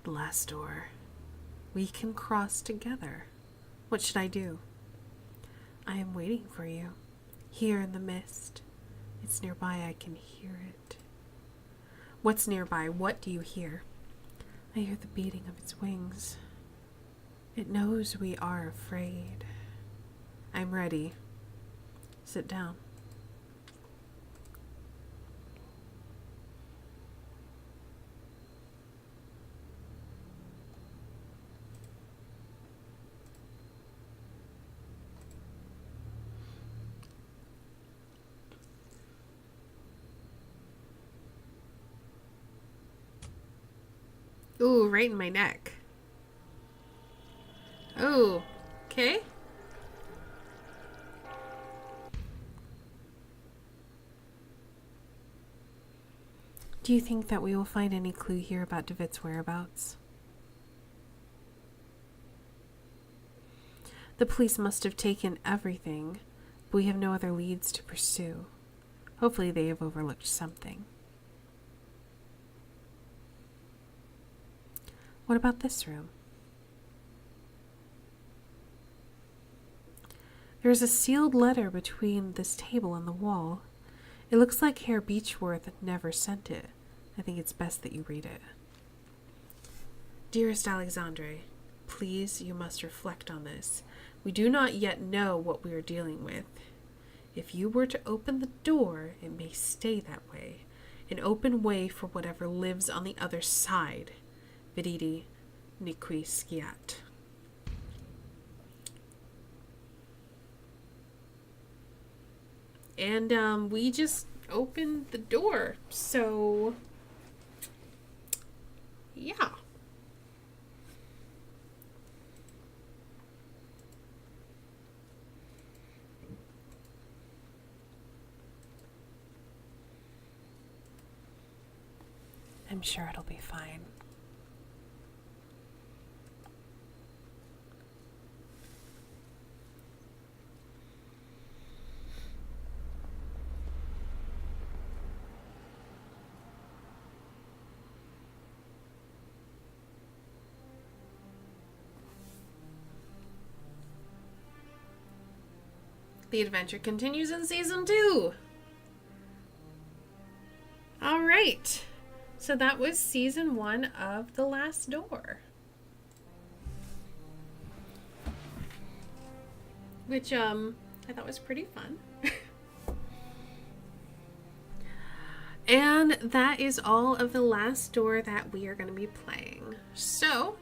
The last door. We can cross together. What should I do? I am waiting for you. Here in the mist. It's nearby, I can hear it. What's nearby? What do you hear? I hear the beating of its wings. It knows we are afraid. I'm ready. Sit down. Ooh, right in my neck. Oh, okay. Do you think that we will find any clue here about David's whereabouts? The police must have taken everything, but we have no other leads to pursue. Hopefully they have overlooked something. What about this room? There is a sealed letter between this table and the wall. It looks like Herr Beechworth never sent it. I think it's best that you read it. Dearest Alexandre, please, you must reflect on this. We do not yet know what we are dealing with. If you were to open the door, it may stay that way. An open way for whatever lives on the other side. Vididi Niqui Sciat. And we just opened the door, so yeah. I'm sure it'll be fine. The adventure continues in season 2. All right. So that was season 1 of The Last Door. which I thought was pretty fun. And that is all of the Last Door that we are going to be playing. So,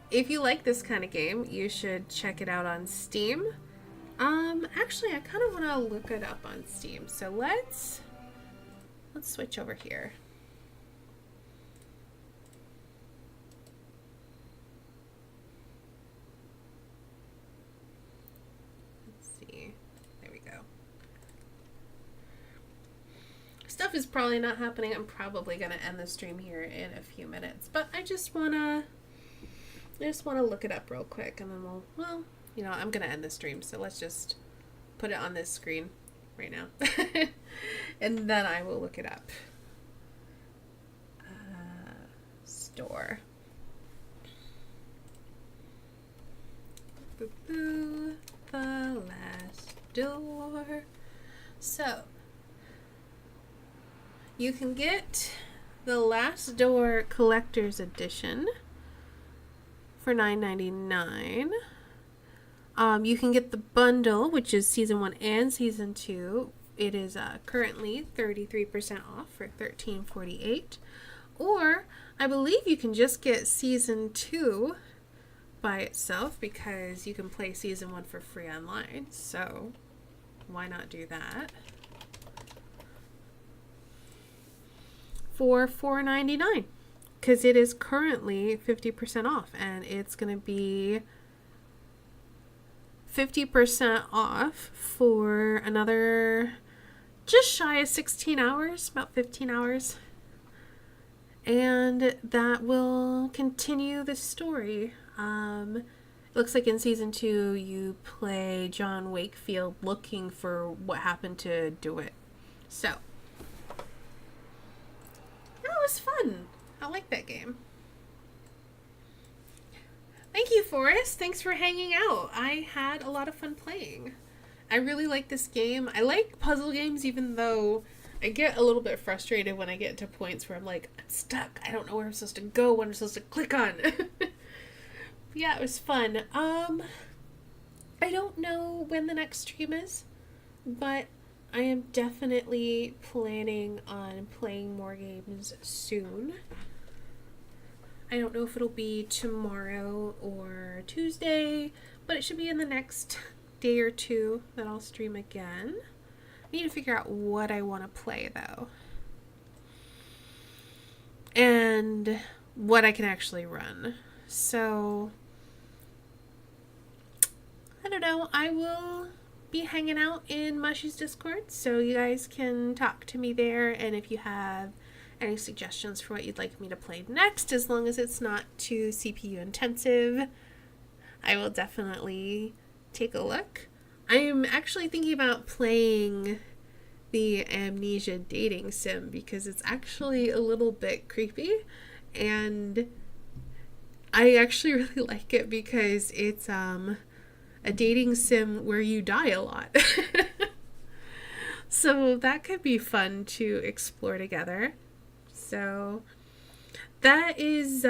if you like this kind of game, you should check it out on Steam. Actually, I kind of want to look it up on Steam. So let's switch over here. Stuff is probably not happening. I'm probably gonna end the stream here in a few minutes, but I just wanna look it up real quick, and then well, you know, I'm gonna end the stream, so let's just put it on this screen right now, and then I will look it up. Store. Boo-boo, the Last Door. So. You can get the Last Door Collector's Edition for $9.99. You can get the bundle, which is Season 1 and Season 2. It is currently 33% off for $13.48. Or, I believe you can just get Season 2 by itself, because you can play Season 1 for free online. So, why not do that? For $4.99, because it is currently 50% off, and it's going to be 50% off for another just shy of 16 hours, about 15 hours, and that will continue the story. It looks like in Season 2 you play John Wakefield looking for what happened to DeWitt. So that was fun. I like that game. Thank you, Forrest. Thanks for hanging out. I had a lot of fun playing. I really like this game. I like puzzle games, even though I get a little bit frustrated when I get to points where I'm like, I'm stuck. I don't know where I'm supposed to go, what I'm supposed to click on. Yeah, it was fun. I don't know when the next stream is, but I am definitely planning on playing more games soon. I don't know if it'll be tomorrow or Tuesday, but it should be in the next day or two that I'll stream again. I need to figure out what I want to play, though, and what I can actually run. So, I don't know. I will be hanging out in Mushy's Discord, so you guys can talk to me there, and if you have any suggestions for what you'd like me to play next, as long as it's not too CPU intensive, I will definitely take a look. I am actually thinking about playing the Amnesia dating sim, because it's actually a little bit creepy, and I actually really like it because it's a dating sim where you die a lot. So that could be fun to explore together. So that is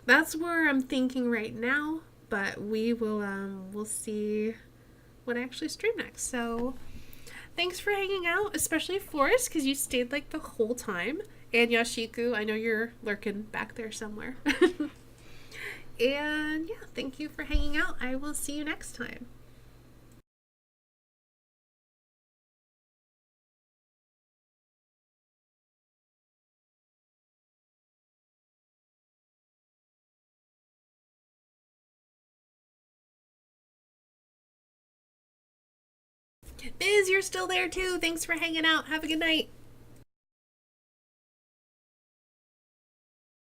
that's where I'm thinking right now, but we will we'll see what I actually stream next. So thanks for hanging out, especially Forrest, because you stayed like the whole time, and Yashiku, I know you're lurking back there somewhere. And yeah, thank you for hanging out. I will see you next time. Biz, you're still there too. Thanks for hanging out. Have a good night.